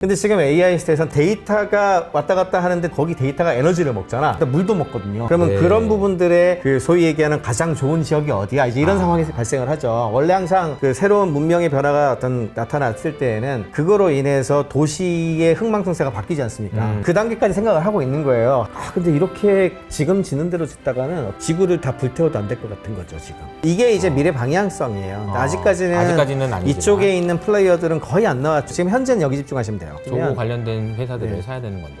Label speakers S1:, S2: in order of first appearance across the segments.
S1: 근데 지금 AI 시대에선 데이터가 왔다 갔다 하는데 거기 데이터가 에너지를 먹잖아. 그러니까 물도 먹거든요. 그러면
S2: 네.
S1: 그런 부분들의 그 소위 얘기하는 가장 좋은 지역이 어디야? 이제 이런 상황이 발생을 하죠. 원래 항상 그 새로운 문명의 변화가 어떤 나타났을 때에는 그거로 인해서 도시의 흥망성쇠가 바뀌지 않습니까? 그 단계까지 생각을 하고 있는 거예요. 근데 이렇게 지금 지는 대로 짓다가는 지구를 다 불태워도 안 될 것 같은 거죠, 지금. 이게 이제 미래 방향성이에요. 아직까지는
S2: 아직까지는 아니지만.
S1: 이쪽에 있는 플레이어들은 거의 안 나왔죠. 지금 현재는 여기 집중하시면 돼요.
S2: 조고 관련된 회사들을
S1: 네.
S2: 사야 되는 건죠.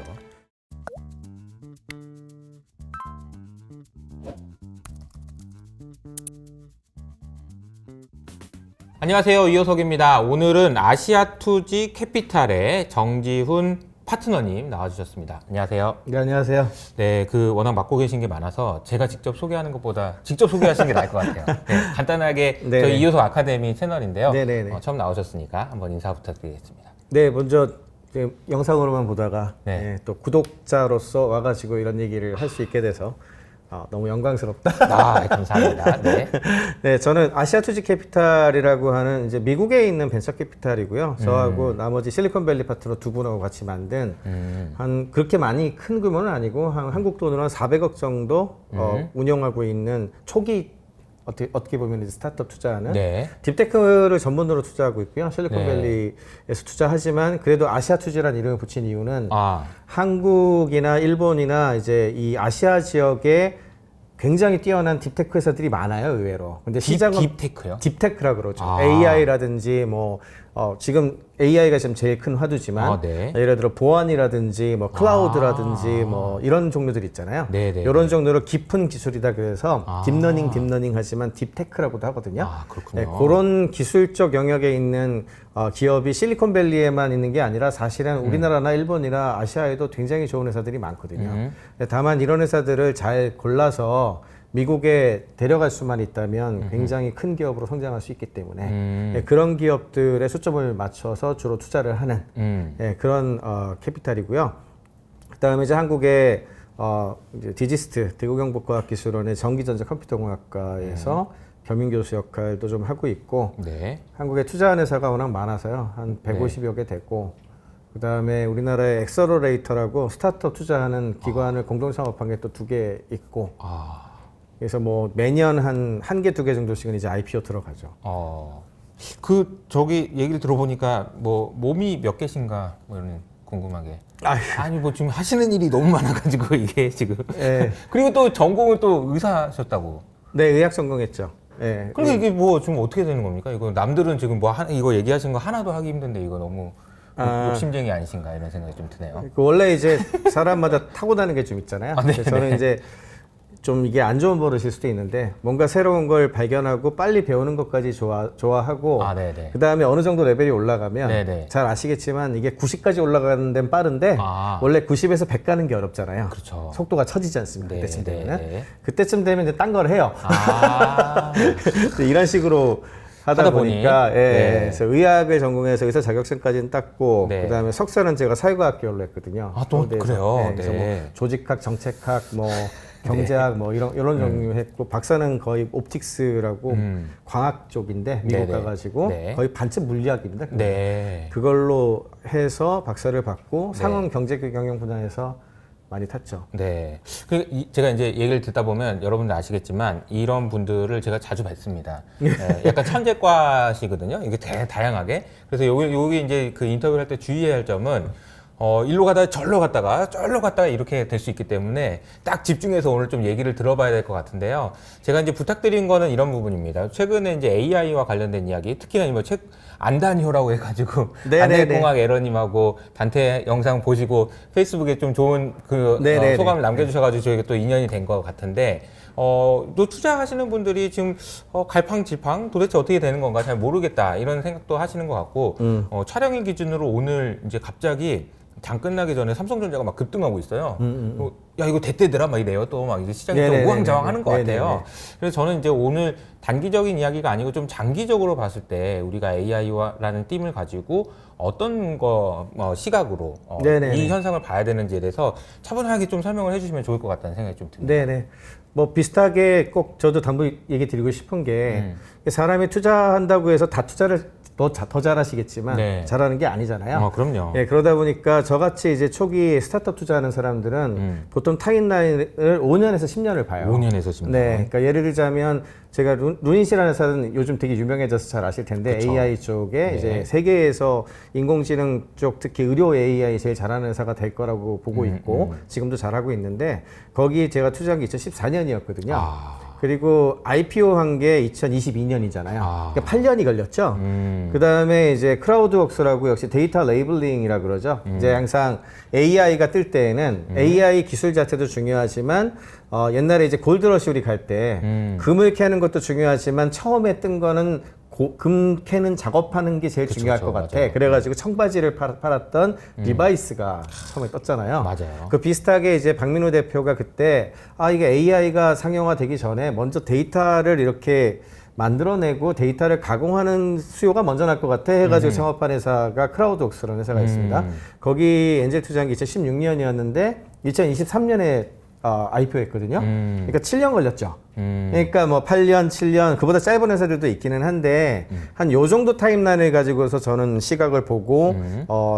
S2: 안녕하세요, 이호석입니다. 오늘은 아시아투지 캐피탈의 정지훈 파트너님 나와주셨습니다. 안녕하세요.
S1: 네, 안녕하세요.
S2: 네, 워낙 맡고 계신 게 많아서 제가 직접 소개하는 것보다 직접 소개하시는 게 나을 것 같아요. 네, 간단하게
S1: 네네.
S2: 저희 이호석 아카데미 채널인데요.
S1: 네네네.
S2: 처음 나오셨으니까 한번 인사 부탁드리겠습니다.
S1: 네, 먼저 지금 영상으로만 보다가
S2: 네.
S1: 네, 또 구독자로서 와가지고 이런 얘기를 할 수 있게 돼서 너무 영광스럽다.
S2: 감사합니다. 네.
S1: 네, 저는 아시아투지 캐피탈이라고 하는 이제 미국에 있는 벤처 캐피탈이고요. 저하고 나머지 실리콘밸리 파트너 두 분하고 같이 만든 한 그렇게 많이 큰 규모는 아니고 한국 돈으로 한 400억 정도 운영하고 있는 초기 어떻게 보면 이제 스타트업 투자하는
S2: 네.
S1: 딥테크를 전문으로 투자하고 있고요. 실리콘밸리에서 투자하지만 그래도 아시아투지라는 이름을 붙인 이유는 한국이나 일본이나 이제 이 아시아 지역에 굉장히 뛰어난 딥테크 회사들이 많아요, 의외로. 근데 시장은
S2: 딥테크요?
S1: 딥테크라고 그러죠. AI라든지 지금 AI가 지금 제일 큰 화두지만
S2: 네.
S1: 예를 들어 보안이라든지 클라우드라든지 이런 종류들 있잖아요.
S2: 네네.
S1: 이런 정도로 깊은 기술이다 그래서 딥러닝 하지만 딥테크라고도 하거든요.
S2: 그렇군요.
S1: 네, 그런 기술적 영역에 있는 기업이 실리콘밸리에만 있는 게 아니라 사실은 우리나라나 일본이나 아시아에도 굉장히 좋은 회사들이 많거든요. 다만 이런 회사들을 잘 골라서 미국에 데려갈 수만 있다면 굉장히 큰 기업으로 성장할 수 있기 때문에 그런 기업들의 초점을 맞춰서 주로 투자를 하는 그런 캐피탈이고요. 그다음에 이제 한국의 이제 디지스트 대구경북과학기술원의 전기전자 컴퓨터공학과에서 겸임 교수 역할도 좀 하고 있고
S2: 네.
S1: 한국에 투자한 회사가 워낙 많아서요. 한 150여 개 됐고 그다음에 우리나라의 엑셀러레이터라고 스타트업 투자하는 기관을 공동 창업한 게 또 2개 있고 그래서 매년 한 개, 2개 정도씩은 이제 IPO 들어가죠.
S2: 저기 얘기를 들어보니까 몸이 몇 개신가 이런 궁금하게. 아니 지금 하시는 일이 너무 많아가지고 이게 지금.
S1: 네.
S2: 그리고 또 전공은 또 의사셨다고.
S1: 네, 의학 전공했죠. 네.
S2: 그러니까 이게 지금 어떻게 되는 겁니까? 이거 남들은 지금 이거 얘기하신 거 하나도 하기 힘든데 이거 너무 욕심쟁이 아니신가 이런 생각이 좀 드네요.
S1: 원래 이제 사람마다 타고나는 게 좀 있잖아요.
S2: 네,
S1: 저는 이제 좀 이게 안 좋은 버릇일 수도 있는데 뭔가 새로운 걸 발견하고 빨리 배우는 것까지 좋아하고
S2: 네네.
S1: 그다음에 어느 정도 레벨이 올라가면
S2: 네네.
S1: 잘 아시겠지만 이게 90까지 올라가는 데는 빠른데 원래 90에서 100 가는 게 어렵잖아요.
S2: 그렇죠.
S1: 속도가 처지지 않습니다.
S2: 네,
S1: 그때쯤 되면은.
S2: 네.
S1: 그때쯤 되면 이제 딴 걸 해요. 이런 식으로 하다 보니까 그래서 의학을 전공해서 의사 자격증까지는 땄고 그다음에 석사는 제가 사회과학계열로 했거든요.
S2: 또 그래요.
S1: 그래서 조직학, 정책학, 경제학 이런 종류 했고 박사는 거의 옵틱스라고 광학 쪽인데 미국 가가지고 거의 반쯤 물리학입니다. 그걸로 해서 박사를 받고 상응 경제경영 분야에서 많이 탔죠.
S2: 네. 제가 이제 얘기를 듣다 보면 여러분들 아시겠지만 이런 분들을 제가 자주 뵙습니다. 약간 천재과시거든요. 이게 다양하게. 그래서 여기 이제 그 인터뷰를 할 때 주의해야 할 점은 일로 가다가 절로 갔다가 이렇게 될 수 있기 때문에 딱 집중해서 오늘 좀 얘기를 들어봐야 될 것 같은데요. 제가 이제 부탁드린 거는 이런 부분입니다. 최근에 이제 AI와 관련된 이야기, 특히나 책 안단효라고 해가지고 안대공학 에러님하고 단테 영상 보시고 페이스북에 좀 좋은 소감을 남겨주셔가지고 저희가 또 인연이 된 것 같은데 또 투자하시는 분들이 지금 갈팡질팡 도대체 어떻게 되는 건가 잘 모르겠다 이런 생각도 하시는 것 같고 촬영일 기준으로 오늘 이제 갑자기 장 끝나기 전에 삼성전자가 막 급등하고 있어요. 야 이거 대때더라 막 이래요. 또 막 이제 시장이 좀 우왕좌왕하는 것 같아요. 그래서 저는 이제 오늘 단기적인 이야기가 아니고 좀 장기적으로 봤을 때 우리가 AI라는 띠을 가지고 어떤 시각으로 이 현상을 봐야 되는지에 대해서 차분하게 좀 설명을 해주시면 좋을 것 같다는 생각이 좀 듭니다.
S1: 네네. 비슷하게 꼭 저도 당부 얘기 드리고 싶은 게 사람이 투자한다고 해서 다 투자를 더 잘하시겠지만
S2: 네.
S1: 잘하는 게 아니잖아요.
S2: 그럼요.
S1: 예, 그러다 보니까 저같이 이제 초기 스타트업 투자하는 사람들은 보통 타임라인을 5년에서 10년을 봐요.
S2: 5년에서 10년.
S1: 네, 그러니까 예를 들자면 제가 루닛이라는 회사는 요즘 되게 유명해져서 잘 아실 텐데
S2: 그쵸.
S1: AI 쪽에
S2: 네.
S1: 이제 세계에서 인공지능 쪽 특히 의료 AI 제일 잘하는 회사가 될 거라고 보고 있고 지금도 잘하고 있는데 거기 제가 투자한 게 2014년이었거든요. 그리고 IPO 한 게 2022년이잖아요. 그러니까 8년이 걸렸죠. 그 다음에 이제 크라우드웍스라고 역시 데이터 레이블링이라 그러죠. 이제 항상 AI가 뜰 때에는 AI 기술 자체도 중요하지만 옛날에 이제 골드러시 우리 갈 때 금을 캐는 것도 중요하지만 처음에 뜬 거는 금 캐는 작업하는 게 제일 중요할 것 같아.
S2: 맞아요.
S1: 그래가지고 청바지를 팔았던 리바이스가 처음에 떴잖아요.
S2: 맞아요.
S1: 그 비슷하게 이제 박민호 대표가 그때 이게 AI가 상용화되기 전에 먼저 데이터를 이렇게 만들어내고 데이터를 가공하는 수요가 먼저 날 것 같아 해가지고 창업한 회사가 크라우드웍스라는 회사가 있습니다. 거기 엔젤 투자한 게 2016년이었는데 2023년에 IPO 했거든요. 그러니까 7년 걸렸죠. 그러니까 뭐 8년, 7년, 그보다 짧은 회사들도 있기는 한데, 한 요 정도 타임라인을 가지고서 저는 시각을 보고,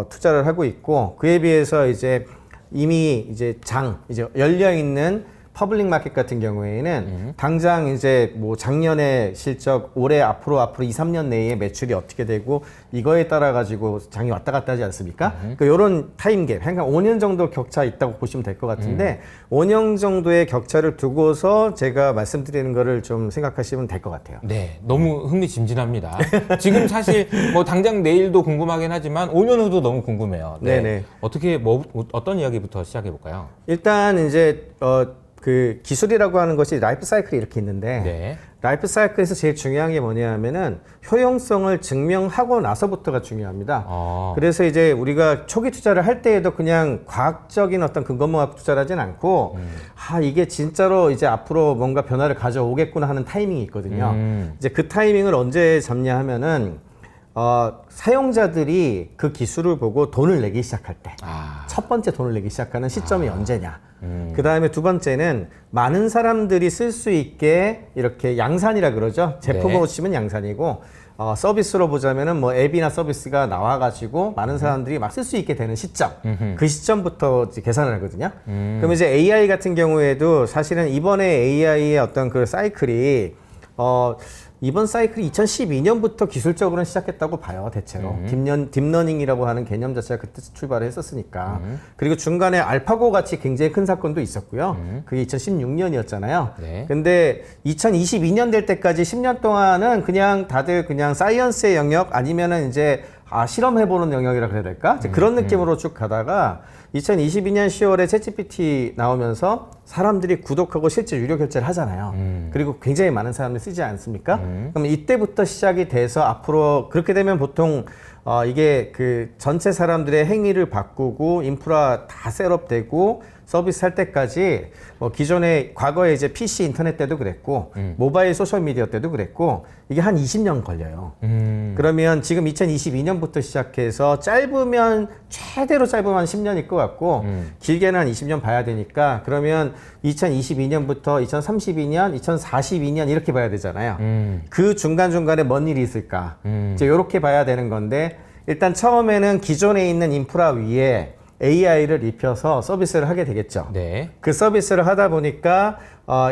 S1: 투자를 하고 있고, 그에 비해서 이제 이미 이제 이제 열려있는 퍼블릭 마켓 같은 경우에는 당장 이제 뭐 작년에 실적 올해 앞으로 2, 3년 내에 매출이 어떻게 되고 이거에 따라 가지고 장이 왔다 갔다 하지 않습니까? 그 요런 타임 갭, 그러니까 5년 정도 격차 있다고 보시면 될 것 같은데 5년 정도의 격차를 두고서 제가 말씀드리는 거를 좀 생각하시면 될 것 같아요.
S2: 네, 너무 흥미진진합니다. 지금 사실 뭐 당장 내일도 궁금하긴 하지만 5년 후도 너무 궁금해요. 네.
S1: 네네.
S2: 어떻게 어떤 이야기부터 시작해 볼까요?
S1: 일단 이제 그 기술이라고 하는 것이 라이프 사이클이 이렇게 있는데
S2: 네.
S1: 라이프 사이클에서 제일 중요한 게 뭐냐면은 효용성을 증명하고 나서부터가 중요합니다. 그래서 이제 우리가 초기 투자를 할 때에도 그냥 과학적인 어떤 근거만 갖고 투자를 하진 않고 이게 진짜로 이제 앞으로 뭔가 변화를 가져오겠구나 하는 타이밍이 있거든요. 이제 그 타이밍을 언제 잡냐 하면은 사용자들이 그 기술을 보고 돈을 내기 시작할 때, 첫 번째 돈을 내기 시작하는 시점이 언제냐. 그 다음에 두 번째는 많은 사람들이 쓸 수 있게 이렇게 양산이라 그러죠. 제품으로 치면 양산이고, 서비스로 보자면은 뭐 앱이나 서비스가 나와가지고 많은 사람들이 막 쓸 수 있게 되는 시점. 그 시점부터 이제 계산을 하거든요. 그러면 이제 AI 같은 경우에도 사실은 이번에 AI의 어떤 그 사이클이, 이번 사이클이 2012년부터 기술적으로는 시작했다고 봐요, 대체로. 딥러닝이라고 하는 개념 자체가 그때 출발을 했었으니까. 그리고 중간에 알파고 같이 굉장히 큰 사건도 있었고요. 그게 2016년이었잖아요.
S2: 네.
S1: 근데 2022년 될 때까지 10년 동안은 그냥 다들 그냥 사이언스의 영역 아니면은 이제 실험해보는 영역이라 그래야 될까? 이제 그런 느낌으로 쭉 가다가 2022년 10월에 챗GPT 나오면서 사람들이 구독하고 실제 유료 결제를 하잖아요. 그리고 굉장히 많은 사람들이 쓰지 않습니까? 그럼 이때부터 시작이 돼서 앞으로 그렇게 되면 보통 이게 그 전체 사람들의 행위를 바꾸고 인프라 다 셋업되고 서비스 할 때까지 기존에 과거에 이제 PC 인터넷 때도 그랬고 모바일 소셜 미디어 때도 그랬고 이게 한 20년 걸려요. 그러면 지금 2022년부터 시작해서 짧으면 최대로 짧으면 한 10년일 것 같고 길게는 한 20년 봐야 되니까 그러면 2022년부터 2032년, 2042년 이렇게 봐야 되잖아요. 그 중간중간에 뭔 일이 있을까? 이제 이렇게 봐야 되는 건데 일단 처음에는 기존에 있는 인프라 위에 AI를 입혀서 서비스를 하게 되겠죠.
S2: 네.
S1: 그 서비스를 하다 보니까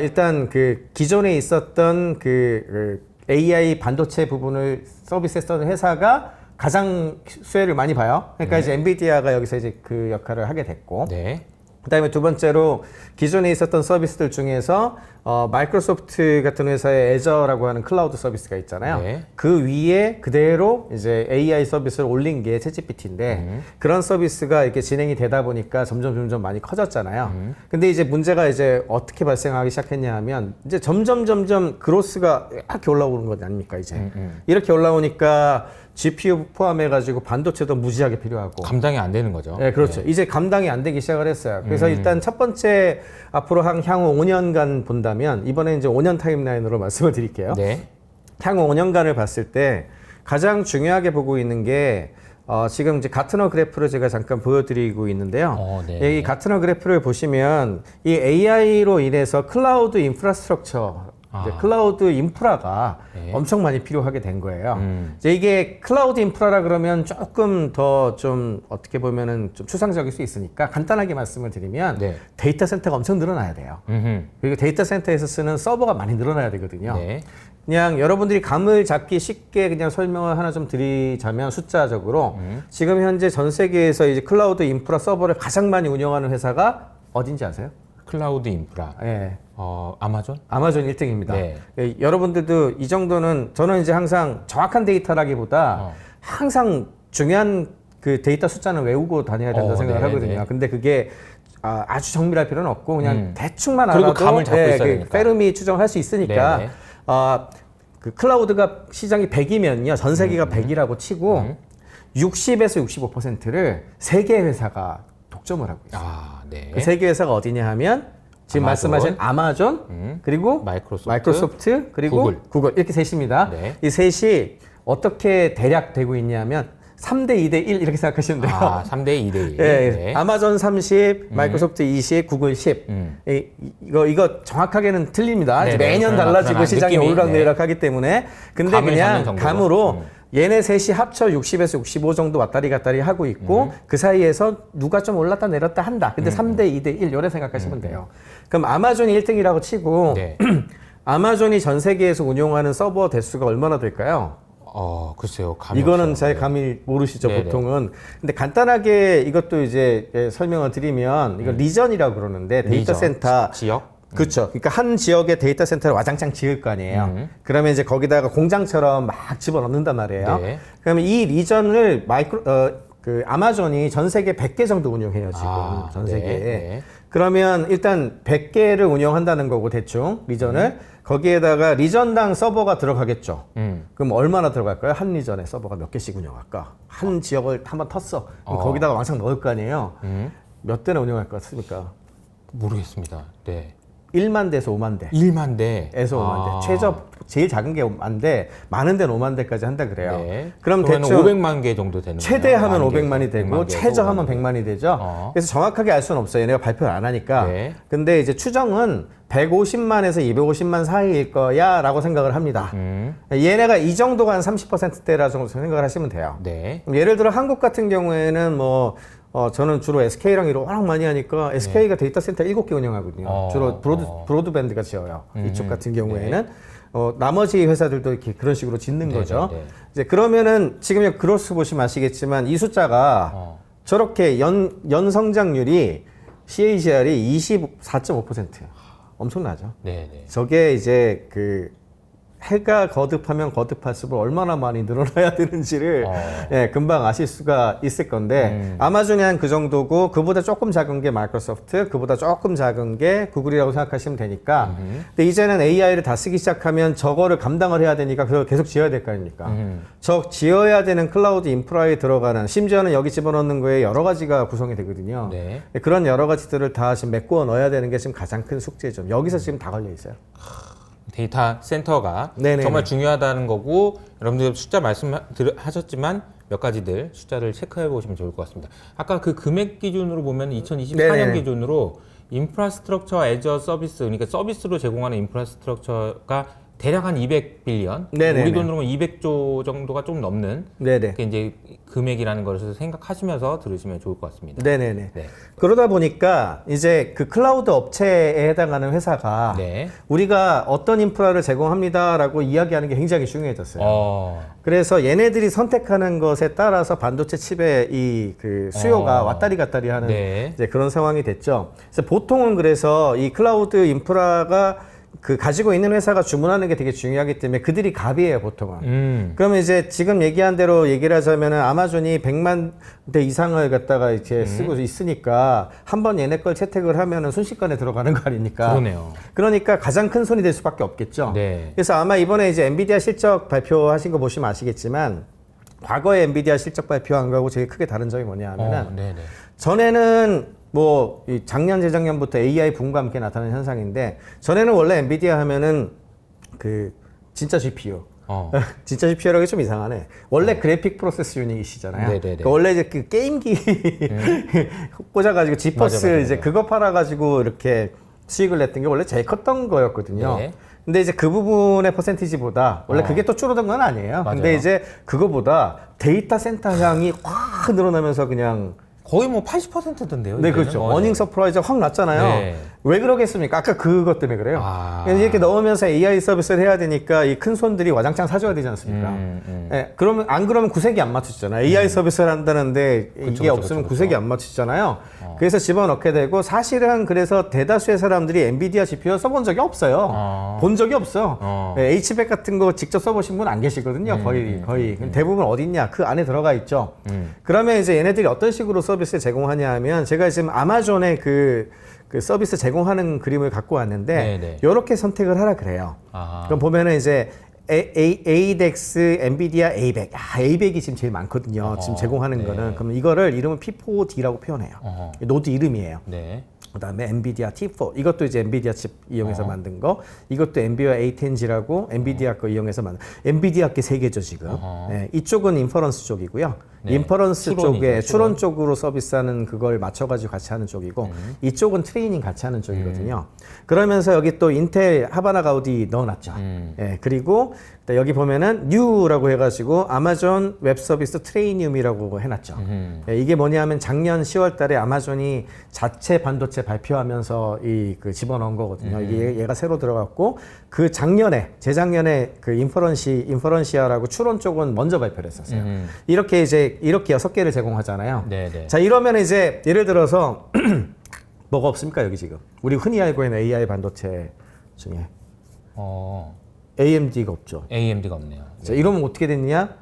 S1: 일단 그 기존에 있었던 그 AI 반도체 부분을 서비스했던 회사가 가장 수혜를 많이 봐요. 그러니까 이제 엔비디아가 여기서 이제 그 역할을 하게 됐고.
S2: 네.
S1: 그다음에 두 번째로 기존에 있었던 서비스들 중에서 마이크로소프트 같은 회사의 애저라고 하는 클라우드 서비스가 있잖아요.
S2: 네.
S1: 그 위에 그대로 이제 AI 서비스를 올린 게 챗GPT인데 그런 서비스가 이렇게 진행이 되다 보니까 점점 많이 커졌잖아요. 근데 이제 문제가 이제 어떻게 발생하기 시작했냐 하면 이제 점점 그로스가 이렇게 올라오는 거 아닙니까 이제. 이렇게 올라오니까 GPU 포함해가지고 반도체도 무지하게 필요하고.
S2: 감당이 안 되는 거죠.
S1: 네, 그렇죠.
S2: 네.
S1: 이제 감당이 안 되기 시작을 했어요. 그래서 일단 첫 번째 앞으로 향후 5년간 본다면 이번에 이제 5년 타임라인으로 말씀을 드릴게요.
S2: 네.
S1: 향후 5년간을 봤을 때 가장 중요하게 보고 있는 게 지금 이제 가트너 그래프를 제가 잠깐 보여드리고 있는데요.
S2: 네.
S1: 이 가트너 그래프를 보시면 이 AI로 인해서 클라우드 인프라스트럭처 이제 클라우드 인프라가
S2: 네.
S1: 엄청 많이 필요하게 된 거예요. 이제 이게 클라우드 인프라라 그러면 조금 더 좀 어떻게 보면은 좀 추상적일 수 있으니까 간단하게 말씀을 드리면
S2: 네.
S1: 데이터 센터가 엄청 늘어나야 돼요. 그리고 데이터 센터에서 쓰는 서버가 많이 늘어나야 되거든요.
S2: 네.
S1: 그냥 여러분들이 감을 잡기 쉽게 그냥 설명을 하나 좀 드리자면 숫자적으로 지금 현재 전 세계에서 이제 클라우드 인프라 서버를 가장 많이 운영하는 회사가 어딘지 아세요?
S2: 클라우드 인프라.
S1: 예.
S2: 아마존?
S1: 아마존 1등입니다.
S2: 네.
S1: 예, 여러분들도 이 정도는 저는 이제 항상 정확한 데이터라기보다 항상 중요한 그 데이터 숫자는 외우고 다녀야 된다 생각을
S2: 네,
S1: 하거든요.
S2: 네.
S1: 근데 그게 아주 정밀할 필요는 없고 그냥 대충만
S2: 그리고
S1: 알아도
S2: 감을 잡고 있어야 되니까.
S1: 페르미 추정할 수 있으니까
S2: 네, 네.
S1: 그 클라우드가 시장이 100이면요. 전 세계가 100이라고 치고 60에서 65%를 세 개 회사가 독점을 하고 있어요.
S2: 네.
S1: 그 세 개 회사가 어디냐 하면 지금
S2: 아마존,
S1: 말씀하신 아마존, 그리고 마이크로소프트, 그리고 구글 이렇게 셋입니다.
S2: 네.
S1: 이 셋이 어떻게 대략 되고 있냐면 3대 2대 1 이렇게 생각하시면 돼요.
S2: 3대 2대 1.
S1: 예,
S2: 네.
S1: 아마존 30, 마이크로소프트 20, 구글 10. 이거 정확하게는 틀립니다.
S2: 네네,
S1: 매년
S2: 그러나
S1: 달라지고 시장이
S2: 느낌이,
S1: 오르락내리락하기 때문에 근데
S2: 감을 잡는
S1: 그냥
S2: 정도로.
S1: 감으로 얘네 셋이 합쳐 60에서 65 정도 왔다리 갔다리 하고 있고 그 사이에서 누가 좀 올랐다 내렸다 한다. 근데 3대 2대 1 요래 생각하시면 돼요. 그럼 아마존이 1등이라고 치고
S2: 네.
S1: 아마존이 전 세계에서 운용하는 서버 대수가 얼마나 될까요?
S2: 글쎄요. 감이
S1: 이거는
S2: 없어요.
S1: 잘 감이 모르시죠,
S2: 네네.
S1: 보통은. 근데 간단하게 이것도 이제 설명을 드리면 이거 리전이라고 그러는데 데이터
S2: 리전,
S1: 센터
S2: 지역?
S1: 그렇죠. 그러니까 한 지역의 데이터 센터를 와장창 지을 거 아니에요. 그러면 이제 거기다가 공장처럼 막 집어넣는단 말이에요.
S2: 네.
S1: 그러면 이 리전을 그 아마존이 전 세계 100개 정도 운영해요, 지금. 전
S2: 네,
S1: 세계에.
S2: 네.
S1: 그러면 일단 100개를 운영한다는 거고 대충 리전을 거기에다가 리전당 서버가 들어가겠죠. 그럼 얼마나 들어갈까요? 한 리전에 서버가 몇 개씩 운영할까? 한 지역을 한번 텄어. 그럼 거기다가 왕창 넣을 거 아니에요. 몇 대나 운영할 것 같습니까?
S2: 모르겠습니다. 네.
S1: 1만 대에서 5만 대.
S2: 1만 대.
S1: 에서 5만 대. 최저 제일 작은 게 5만 대, 많은 데는 5만 대까지 한다 그래요.
S2: 네.
S1: 그럼
S2: 그러면
S1: 대충
S2: 500만 개 정도 되는
S1: 최대
S2: 거예요?
S1: 하면
S2: 만 개에서.
S1: 500만이 되고
S2: 100만 개에서
S1: 최저 하면
S2: 500만 개.
S1: 100만이 되죠. 그래서 정확하게 알 수는 없어요. 얘네가 발표를 안 하니까.
S2: 네.
S1: 근데 이제 추정은 150만에서 250만 사이일 거야라고 생각을 합니다. 얘네가 이 정도가 한 30%대라 정도 생각을 하시면 돼요.
S2: 네.
S1: 그럼 예를 들어 한국 같은 경우에는 뭐 저는 주로 SK랑 일을 워낙 많이 하니까 SK가 데이터 센터 7개 운영하거든요. 주로 브로드밴드가 지어요. 이쪽 같은 경우에는. 나머지 회사들도 이렇게 그런 식으로 짓는 거죠. 이제 그러면은 지금 그로스 보시면 아시겠지만 이 숫자가 저렇게 연 성장률이 CAGR이 24.5%. 엄청나죠.
S2: 네.
S1: 저게 이제 해가 거듭하면 거듭할수록 얼마나 많이 늘어나야 되는지를 금방 아실 수가 있을 건데 아마존이 한 그 정도고 그보다 조금 작은 게 마이크로소프트, 그보다 조금 작은 게 구글이라고 생각하시면 되니까 근데 이제는 AI를 다 쓰기 시작하면 저거를 감당을 해야 되니까 그걸 계속 지어야 될 거 아닙니까? 저 지어야 되는 클라우드 인프라에 들어가는 심지어는 여기 집어넣는 거에 여러 가지가 구성이 되거든요.
S2: 네.
S1: 그런 여러 가지들을 다 지금 메꾸어 넣어야 되는 게 지금 가장 큰 숙제죠. 여기서 지금 다 걸려 있어요.
S2: 데이터 센터가
S1: 네네네.
S2: 정말 중요하다는 거고 여러분들 숫자 말씀하셨지만 몇 가지들 숫자를 체크해 보시면 좋을 것 같습니다. 아까 그 금액 기준으로 보면 2024년
S1: 네네.
S2: 기준으로 인프라스트럭처 애저 서비스 그러니까 서비스로 제공하는 인프라스트럭처가 대략 한 200빌리언
S1: 네네네.
S2: 우리 돈으로 200조 정도가 좀 넘는
S1: 네네.
S2: 그게 이제 금액이라는 것을 생각하시면서 들으시면 좋을 것 같습니다.
S1: 네네네.
S2: 네.
S1: 그러다 보니까 이제 그 클라우드 업체에 해당하는 회사가
S2: 네.
S1: 우리가 어떤 인프라를 제공합니다라고 이야기하는 게 굉장히 중요해졌어요. 그래서 얘네들이 선택하는 것에 따라서 반도체 칩의 이 수요가 왔다리 갔다리 하는
S2: 네.
S1: 이제 그런 상황이 됐죠. 그래서 보통은 그래서 이 클라우드 인프라가 가지고 있는 회사가 주문하는 게 되게 중요하기 때문에 그들이 갑이에요, 보통은. 그러면 이제 지금 얘기한 대로 얘기를 하자면은 아마존이 100만 대 이상을 갖다가 이렇게 쓰고 있으니까 한번 얘네 걸 채택을 하면은 순식간에 들어가는 거 아닙니까?
S2: 그러네요.
S1: 그러니까 가장 큰 손이 될 수밖에 없겠죠.
S2: 네.
S1: 그래서 아마 이번에 이제 엔비디아 실적 발표하신 거 보시면 아시겠지만 과거에 엔비디아 실적 발표한 거하고 제일 크게 다른 점이 뭐냐 하면은
S2: 네네.
S1: 전에는 이 작년 재작년부터 AI 붐과 함께 나타나는 현상인데 전에는 원래 엔비디아 하면은 진짜 GPU 진짜 GPU라고 좀 이상하네. 원래 그래픽 프로세스 유닛이잖아요.
S2: 네네네.
S1: 그러니까 원래 이제 게임기 꽂아가지고 지퍼스
S2: 맞아.
S1: 이제 그거 팔아가지고 이렇게 수익을 냈던 게 원래 제일 컸던 거였거든요.
S2: 네.
S1: 근데 이제 그 부분의 퍼센티지보다 원래 그게 또 줄어든 건 아니에요.
S2: 맞아요.
S1: 근데 이제 그거보다 데이터 센터 향이 확 늘어나면서 그냥
S2: 거의 뭐 80%던데요.
S1: 네, 그렇죠. 어닝 서프라이즈가 확 났잖아요.
S2: 네.
S1: 왜 그러겠습니까? 아까 그것 때문에 그래요.
S2: 아.
S1: 이렇게 넣으면서 AI 서비스를 해야 되니까 이 큰 손들이 와장창 사줘야 되지 않습니까? 예, 그러면 안 그러면 구색이 안 맞추잖아요. AI 서비스를 한다는데 이게
S2: 그쵸,
S1: 없으면
S2: 그쵸.
S1: 구색이 안 맞추잖아요. 그래서 집어넣게 되고 사실은 그래서 대다수의 사람들이 엔비디아 GPU 써본 적이 없어요. 본 적이 없어. 예, H백 같은 거 직접 써보신 분 안 계시거든요. 거의. 대부분 어디 있냐? 그 안에 들어가 있죠. 그러면 이제 얘네들이 어떤 식으로 서비스를 제공하냐 하면 제가 지금 아마존의 그 서비스 제공하는 그림을 갖고 왔는데
S2: 네네.
S1: 이렇게 선택을 하라 그래요.
S2: 아하.
S1: 그럼 보면은 이제 ADEX, 엔비디아 A100. A100이 지금 제일 많거든요. 지금 제공하는
S2: 네.
S1: 거는. 그럼 이거를 이름은 P4D라고 표현해요. 노드 이름이에요.
S2: 네.
S1: 그다음에 엔비디아 T4 이것도 이제 엔비디아 칩 이용해서 만든 거, 이것도 엔비디아 A10G라고 엔비디아 거 이용해서 만든 엔비디아 게 세 개죠 지금. 네, 이쪽은 인퍼런스 쪽이고요.
S2: 네.
S1: 인퍼런스
S2: 추론이죠,
S1: 쪽에
S2: 추론.
S1: 추론 쪽으로 서비스하는 그걸 맞춰가지고 같이 하는 쪽이고 이쪽은 트레이닝 같이 하는 쪽이거든요. 그러면서 여기 또 인텔 하바나 가우디 넣어놨죠. 예, 그리고 여기 보면은 New라고 해가지고 아마존 웹 서비스 트레이니움이라고 해놨죠. 예, 이게 뭐냐면 작년 10월달에 아마존이 자체 반도체 발표하면서 그 집어넣은 거거든요. 이게 얘가 새로 들어갔고 그 재작년에 그 인퍼런시아라고 추론 쪽은 먼저 발표를 했었어요. 이렇게 6개를 제공하잖아요.
S2: 네네.
S1: 자, 이러면 이제 예를 들어서 뭐가 없습니까 여기 지금 우리 흔히 알고 있는 AI 반도체 중에 AMD가 없죠.
S2: AMD가 없네요.
S1: 자, 이러면 어떻게 됐냐?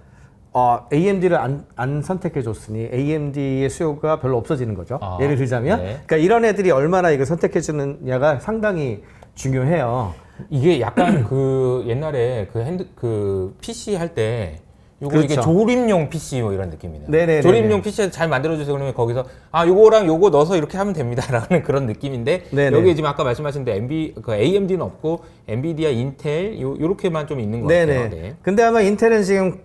S1: AMD를 안 선택해 줬으니 AMD의 수요가 별로 없어지는 거죠. 예를 들자면,
S2: 네.
S1: 그러니까 이런 애들이 얼마나 이거 선택해 주느냐가 상당히 중요해요.
S2: 이게 약간 그 옛날에 그 PC 할 때 요거
S1: 그렇죠.
S2: 이게 조립용 PC 뭐 이런 느낌이네요.
S1: 네네네네.
S2: 조립용 PC 잘 만들어주세요. 그러면 거기서 요거랑 요거 넣어서 이렇게 하면 됩니다라는 그런 느낌인데
S1: 네네.
S2: 여기 지금 아까 말씀하신 데 AMD는 없고 엔비디아, 인텔 요렇게만 좀 있는 것 같아요. 네.
S1: 근데 아마 인텔은 지금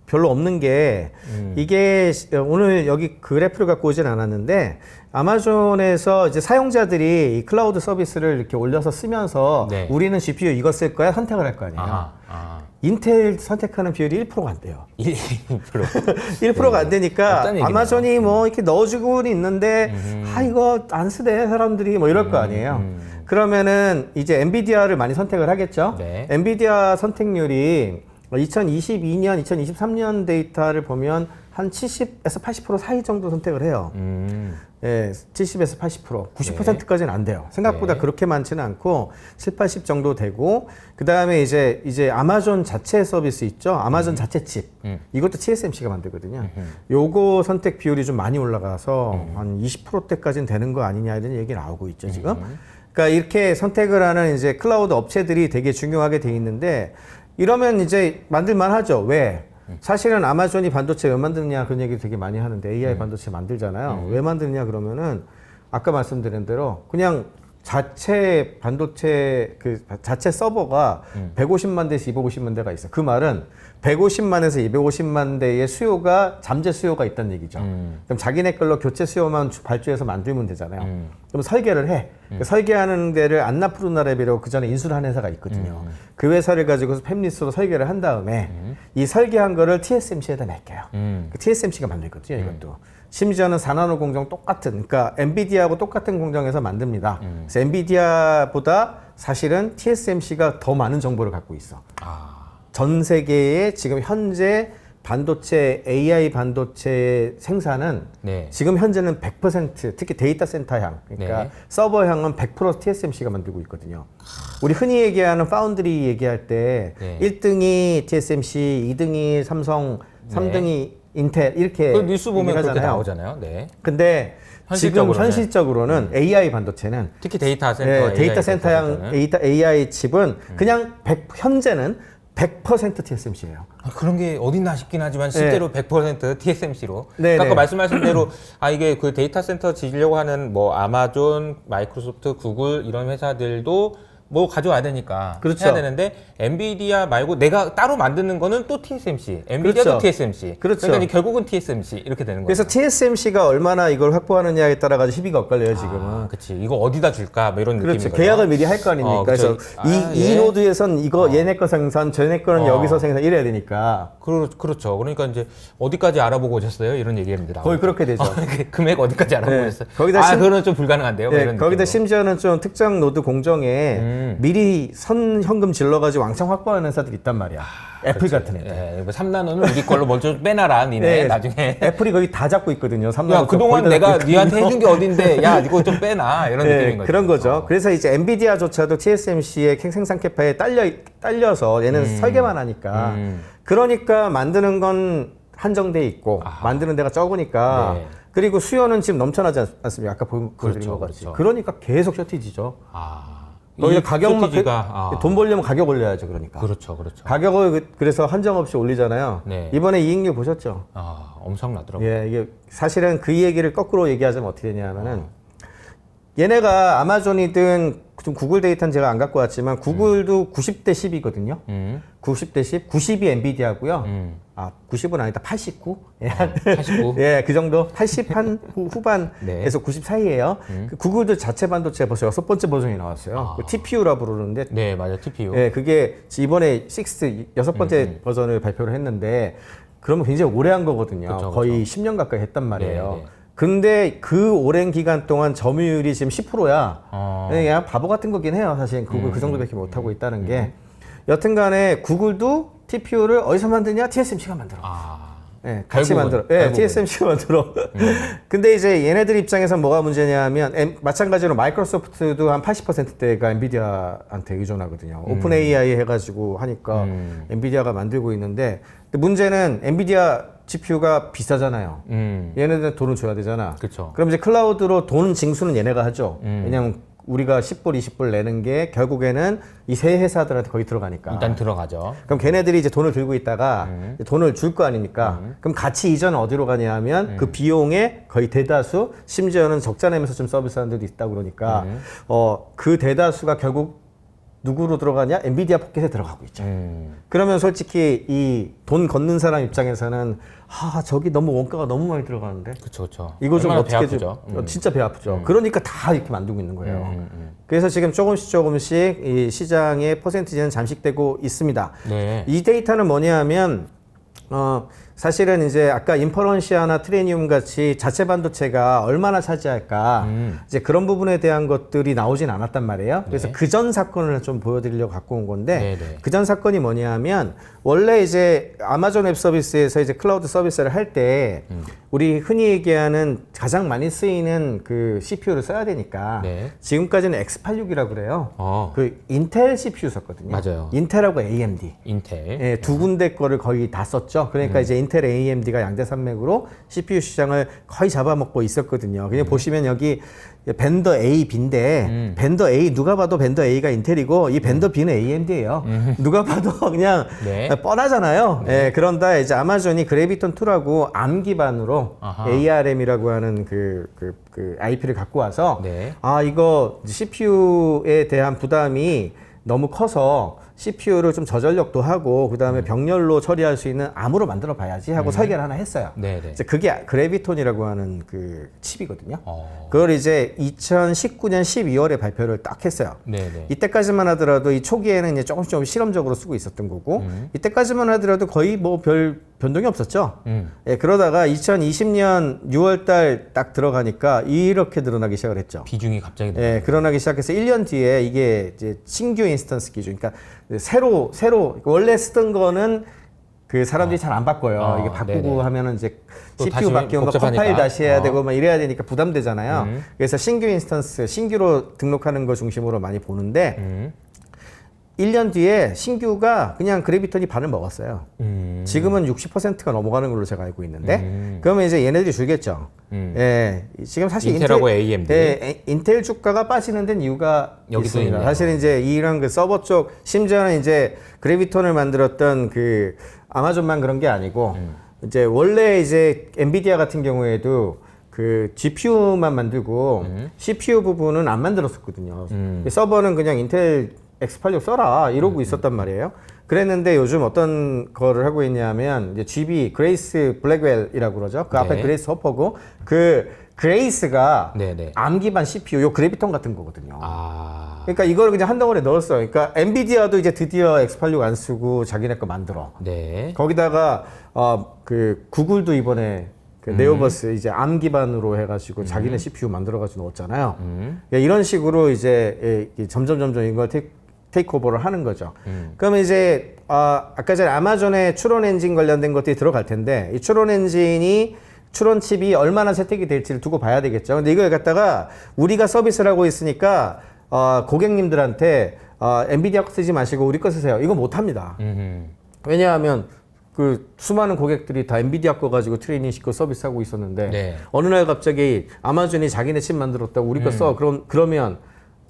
S1: 별로 없는 게 이게 오늘 여기 그래프를 갖고 오진 않았는데 아마존에서 이제 사용자들이 이 클라우드 서비스를 이렇게 올려서 쓰면서
S2: 네.
S1: 우리는 GPU 이거 쓸 거야 선택을 할 거 아니에요. 인텔 선택하는 비율이 1%가 안 돼요.
S2: 1%.
S1: 1%가 안 되니까
S2: 없다는 얘기네요.
S1: 아마존이 뭐 이렇게 넣어주고는 있는데 이거 안 쓰대 사람들이 뭐 이럴 거 아니에요. 그러면은 이제 엔비디아를 많이 선택을 하겠죠.
S2: 네.
S1: 엔비디아 선택률이 2022년, 2023년 데이터를 보면 한 70에서 80% 사이 정도 선택을 해요. 예, 70에서 80%, 90%까지는 안 돼요. 생각보다
S2: 네.
S1: 그렇게 많지는 않고 7, 80 정도 되고 그 다음에 이제 아마존 자체 서비스 있죠. 아마존 자체 칩. 이것도 TSMC가 만들거든요. 요거 선택 비율이 좀 많이 올라가서 한 20%대까지는 되는 거 아니냐 이런 얘기 나오고 있죠 지금. 그러니까 이렇게 선택을 하는 이제 클라우드 업체들이 되게 중요하게 돼 있는데 이러면 이제 만들만 하죠. 왜? 사실은 아마존이 반도체 왜 만드느냐 그런 얘기 되게 많이 하는데 AI 반도체 만들잖아요. 왜 만드느냐 그러면은 아까 말씀드린 대로 그냥 자체 반도체 자체 서버가 150만 대에서 250만 대가 있어. 그 말은 150만에서 250만 대의 수요가 잠재 수요가 있다는 얘기죠. 그럼 자기네 걸로 교체 수요만 발주해서 만들면 되잖아요. 그럼 설계를 해. 설계하는 데를 안나푸르나랩이라고 그 전에 인수를 한 회사가 있거든요. 그 회사를 가지고서 팹리스로 설계를 한 다음에 이 설계한 거를 TSMC에다 맡겨요. 그 TSMC가 만들거든요, 이것도. 심지어는 4나노 공정 똑같은, 그러니까 엔비디아하고 똑같은 공정에서 만듭니다. 그래서 엔비디아보다 사실은 TSMC가 더 많은 정보를 갖고 있어. 전 세계에 지금 현재 반도체, AI 반도체 생산은
S2: 네.
S1: 지금 현재는 100% 특히 데이터 센터향, 그러니까
S2: 네.
S1: 서버향은 100% TSMC가 만들고 있거든요. 우리 흔히 얘기하는 파운드리 얘기할 때
S2: 네.
S1: 1등이 TSMC, 2등이 삼성, 3등이 인텔 이렇게
S2: 그 뉴스 보면
S1: 얘기를
S2: 그렇게
S1: 하잖아요.
S2: 나오잖아요. 네.
S1: 근데 지금 현실적으로는 AI 반도체는
S2: 특히 데이터 센터,
S1: 데이터 센터향 AI 칩은 그냥 현재는 100% TSMC예요.
S2: 그런 게 어딨나 싶긴 하지만 실제로 100% TSMC로.
S1: 네,
S2: 아까
S1: 네.
S2: 말씀하신 대로 이게 그 데이터 센터 지으려고 하는 뭐 아마존, 마이크로소프트, 구글 이런 회사들도 뭐 가져와야 되니까
S1: 그렇죠.
S2: 해야 되는데 엔비디아 말고 내가 따로 만드는 거는 또 TSMC, 엔비디아도
S1: 그렇죠.
S2: TSMC.
S1: 그렇죠.
S2: 그러니까 이제 결국은 TSMC 이렇게 되는 거예요.
S1: 그래서 TSMC가 얼마나 이걸 확보하느냐에 따라 가지고 희비가 엇갈려요 지금은.
S2: 그렇지. 이거 어디다 줄까? 뭐 이런
S1: 그렇죠.
S2: 느낌인 거죠.
S1: 계약을 미리 할 거 아닙니까?
S2: 그쵸.
S1: 그래서 이 노드에선 이거 얘네 거 생산, 쟤네 거는 여기서 생산 이래야 되니까.
S2: 그렇죠. 그러니까 이제 어디까지 알아보고 오셨어요? 이런 얘기입니다.
S1: 거의 그렇게 되죠.
S2: 금액 어디까지 알아보고 오셨어요?
S1: 거기다
S2: 그거는 좀 불가능한데요. 뭐
S1: 네,
S2: 이런
S1: 거기다
S2: 느낌으로.
S1: 심지어는 좀 특정 노드 공정에 미리 선 현금 질러가지고 왕창 확보하는 회사들이 있단 말이야. 애플 같은 애들.
S2: 예, 뭐 3나노는 우리 걸로 먼저 빼놔라, 니네
S1: 네,
S2: 나중에.
S1: 애플이 거의 다 잡고 있거든요. 3나노
S2: 야, 그동안 내가 니한테 해준 게 어딘데, 야, 이거 좀 빼놔. 이런 느낌인 거죠.
S1: 그런 거죠. 그래서 이제 엔비디아조차도 TSMC의 생산 캐파에 딸려서 얘는 설계만 하니까. 그러니까 만드는 건 한정돼 있고 만드는 데가 적으니까.
S2: 네.
S1: 그리고 수요는 지금 넘쳐나지 않습니까? 아까 보여드린
S2: 그렇죠,
S1: 것 같이.
S2: 그렇죠.
S1: 그러니까 계속 쇼티지죠.
S2: 이
S1: 가격만
S2: 쇼티지가,
S1: 돈 벌려면 가격 올려야죠. 그러니까.
S2: 그렇죠.
S1: 가격을 그래서 한정없이 올리잖아요.
S2: 네.
S1: 이번에 이익률 보셨죠?
S2: 엄청나더라고요.
S1: 예, 이게 사실은 그 얘기를 거꾸로 얘기하자면 어떻게 되냐면은 얘네가 아마존이든 좀 구글 데이터는 제가 안 갖고 왔지만 구글도 90대 10이거든요. 90대 10, 90이 엔비디아고요. 90은 아니다, 89. 예,
S2: 89.
S1: 예, 그 정도. 80 한 후반에서 90 사이에요. 그 구글도 자체 반도체 벌써 6번째 버전이 나왔어요. 그 TPU라 부르는데.
S2: 네, 맞아요. TPU.
S1: 예, 그게 이번에 6번째 버전을 발표를 했는데 그러면 굉장히 오래 한 거거든요.
S2: 그쵸,
S1: 거의 10년 가까이 했단 말이에요.
S2: 네, 네.
S1: 근데 그 오랜 기간 동안 점유율이 지금 10%야. 그냥 바보 같은 거긴 해요. 사실 구글 그 정도밖에 못 하고 있다는 게. 여튼간에 구글도 TPU를 어디서 만드냐? TSMC가 만들어. 네, 같이
S2: 결국은,
S1: 만들어. 예,
S2: 결국은.
S1: TSMC가 만들어. 근데 이제 얘네들 입장에서 뭐가 문제냐면 마찬가지로 마이크로소프트도 한 80%대가 엔비디아한테 의존하거든요. 오픈 AI 해가지고 하니까 엔비디아가 만들고 있는데 근데 문제는 엔비디아 GPU가 비싸잖아요. 얘네들은 돈을 줘야 되잖아.
S2: 그쵸.
S1: 그럼 이제 클라우드로 돈 징수는 얘네가 하죠. 왜냐면 우리가 10불, 20불 내는 게 결국에는 이 세 회사들한테 거의 들어가니까.
S2: 일단 들어가죠.
S1: 그럼 걔네들이 이제 돈을 들고 있다가 돈을 줄 거 아닙니까? 그럼 가치 이전 어디로 가냐 하면 그 비용의 거의 대다수, 심지어는 적자 내면서 좀 서비스하는 데도 있다고 그러니까 그 대다수가 결국 누구로 들어가냐? 엔비디아 포켓에 들어가고 있죠. 그러면 솔직히 이 돈 걷는 사람 입장에서는 저기 너무 원가가 너무 많이 들어가는데
S2: 그쵸.
S1: 이거 좀
S2: 얼마나
S1: 어떻게
S2: 배 아프죠.
S1: 진짜 배 아프죠. 그러니까 다 이렇게 만들고 있는 거예요. 그래서 지금 조금씩 이 시장의 퍼센티지는 잠식되고 있습니다.
S2: 네.
S1: 이 데이터는 뭐냐 하면 사실은 이제 아까 인퍼런시아나 트레니움 같이 자체 반도체가 얼마나 차지할까 이제 그런 부분에 대한 것들이 나오진 않았단 말이에요. 그래서 그 전 사건을 좀 보여드리려고 갖고 온 건데
S2: 네.
S1: 그 전 사건이 뭐냐 하면 원래 이제 아마존 웹 서비스에서 이제 클라우드 서비스를 할 때 우리 흔히 얘기하는 가장 많이 쓰이는 그 CPU를 써야 되니까
S2: 네.
S1: 지금까지는 X86이라고 그래요. 그 인텔 CPU 썼거든요.
S2: 맞아요.
S1: 인텔하고 AMD.
S2: 인텔.
S1: 예, 두 군데 거를 거의 다 썼죠. 그러니까 이제 인텔 AMD가 양대 산맥으로 CPU 시장을 거의 잡아먹고 있었거든요. 그냥 보시면 여기 벤더 A, B인데 벤더 A 누가 봐도 벤더 A가 인텔이고 이 벤더 B는 AMD예요. 누가 봐도 그냥
S2: 네.
S1: 뻔하잖아요. 예, 그런다 이제 아마존이 그래비톤 2라고 ARM 기반으로 ARM이라고 하는 그 IP를 갖고 와서
S2: 네.
S1: 이거 CPU에 대한 부담이 너무 커서 CPU를 좀 저전력도 하고 그다음에 병렬로 처리할 수 있는 암으로 만들어 봐야지 하고 설계를 하나 했어요.
S2: 네네.
S1: 이제 그게 그래비톤이라고 하는 그 칩이거든요. 그걸 이제 2019년 12월에 발표를 딱 했어요.
S2: 네네.
S1: 이때까지만 하더라도 이 초기에는 이제 조금씩 실험적으로 쓰고 있었던 거고 이때까지만 하더라도 거의 뭐 별 변동이 없었죠. 예, 그러다가 2020년 6월달 딱 들어가니까 이렇게 늘어나기 시작을 했죠.
S2: 비중이 갑자기
S1: 예, 늘어나기 시작해서 1년 뒤에 이게 이제 신규 인스턴스 기준, 그러니까 새로 원래 쓰던 거는 그 사람들이 잘 안 바꿔요. 이게 바꾸고
S2: 네네.
S1: 하면은 이제
S2: 또
S1: CPU
S2: 다시
S1: 바뀌면 막
S2: 복잡하니까.
S1: 컴파일 다시 해야 되고 막 이래야 되니까 부담되잖아요. 그래서 신규 인스턴스, 신규로 등록하는 거 중심으로 많이 보는데 1년 뒤에 신규가 그냥 그래비톤이 반을 먹었어요. 지금은 60%가 넘어가는 걸로 제가 알고 있는데 그러면 이제 얘네들이 줄겠죠. 예, 지금 사실
S2: 인텔하고 AMD.
S1: 예, 인텔 주가가 빠지는 데는 이유가
S2: 여기도
S1: 있습니다.
S2: 있네요.
S1: 사실 이제 이런 그 서버 쪽 심지어는 이제 그래비톤을 만들었던 그 아마존만 그런 게 아니고 이제 원래 이제 엔비디아 같은 경우에도 그 GPU만 만들고 CPU 부분은 안 만들었었거든요. 서버는 그냥 인텔 X86 써라 이러고 있었단 말이에요. 그랬는데 요즘 어떤 거를 하고 있냐면 이제 GB 그레이스 블랙웰이라고 그러죠. 그 앞에
S2: 네.
S1: 그레이스 허퍼고 그 그레이스가
S2: 네네.
S1: 암 기반 CPU 요 그래비톤 같은 거거든요.
S2: 아.
S1: 그러니까 이걸 그냥 한 덩어리에 넣었어요. 그러니까 엔비디아도 이제 드디어 X86 안 쓰고 자기네 거 만들어.
S2: 네.
S1: 거기다가 그 구글도 이번에 그 네오버스 이제 암 기반으로 해가지고 자기네 CPU 만들어가지고 넣었잖아요. 그러니까 이런 식으로 이제 점점 이걸 테이크오버를 하는 거죠. 그러면 이제 아까 전에 아마존의 추론 엔진 관련된 것들이 들어갈 텐데 이 추론 엔진이 추론 칩이 얼마나 채택이 될지를 두고 봐야 되겠죠. 근데 이걸 갖다가 우리가 서비스를 하고 있으니까 고객님들한테 엔비디아 거 쓰지 마시고 우리 거 쓰세요. 이거 못 합니다. 왜냐하면 그 수많은 고객들이 다 엔비디아 거 가지고 트레이닝 시키고 서비스하고 있었는데
S2: 네.
S1: 어느 날 갑자기 아마존이 자기네 칩 만들었다고 우리 거 써. 그러면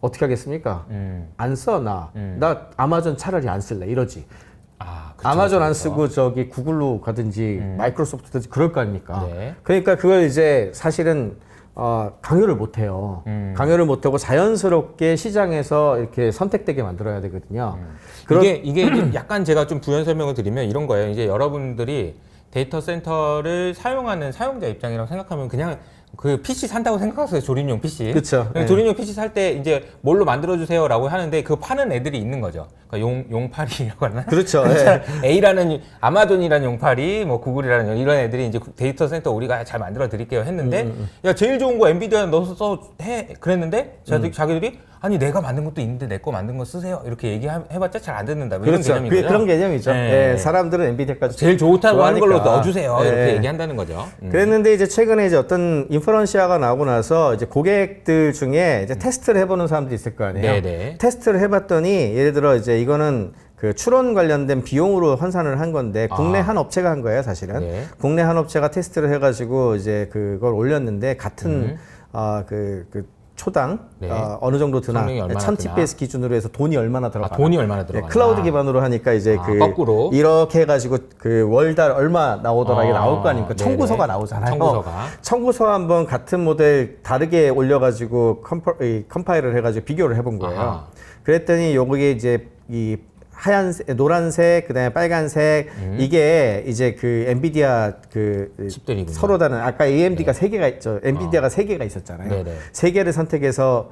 S1: 어떻게 하겠습니까? 안 써, 나 아마존 차라리 안 쓸래 이러지.
S2: 아, 그쵸,
S1: 아마존 안
S2: 그쵸.
S1: 쓰고 저기 구글로 가든지 마이크로소프트든지 그럴 거 아닙니까?
S2: 네.
S1: 그러니까 그걸 이제 사실은 강요를 못 해요. 강요를 못 하고 자연스럽게 시장에서 이렇게 선택되게 만들어야 되거든요.
S2: 이게 이제 약간 제가 좀 부연 설명을 드리면 이런 거예요. 이제 여러분들이 데이터 센터를 사용하는 사용자 입장이라고 생각하면 그냥 그 PC 산다고 생각하세요. 조립용 PC.
S1: 그쵸. 네.
S2: 조립용 PC 살 때 이제 뭘로 만들어주세요라고 하는데 그 파는 애들이 있는 거죠. 그러니까 용팔이라고 하나?
S1: 그렇죠.
S2: A라는 아마존이라는 용팔이, 뭐 구글이라는 이런 애들이 이제 데이터 센터 우리가 잘 만들어 드릴게요 했는데 야 제일 좋은 거 엔비디아 넣어서 해 그랬는데 자기들이 아니 내가 만든 것도 있는데 내 거 만든 거 쓰세요 이렇게 얘기해봤자 잘 안 듣는다. 뭐
S1: 그렇죠.
S2: 이런 개념인 거죠.
S1: 그런 개념이죠.
S2: 네.
S1: 예, 사람들은 엔비디아까지
S2: 제일 좋다고 하는 걸로
S1: 좋아하니까.
S2: 넣어주세요.
S1: 예.
S2: 이렇게 얘기한다는 거죠.
S1: 그랬는데 이제 최근에 이제 어떤 인퍼런시아가 나오고 나서 이제 고객들 중에 이제 테스트를 해보는 사람들이 있을 거 아니에요.
S2: 네네.
S1: 테스트를 해봤더니 예를 들어 이제 이거는 그 추론 관련된 비용으로 환산을 한 건데 국내 한 업체가 한 거예요, 사실은.
S2: 네.
S1: 국내 한 업체가 테스트를 해가지고 이제 그걸 올렸는데 같은 그 초당
S2: 네.
S1: 어느 정도 드나
S2: 성능이 얼마나
S1: 1000TPS 기준으로 해서 돈이 얼마나 들어가나.
S2: 돈이 얼마나 들어가나.
S1: 클라우드 기반으로 하니까 이제 그
S2: 거꾸로.
S1: 이렇게 해가지고 그 월달 얼마 나오더라 이게 나올 거 아닙니까?
S2: 네네.
S1: 청구서가 나오잖아요.
S2: 청구서가.
S1: 청구서 한번 같은 모델 다르게 올려가지고 컴파일을 해가지고 비교를 해본 거예요.
S2: 아하.
S1: 그랬더니 요게 이제 이 하얀색, 노란색, 그다음에 빨간색 이게 이제 그 엔비디아 그
S2: 칩들이군요.
S1: 서로 다른 아까 AMD가 세 개가 있죠. 엔비디아가 세 개가 있었잖아요.
S2: 네네.
S1: 세 개를 선택해서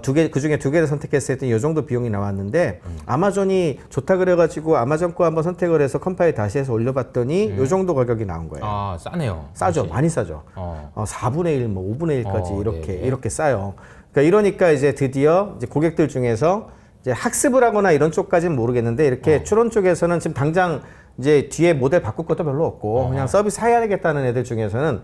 S1: 그 중에 두 개를 선택했을 때 이 정도 비용이 나왔는데 아마존이 좋다 그래가지고 아마존 거 한번 선택을 해서 컴파일 다시 해서 올려봤더니 이 정도 가격이 나온 거예요.
S2: 아 싸네요.
S1: 싸죠,
S2: 역시.
S1: 많이 싸죠. 4분의 1, 뭐 5분의 1까지
S2: 네네.
S1: 이렇게 싸요. 그러니까 이러니까 이제 드디어 이제 고객들 중에서 이제 학습을 하거나 이런 쪽까지는 모르겠는데 이렇게 추론 쪽에서는 지금 당장 이제 뒤에 모델 바꿀 것도 별로 없고 그냥 서비스 해야 되겠다는 애들 중에서는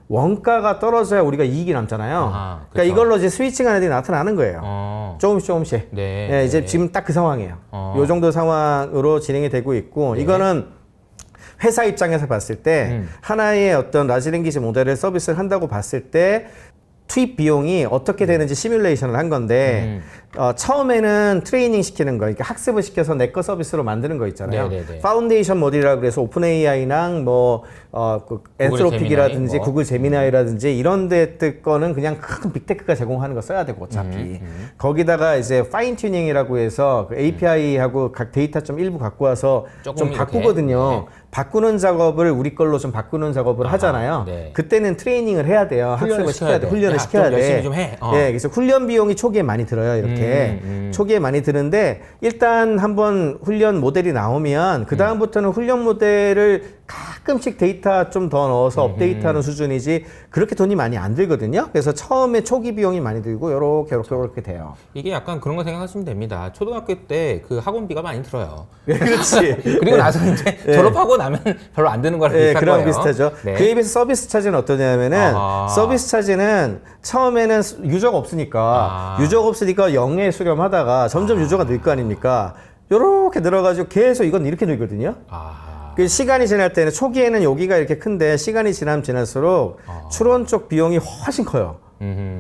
S1: 원가가 떨어져야 우리가 이익이 남잖아요.
S2: 아하,
S1: 그러니까
S2: 그쵸.
S1: 이걸로 이제 스위칭하는 애들이 나타나는 거예요. 조금씩.
S2: 네.
S1: 예, 이제 지금 딱 그 상황이에요. 요 정도 상황으로 진행이 되고 있고 이거는 회사 입장에서 봤을 때 하나의 어떤 라지 랭귀지 모델을 서비스를 한다고 봤을 때 투입 비용이 어떻게 되는지 시뮬레이션을 한 건데 처음에는 트레이닝 시키는 거, 그러니까 학습을 시켜서 내 거 서비스로 만드는 거 있잖아요.
S2: 네네네.
S1: 파운데이션 모델이라고 그래서 오픈 AI랑 뭐 그 엔스로픽이라든지
S2: 제미나이, 뭐.
S1: 구글 제미나이라든지 이런 데 거는 그냥 큰 빅테크가 제공하는 거 써야 되고 어차피 거기다가 이제 파인 튜닝이라고 해서 그 API하고 각 데이터 좀 일부 갖고 와서
S2: 조금
S1: 좀
S2: 이렇게.
S1: 바꾸거든요. 바꾸는 작업을 우리 걸로 좀 바꾸는 작업을 하잖아요.
S2: 네.
S1: 그때는 트레이닝을 해야 돼요.
S2: 훈련을
S1: 학습을 시켜야 돼. 훈련을
S2: 야,
S1: 시켜야
S2: 좀
S1: 돼.
S2: 열심히 좀 해.
S1: 예, 그래서 훈련 비용이 초기에 많이 들어요. 이렇게 초기에 많이 드는데 일단 한번 훈련 모델이 나오면 그 다음부터는 훈련 모델을 가끔씩 데이터 좀 더 넣어서 업데이트하는 수준이지 그렇게 돈이 많이 안 들거든요. 그래서 처음에 초기 비용이 많이 들고 요렇게 돼요.
S2: 이게 약간 그런 거 생각하시면 됩니다. 초등학교 때 그 학원비가 많이 들어요.
S1: 그렇지.
S2: 그리고 나서 이제 졸업하고 나면 별로 안 드는 거랑
S1: 예,
S2: 비슷한
S1: 그런
S2: 거예요.
S1: 비슷하죠.
S2: 네.
S1: 그에 비해서 서비스 차지는 어떠냐면은
S2: 아하.
S1: 서비스 차지는 처음에는 유저가 없으니까 유저가 없으니까 0에 수렴하다가 점점 유저가 늘 거 아닙니까? 요렇게 늘어가지고 계속 이건 이렇게 늘거든요. 그 시간이 지날 때는 초기에는 여기가 이렇게 큰데 시간이 지나면 지날수록 추론 쪽 비용이 훨씬 커요.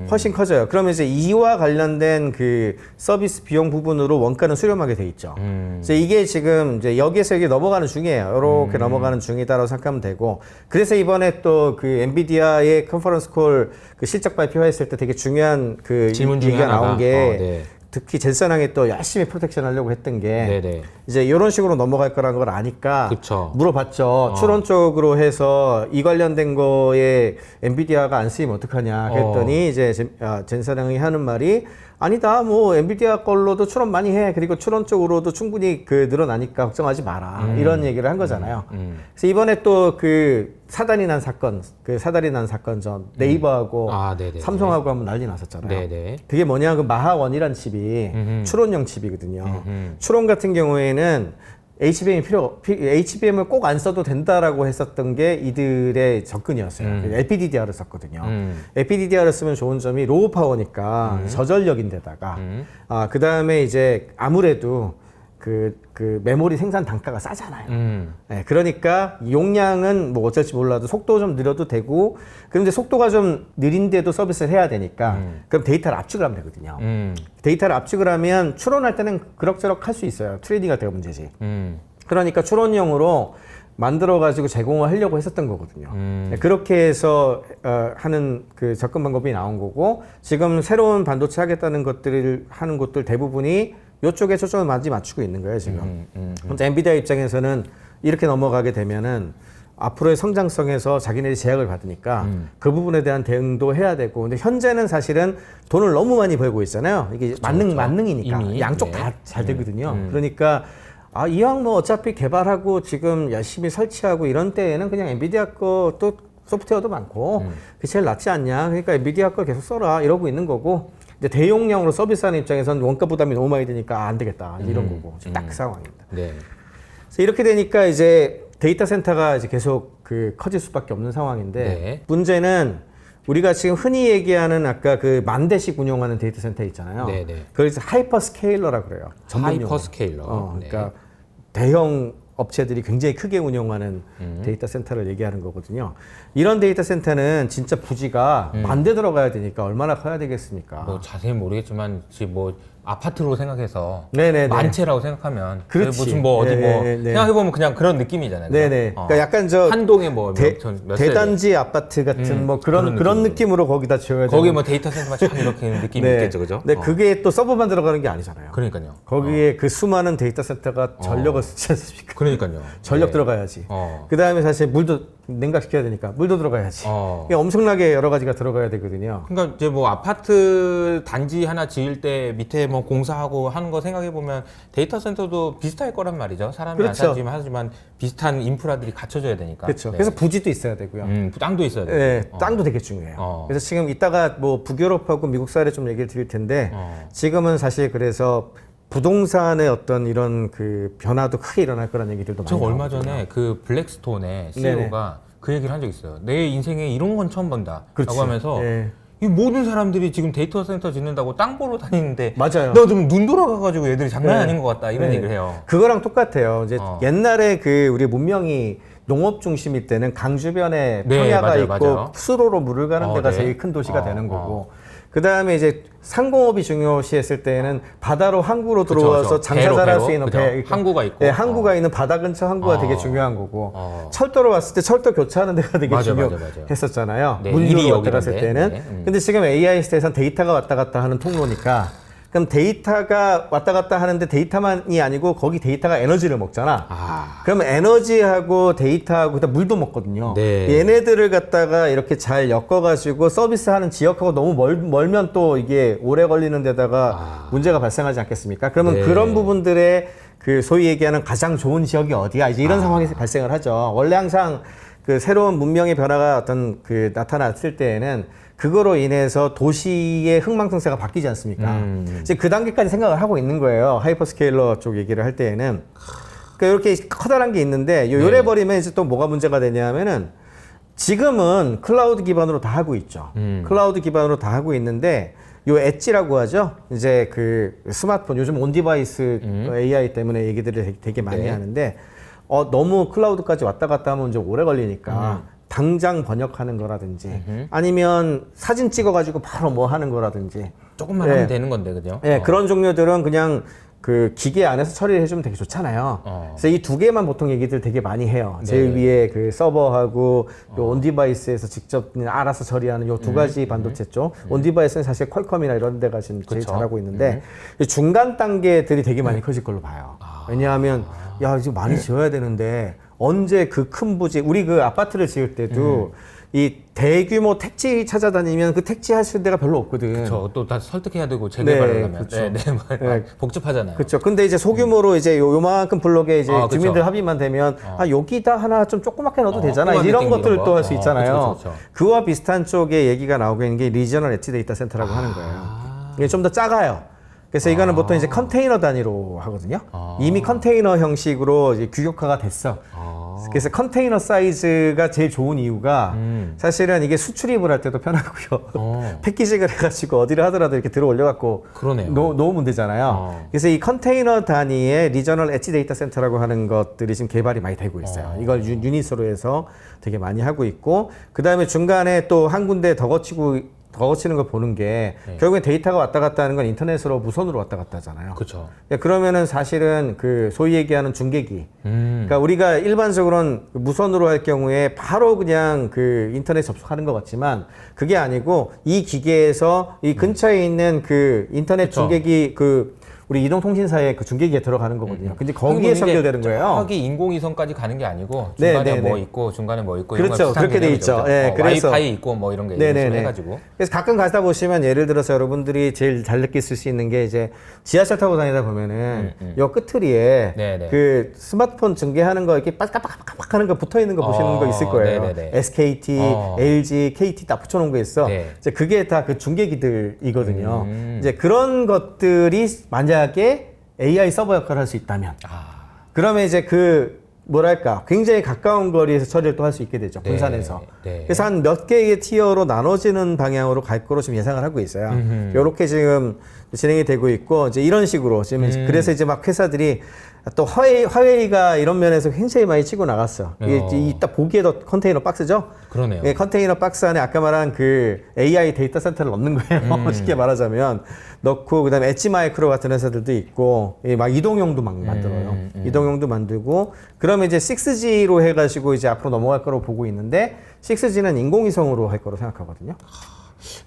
S1: 훨씬 커져요. 그러면 이제 이와 관련된 그 서비스 비용 부분으로 원가는 수렴하게 돼 있죠. 이제 이게 지금 이제 여기에서 여기 넘어가는 중이에요. 이렇게 넘어가는 중이다라고 생각하면 되고. 그래서 이번에 또 그 엔비디아의 컨퍼런스 콜 그 실적 발표했을 때 되게 중요한 그
S2: 질문 중에
S1: 얘기가 나온 게
S2: 네.
S1: 특히 젠슨항이 또 열심히 프로텍션 하려고 했던 게
S2: 네네.
S1: 이제 이런 식으로 넘어갈 거라는 걸 아니까
S2: 그쵸.
S1: 물어봤죠. 추론 쪽으로 해서 이 관련된 거에 엔비디아가 안 쓰이면 어떡하냐 그랬더니 이제 젠슨항이 하는 말이 아니다. 뭐 엔비디아 걸로도 추론 많이 해. 그리고 추론 쪽으로도 충분히 그 늘어나니까 걱정하지 마라. 이런 얘기를 한 거잖아요. 그래서 이번에 또 그 사단이 난 사건 전 네이버하고
S2: 네네.
S1: 삼성하고 한번 난리 났었잖아요.
S2: 네네.
S1: 그게 뭐냐 그 마하1이라는 칩이 추론용 칩이거든요. 추론 같은 경우에는 HBM을 꼭 안 써도 된다라고 했었던 게 이들의 접근이었어요. LPDDR을 썼거든요. LPDDR을 쓰면 좋은 점이 로우 파워니까 저전력인데다가 그 다음에 이제 아무래도 그 메모리 생산 단가가 싸잖아요. 네, 그러니까 용량은 뭐 어쩔지 몰라도 속도 좀 느려도 되고, 그런데 속도가 좀 느린데도 서비스를 해야 되니까 그럼 데이터를 압축을 하면 되거든요. 데이터를 압축을 하면 추론할 때는 그럭저럭 할 수 있어요. 트레이딩 할 때가 문제지. 그러니까 추론용으로 만들어가지고 제공을 하려고 했었던 거거든요. 네, 그렇게 해서 하는 그 접근 방법이 나온 거고, 지금 새로운 반도체 하겠다는 것들을 하는 곳들 대부분이 이쪽에 초점을 많이 맞추고 있는 거예요, 지금. 근데 엔비디아 입장에서는 이렇게 넘어가게 되면은 앞으로의 성장성에서 자기네들이 제약을 받으니까 그 부분에 대한 대응도 해야 되고, 근데 현재는 사실은 돈을 너무 많이 벌고 있잖아요. 이게 만능이니까
S2: 이미,
S1: 양쪽 다 잘 되거든요. 그러니까 이왕 뭐 어차피 개발하고 지금 열심히 설치하고 이런 때에는 그냥 엔비디아 거 또 소프트웨어도 많고 그게 제일 낫지 않냐. 그러니까 엔비디아 거 계속 써라 이러고 있는 거고, 이제 대용량으로 서비스하는 입장에서는 원가 부담이 너무 많이 되니까 안 되겠다 이런 거고 지금 딱 그 상황입니다.
S2: 네.
S1: 그래서 이렇게 되니까 이제 데이터 센터가 이제 계속 그 커질 수밖에 없는 상황인데,
S2: 네.
S1: 문제는 우리가 지금 흔히 얘기하는 아까 그 10,000대씩 운영하는 데이터 센터 있잖아요.
S2: 네, 네.
S1: 그걸 이제 하이퍼 스케일러라 그래요. 전문용어로.
S2: 하이퍼 스케일러.
S1: 그러니까 대형 업체들이 굉장히 크게 운영하는 데이터 센터를 얘기하는 거거든요. 이런 데이터 센터는 진짜 부지가 10,000대 들어가야 되니까 얼마나 커야 되겠습니까?
S2: 뭐 자세히 모르겠지만 지금 뭐 아파트로 생각해서
S1: 네네네.
S2: 만채라고 생각하면
S1: 그렇지.
S2: 무슨 뭐 어디 뭐
S1: 네.
S2: 생각해보면 그냥 그런 느낌이잖아요. 그죠?
S1: 네네. 그러니까 약간 저
S2: 한 동에 뭐 몇
S1: 대단지 아파트 같은 뭐 그런 느낌으로 거기다 지어야
S2: 거기
S1: 되는.
S2: 뭐 데이터 센터만 쫙 이렇게 느낌이 있겠죠, 그죠?
S1: 근데 그게 또 서버만 들어가는 게 아니잖아요.
S2: 그러니까요.
S1: 거기에 그 수많은 데이터 센터가 전력을 쓰지 않습니까?
S2: 그러니까요.
S1: 전력
S2: 네.
S1: 들어가야지. 그 다음에 사실 물도 냉각시켜야 되니까 물도 들어가야지. 이게 엄청나게 여러 가지가 들어가야 되거든요.
S2: 그러니까 이제 뭐 아파트 단지 하나 지을 때 밑에 뭐 공사하고 하는 거 생각해 보면 데이터 센터도 비슷할 거란 말이죠. 사람이
S1: 그렇죠.
S2: 안 살지만 비슷한 인프라들이 갖춰져야 되니까.
S1: 그렇죠.
S2: 네.
S1: 그래서 부지도 있어야 되고요.
S2: 땅도 있어야 돼요.
S1: 네, 땅도 되게 중요해요. 그래서 지금 이따가 뭐 북유럽하고 미국 사례 좀 얘기를 드릴 텐데, 지금은 사실 그래서 부동산의 어떤 이런 그 변화도 크게 일어날 거라는 얘기들도 많이
S2: 저 얼마
S1: 나오거든요.
S2: 전에 그 블랙스톤의 CEO가 그 얘기를 한 적 있어요. 내 인생에 이런 건 처음 본다.
S1: 그렇지.
S2: 라고 하면서
S1: 예.
S2: 이 모든 사람들이 지금 데이터 센터 짓는다고 땅 보러 다니는데
S1: 맞아요.
S2: 너 좀 눈 돌아가가지고 애들이 장난
S1: 네.
S2: 아닌 것 같다 이런
S1: 네.
S2: 얘기를 해요.
S1: 그거랑 똑같아요. 이제 옛날에 그 우리 문명이 농업 중심일 때는 강 주변에
S2: 네,
S1: 평야가
S2: 맞아요,
S1: 있고
S2: 맞아요.
S1: 수로로 물을 가는 데가
S2: 네.
S1: 제일 큰 도시가 되는 거고, 그 다음에 이제 상공업이 중요시했을 때는 바다로 항구로
S2: 그쵸,
S1: 들어와서
S2: 그쵸.
S1: 장사
S2: 배로,
S1: 잘할
S2: 배로.
S1: 수 있는
S2: 그죠.
S1: 배,
S2: 항구가 있고.
S1: 네, 항구가 있는 바다 근처 항구가 되게 중요한 거고, 철도로 왔을 때 철도 교차하는 데가 되게
S2: 맞아,
S1: 중요했었잖아요.
S2: 네,
S1: 물류로
S2: 일이
S1: 왔다 갔을
S2: 여기인데.
S1: 때는.
S2: 네.
S1: 근데 지금 AI 시대에선 데이터가 왔다 갔다 하는 통로니까, 그럼 데이터가 왔다 갔다 하는데 데이터만이 아니고 거기 데이터가 에너지를 먹잖아. 그러면 에너지하고 데이터하고 그다음 물도 먹거든요.
S2: 네.
S1: 얘네들을 갖다가 이렇게 잘 엮어가지고 서비스하는 지역하고 너무 멀면 또 이게 오래 걸리는 데다가 문제가 발생하지 않겠습니까? 그러면
S2: 네.
S1: 그런 부분들의 그 소위 얘기하는 가장 좋은 지역이 어디야? 이제 이런 상황이 발생을 하죠. 원래 항상 그 새로운 문명의 변화가 어떤 그 나타났을 때에는 그거로 인해서 도시의 흥망성쇠가 바뀌지 않습니까? 이제 그 단계까지 생각을 하고 있는 거예요. 하이퍼스케일러 쪽 얘기를 할 때에는. 그러니까 이렇게 커다란 게 있는데 요래 버리면 이제 또 뭐가 문제가 되냐면은 지금은 클라우드 기반으로 다 하고 있죠. 클라우드 기반으로 다 하고 있는데 요 엣지라고 하죠. 이제 그 스마트폰 요즘 온 디바이스 AI 때문에 얘기들을 되게 많이 하는데 너무 클라우드까지 왔다 갔다 하면 이제 오래 걸리니까 당장 번역하는 거라든지 아니면 사진 찍어가지고 바로 뭐 하는 거라든지
S2: 조금만 하면 되는 건데, 그죠?
S1: 예, 그런 종류들은 그냥 그 기계 안에서 처리를 해주면 되게 좋잖아요. 그래서 이 두 개만 보통 얘기들 되게 많이 해요. 제일 위에 그 서버하고 요 온디바이스에서 직접 알아서 처리하는 요 두 가지 반도체 쪽. 온디바이스는 사실 퀄컴이나 이런 데가 지금 제일
S2: 그쵸.
S1: 잘하고 있는데 이 중간 단계들이 되게 많이 커질 걸로 봐요. 왜냐하면 야, 지금 많이 지어야 되는데 언제 그 큰 부지, 우리 그 아파트를 지을 때도 이 대규모 택지 찾아다니면 그 택지 할 수 있는 데가 별로 없거든.
S2: 그렇죠. 또 다 설득해야 되고 재개발을 하면
S1: 그쵸.
S2: 복잡하잖아요.
S1: 그렇죠. 근데 이제 소규모로 이제 요만큼 블록에 이제
S2: 그쵸.
S1: 주민들 합의만 되면 여기다 하나 좀 조그맣게 넣어도 되잖아.
S2: 조그만
S1: 이런
S2: 느낌
S1: 것들을
S2: 이런
S1: 또 할 수
S2: 거.
S1: 있잖아요.
S2: 그쵸.
S1: 그와 비슷한 쪽에 얘기가 나오고 있는 게 리저널 엣지 데이터 센터라고 하는 거예요. 이게 좀 더 작아요. 그래서 이거는 보통 이제 컨테이너 단위로 하거든요. 이미 컨테이너 형식으로 이제 규격화가 됐어. 그래서 컨테이너 사이즈가 제일 좋은 이유가 사실은 이게 수출입을 할 때도 편하고요. 패키징을 해가지고 어디를 하더라도 이렇게 들어 올려갖고
S2: 그러네요.
S1: 놓으면 되잖아요. 그래서 이 컨테이너 단위의 리저널 엣지 데이터 센터라고 하는 것들이 지금 개발이 많이 되고 있어요. 이걸 유닛으로 해서 되게 많이 하고 있고, 그 다음에 중간에 또 한 군데 더 거치는 걸 보는 게 결국엔 데이터가 왔다 갔다 하는 건 인터넷으로 무선으로 왔다 갔다 하잖아요.
S2: 그렇죠.
S1: 그러면은 사실은 그 소위 얘기하는 중계기. 그러니까 우리가 일반적으로는 무선으로 할 경우에 바로 그냥 그 인터넷 접속하는 것 같지만 그게 아니고 이 기계에서 이 근처에 있는 그 인터넷
S2: 그쵸.
S1: 중계기 그 우리 이동통신사에 그 중계기에 들어가는 거거든요. 근데 거기에 연결되는 거예요.
S2: 저기 인공위성까지 가는 게 아니고
S1: 네,
S2: 중간에
S1: 네,
S2: 뭐
S1: 네.
S2: 있고 중간에 뭐 있고 이런
S1: 그렇죠.
S2: 건
S1: 그렇게 돼 있죠.
S2: 개념이죠.
S1: 예, 그래서
S2: 와이파이 있고 뭐 이런 게
S1: 네네네.
S2: 해가지고.
S1: 그래서 가끔 가다 보시면 예를 들어서 여러분들이 제일 잘 느끼실 수 있는 게 이제 지하철 타고 다니다 보면은 요 끝트리에
S2: 네네.
S1: 그 스마트폰 중계하는 거 이렇게 빡빡빡빡 하는 거 붙어 있는 거 보시는 거 있을 거예요.
S2: 네네네.
S1: SKT, LG, KT 딱 붙여놓은 거 있어.
S2: 네.
S1: 이제 그게 다 그 중계기들이거든요. 이제 그런 것들이 만약에 AI 서버 역할을 할 수 있다면, 그러면 이제 그 뭐랄까 굉장히 가까운 거리에서 처리를 또 할 수 있게 되죠. 분산해서.
S2: 네.
S1: 그래서 한 몇 개의 티어로 나눠지는 방향으로 갈 거로 지금 예상을 하고 있어요. 이렇게 지금 진행이 되고 있고, 이제 이런 식으로 지금 그래서 이제 막 회사들이 또 화웨이가 이런 면에서 굉장히 많이 치고 나갔어. 이게 딱 보기에도 컨테이너 박스죠.
S2: 그러네요.
S1: 예, 컨테이너 박스 안에 아까 말한 그 AI 데이터 센터를 넣는 거예요. 쉽게 말하자면 넣고, 그다음에 엣지 마이크로 같은 회사들도 있고, 막 이동용도 막 만들어요. 이동용도 만들고, 그러면 이제 6G로 해가지고 이제 앞으로 넘어갈 거로 보고 있는데, 6G는 인공위성으로 할 거로 생각하거든요.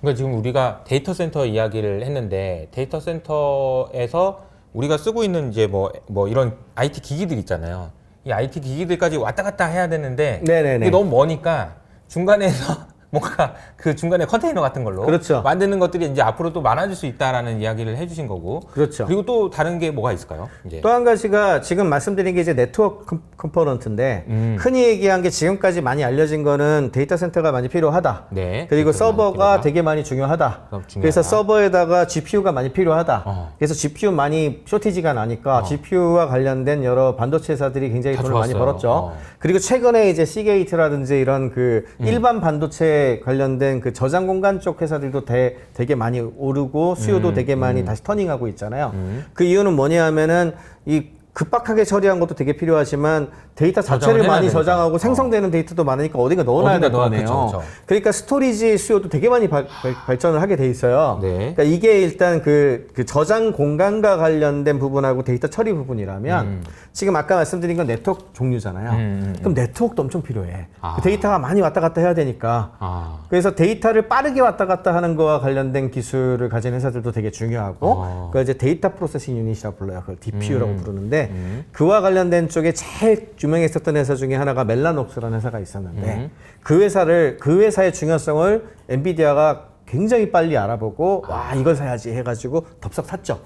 S2: 그러니까 지금 우리가 데이터 센터 이야기를 했는데 데이터 센터에서 우리가 쓰고 있는 이제 뭐 이런 IT 기기들 있잖아요. 이 IT 기기들까지 왔다 갔다 해야 되는데
S1: 네네네.
S2: 이게 너무 머니까 중간에서 뭔가 그 중간에 컨테이너 같은 걸로
S1: 그렇죠.
S2: 만드는 것들이 이제 앞으로 또 많아질 수 있다라는 이야기를 해주신 거고.
S1: 그렇죠.
S2: 그리고 또 다른 게 뭐가 있을까요? 이제.
S1: 또 한 가지가 지금 말씀드린 게 이제 네트워크 컴포넌트인데 흔히 얘기한 게 지금까지 많이 알려진 거는 데이터 센터가 많이 필요하다.
S2: 네.
S1: 그리고
S2: 데이터가 많이
S1: 서버가
S2: 필요하다.
S1: 되게 많이 중요하다.
S2: 중요하다.
S1: 그래서 서버에다가 GPU가 많이 필요하다. 그래서 GPU 많이 쇼티지가 나니까 GPU와 관련된 여러 반도체 회사들이 굉장히
S2: 다
S1: 돈을 많이
S2: 좋았어요.
S1: 벌었죠. 그리고 최근에 이제 시게이트라든지 이런 그 일반 반도체 관련된 그 저장 공간 쪽 회사들도 되게 많이 오르고 수요도 되게 많이 다시 터닝하고 있잖아요. 그 이유는 뭐냐 하면은 이 급박하게 처리한 것도 되게 필요하지만 데이터 자체를
S2: 저장을
S1: 많이
S2: 해야
S1: 저장하고 생성되는 데이터도 많으니까 어딘가 넣어놔야 될 거 아니에요.
S2: 그쵸.
S1: 그러니까 스토리지 수요도 되게 많이 발전을 하게 돼 있어요.
S2: 네.
S1: 그러니까 이게 일단 그 저장 공간과 관련된 부분하고 데이터 처리 부분이라면 지금 아까 말씀드린 건 네트워크 종류잖아요. 그럼 네트워크도 엄청 필요해. 그 데이터가 많이 왔다 갔다 해야 되니까. 그래서 데이터를 빠르게 왔다 갔다 하는 거와 관련된 기술을 가진 회사들도 되게 중요하고 그걸 이제 데이터 프로세싱 유닛이라고 불러요. 그걸 DPU라고 부르는데 그와 관련된 쪽에 제일 유명했었던 회사 중에 하나가 멜라녹스라는 회사가 있었는데 그 회사의 중요성을 엔비디아가 굉장히 빨리 알아보고 와 이걸 사야지 해가지고 덥석 샀죠.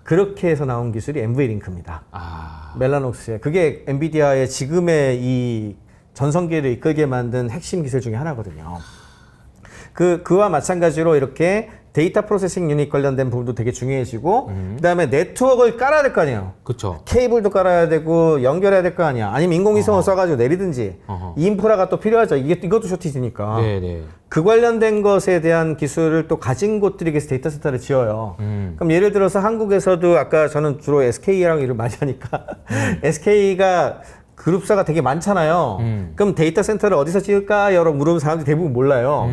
S1: 그렇게 해서 나온 기술이 NVLink입니다. 멜라녹스의 그게 엔비디아의 지금의 이 전성기를 이끌게 만든 핵심 기술 중에 하나거든요. 그와 마찬가지로 이렇게 데이터 프로세싱 유닛 관련된 부분도 되게 중요해지고 그다음에 네트워크를 깔아야 될 거 아니에요.
S2: 그렇죠.
S1: 케이블도 깔아야 되고 연결해야 될 거 아니야. 아니면 인공위성을 써가지고 내리든지 인프라가 또 필요하죠. 이것도 쇼티지니까.
S2: 네네.
S1: 그 관련된 것에 대한 기술을 또 가진 곳들이 계속 데이터 센터를 지어요. 그럼 예를 들어서 한국에서도 아까 저는 주로 SK랑 일을 많이 하니까 SK가 그룹사가 되게 많잖아요. 그럼 데이터 센터를 어디서 지을까요? 물으면 사람들이 대부분 몰라요.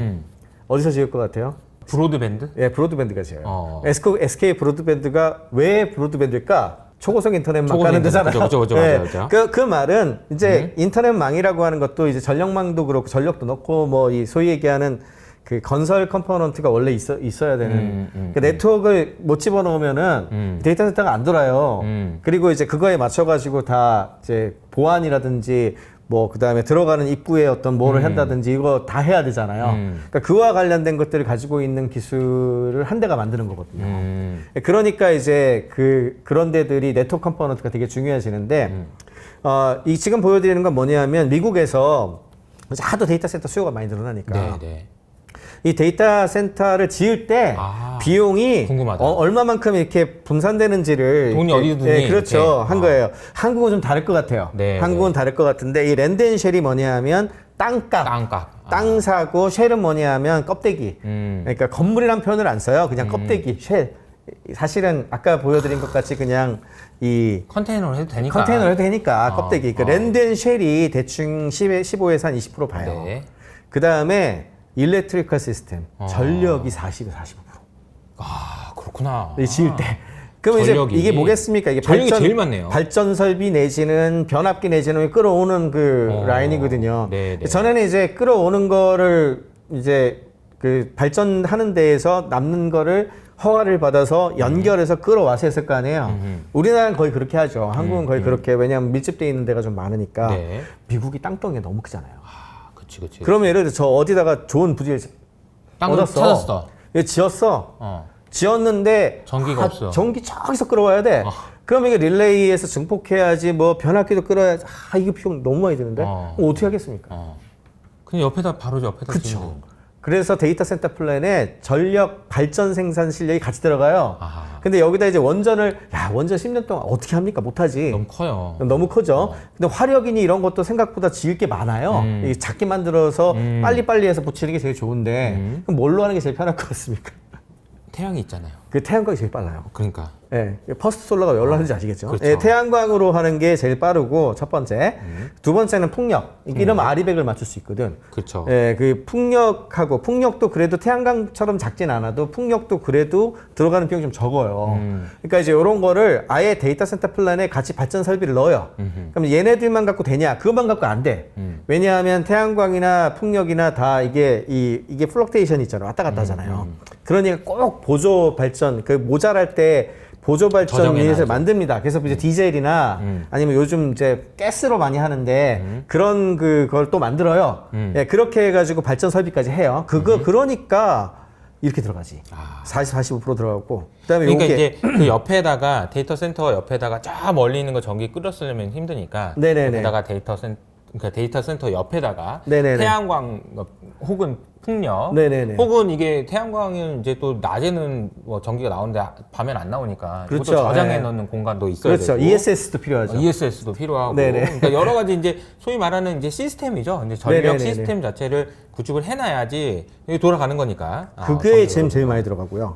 S1: 어디서 지을 것 같아요?
S2: 브로드밴드?
S1: 예, 브로드밴드가 지어요. SK 브로드밴드가 왜 브로드밴드일까? 초고속 인터넷망
S2: 초고속
S1: 가는
S2: 인터넷.
S1: 데잖아요.
S2: 그죠,
S1: 예,
S2: 맞아요.
S1: 그 말은 이제 인터넷망이라고 하는 것도 이제 전력망도 그렇고 전력도 넣고 뭐 이 소위 얘기하는 그 건설 컴포넌트가 원래 있어야 되는 그 네트워크를 못 집어넣으면은 데이터 센터가 안 돌아요. 그리고 이제 그거에 맞춰가지고 다 이제 보안이라든지 뭐 그다음에 들어가는 입구에 어떤 뭐를 한다든지 이거 다 해야 되잖아요. 그러니까 그와 관련된 것들을 가지고 있는 기술을 한 대가 만드는 거거든요. 그러니까 이제 그런 데들이 네트워크 컴포넌트가 되게 중요해지는데 이 지금 보여드리는 건 뭐냐면 미국에서 이제 하도 데이터 센터 수요가 많이 늘어나니까 이 데이터 센터를 지을 때 비용이
S2: 궁금하다.
S1: 얼마만큼 이렇게 분산되는지를
S2: 돈이
S1: 이렇게,
S2: 어디 드니
S1: 네, 그렇죠.
S2: 이렇게.
S1: 한 거예요. 한국은 좀 다를 것 같아요.
S2: 네,
S1: 한국은 다를 것 같은데 이 랜드앤쉘이 뭐냐면 땅값. 땅 사고 쉘은 뭐냐면 껍데기. 그러니까 건물이란 표현을 안 써요. 그냥 껍데기, 쉘. 사실은 아까 보여드린 것 같이 그냥 이
S2: 컨테이너로 해도 되니까.
S1: 컨테이너로 해도 되니까 껍데기. 그러니까 랜드앤쉘이 대충 15에서 한 20% 봐요.
S2: 네.
S1: 그 다음에 일렉트리컬 시스템 전력이 40에서 45%.
S2: 아 그렇구나.
S1: 지을 때. 그럼 이제 이게 뭐겠습니까? 이게
S2: 전력이 제일 많네요.
S1: 발전 설비 내지는 변압기 내지는 끌어오는 그 라인이거든요.
S2: 네네.
S1: 전에는 이제 끌어오는 거를 이제 그 발전하는 데에서 남는 거를 허가를 받아서 연결해서 끌어와서 했을 거 아니에요. 우리나라는 거의 그렇게 하죠. 한국은 거의 그렇게 왜냐하면 밀집되어 있는 데가 좀 많으니까.
S2: 네.
S1: 미국이 땅덩이가 너무 크잖아요.
S2: 그치.
S1: 그러면 예를 들어 서 어디다가 좋은 부지를
S2: 땅을
S1: 얻었어.
S2: 찾았어.
S1: 이거 지었어. 지었는데
S2: 전기가 없어.
S1: 전기 저기서 끌어와야 돼. 그럼 이게 릴레이에서 증폭해야지 뭐 변압기도 끌어야지. 이거 비용 너무 많이 드는데 그럼 어떻게 하겠습니까?
S2: 그냥 옆에다 바로 옆에다
S1: 그쵸.
S2: 짓는 거.
S1: 그래서 데이터 센터 플랜에 전력 발전 생산 실력이 같이 들어가요. 근데 여기다 이제 원전 10년 동안 어떻게 합니까? 못하지.
S2: 너무 커요.
S1: 너무 크죠. 근데 화력이니 이런 것도 생각보다 지을 게 많아요. 이게 작게 만들어서 빨리빨리 해서 붙이는 게 제일 좋은데 그럼 뭘로 하는 게 제일 편할 것 같습니까?
S2: 태양이 있잖아요.
S1: 그 태양광이 제일 빨라요.
S2: 그러니까.
S1: 예, 퍼스트 솔러가 왜 올라가는지 아시겠죠?
S2: 그렇죠.
S1: 예, 태양광으로 하는 게 제일 빠르고 첫 번째. 두 번째는 풍력. 이러면 아리백을 맞출 수 있거든.
S2: 그렇죠.
S1: 예, 그 풍력도 그래도 태양광처럼 작진 않아도 풍력도 그래도 들어가는 비용이 좀 적어요. 그러니까 이제 이런 거를 아예 데이터 센터 플랜에 같이 발전 설비를 넣어요. 그럼 얘네들만 갖고 되냐? 그것만 갖고 안 돼. 왜냐하면 태양광이나 풍력이나 다 이게 플럭테이션이 있잖아요. 왔다 갔다 하잖아요. 그러니까 꼭 보조 발전, 그 모자랄 때 보조 발전 유닛을 만듭니다. 그래서 이제 디젤이나 아니면 요즘 이제 가스로 많이 하는데 그런 그걸 또 만들어요. 예, 그렇게 해가지고 발전 설비까지 해요. 그러니까 이렇게 들어가지. 45% 들어가고. 그다음에
S2: 그러니까
S1: 요게
S2: 이제 그 옆에다가 데이터 센터 옆에다가 저 멀리 있는 거 전기 끌었으려면 힘드니까.
S1: 네네네.
S2: 옆에다가 데이터 센터 옆에다가
S1: 네네네.
S2: 태양광 혹은 풍력
S1: 네네네.
S2: 혹은 이게 태양광은 이제 또 낮에는 뭐 전기가 나오는데 밤에는 안 나오니까
S1: 그렇죠.
S2: 그것도 저장해
S1: 네.
S2: 넣는 공간도 있어야
S1: 그렇죠.
S2: 되고
S1: ESS도 필요하죠.
S2: ESS도 필요하고
S1: 네네.
S2: 그러니까 여러 가지 이제 소위 말하는 이제 시스템이죠. 이제 전력
S1: 네네네네.
S2: 시스템 자체를 구축을 해놔야지 이게 돌아가는 거니까.
S1: 그게 제일 많이 들어가고요.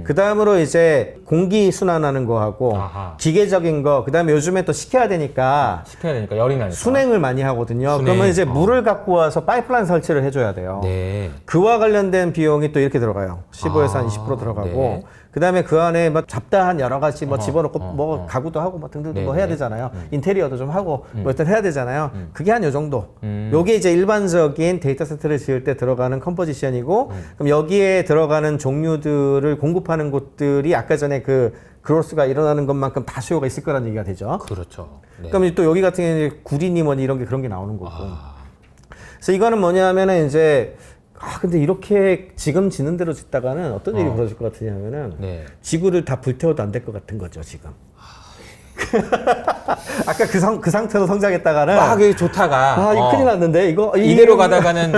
S1: 그 다음으로 이제 공기 순환하는 거하고 기계적인 거, 그 다음에 요즘에 또 시켜야 되니까
S2: 열이 나니까
S1: 순행을 많이 하거든요. 그러면 이제 물을 갖고 와서 파이프라인 설치를 해줘야 돼요.
S2: 네.
S1: 그와 관련된 비용이 또 이렇게 들어가요. 15에서 한 20% 들어가고.
S2: 네.
S1: 그 다음에 그 안에 뭐 잡다한 여러 가지 뭐 집어넣고 뭐 가구도 하고 뭐 등등 뭐 해야 되잖아요. 인테리어도 좀 하고 뭐 일단 해야 되잖아요. 그게 한 요 정도. 요게 이제 일반적인 데이터 센터를 지을 때 들어가는 컴포지션이고 그럼 여기에 들어가는 종류들을 공급하는 곳들이 아까 전에 그 그로스가 일어나는 것만큼 다 수요가 있을 거라는 얘기가 되죠.
S2: 그렇죠. 네.
S1: 그럼 또 여기 같은 경우는 구리니 뭐니 이런 게 그런 게 나오는 거고. 그래서 이거는 뭐냐면은 이제 근데 이렇게 지금 지는 대로 짓다가는 어떤 일이 벌어질 것 같으냐면은
S2: 네.
S1: 지구를 다 불태워도 안 될 것 같은 거죠 지금. 아까 그 상태로 성장했다가는
S2: 이게 좋다가
S1: 이거 큰일 났는데
S2: 이대로 가다가는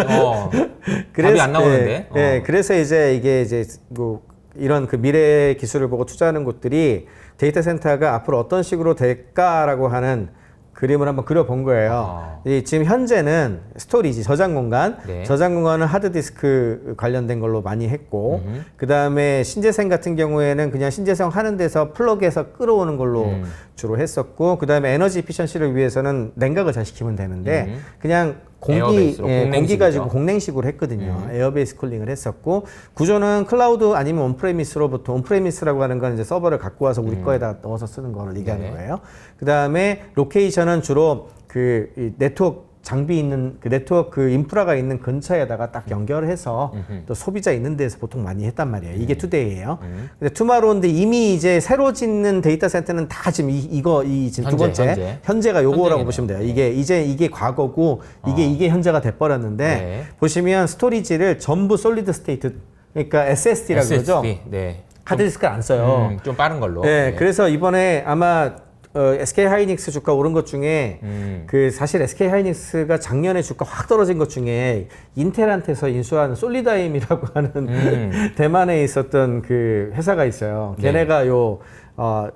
S2: 답이 안 나오는데.
S1: 그래서 이제 이게 이제 뭐 이런 그 미래 기술을 보고 투자하는 곳들이 데이터 센터가 앞으로 어떤 식으로 될까라고 하는 그림을 한번 그려본 거예요. 지금 현재는 스토리지, 저장 공간,
S2: 네.
S1: 저장 공간은 하드디스크 관련된 걸로 많이 했고, 그 다음에 신재생 같은 경우에는 그냥 신재생 하는 데서 플러그에서 끌어오는 걸로 주로 했었고, 그 다음에 에너지 이피션시를 위해서는 냉각을 잘 시키면 되는데, 그냥
S2: 에어베이스로,
S1: 공기
S2: 공냉식이죠.
S1: 가지고 공냉식으로 했거든요. 에어베이스 쿨링을 했었고, 구조는 클라우드 아니면 온프레미스로부터, 온프레미스라고 하는 건 이제 서버를 갖고 와서 우리 거에다 넣어서 쓰는 거를 얘기하는 거예요. 그 다음에 로케이션은 주로 이 네트워크 장비 있는 그 네트워크 인프라가 있는 근처에다가 딱 연결해서 또 소비자 있는 데서 보통 많이 했단 말이에요. 이게 투데이예요. 근데 투마로우인데 이미 이제 새로 짓는 데이터 센터는 다 지금 이 지금 두 번째 현재가 요거라고
S2: 현재네요.
S1: 보시면 돼요. 이게 과거고 이게 현재가 돼 버렸는데
S2: 네.
S1: 보시면 스토리지를 전부 솔리드 스테이트 그러니까 SSD라고 그러죠.
S2: 네.
S1: 하드디스크를 안 써요.
S2: 좀 빠른 걸로.
S1: 네, 그래서 이번에 아마 SK 하이닉스 주가 오른 것 중에 그 사실 SK 하이닉스가 작년에 주가 확 떨어진 것 중에 인텔한테서 인수한 솔리다임이라고 하는 대만에 있었던 그 회사가 있어요. 걔네가 요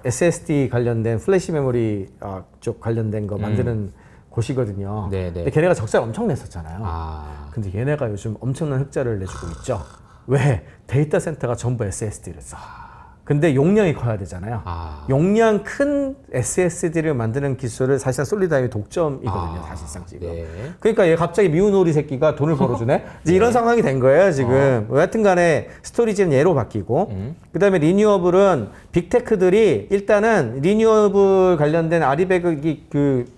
S1: SSD 관련된 플래시 메모리 쪽 관련된 거 만드는 곳이거든요.
S2: 네, 네.
S1: 근데 걔네가 적자를 엄청 냈었잖아요. 근데 얘네가 요즘 엄청난 흑자를 내주고 있죠. 왜? 데이터 센터가 전부 SSD를 써. 근데 용량이 커야 되잖아요. 용량 큰 SSD를 만드는 기술을 사실상 솔리다임이 독점이거든요. 사실상 지금.
S2: 네.
S1: 그러니까 얘 갑자기 미운 오리 새끼가 돈을 벌어주네. 이제 이런 상황이 된 거예요 지금. 여하튼간에 스토리지는 얘로 바뀌고, 그다음에 리뉴어블은 빅테크들이 일단은 리뉴어블 관련된 아리백이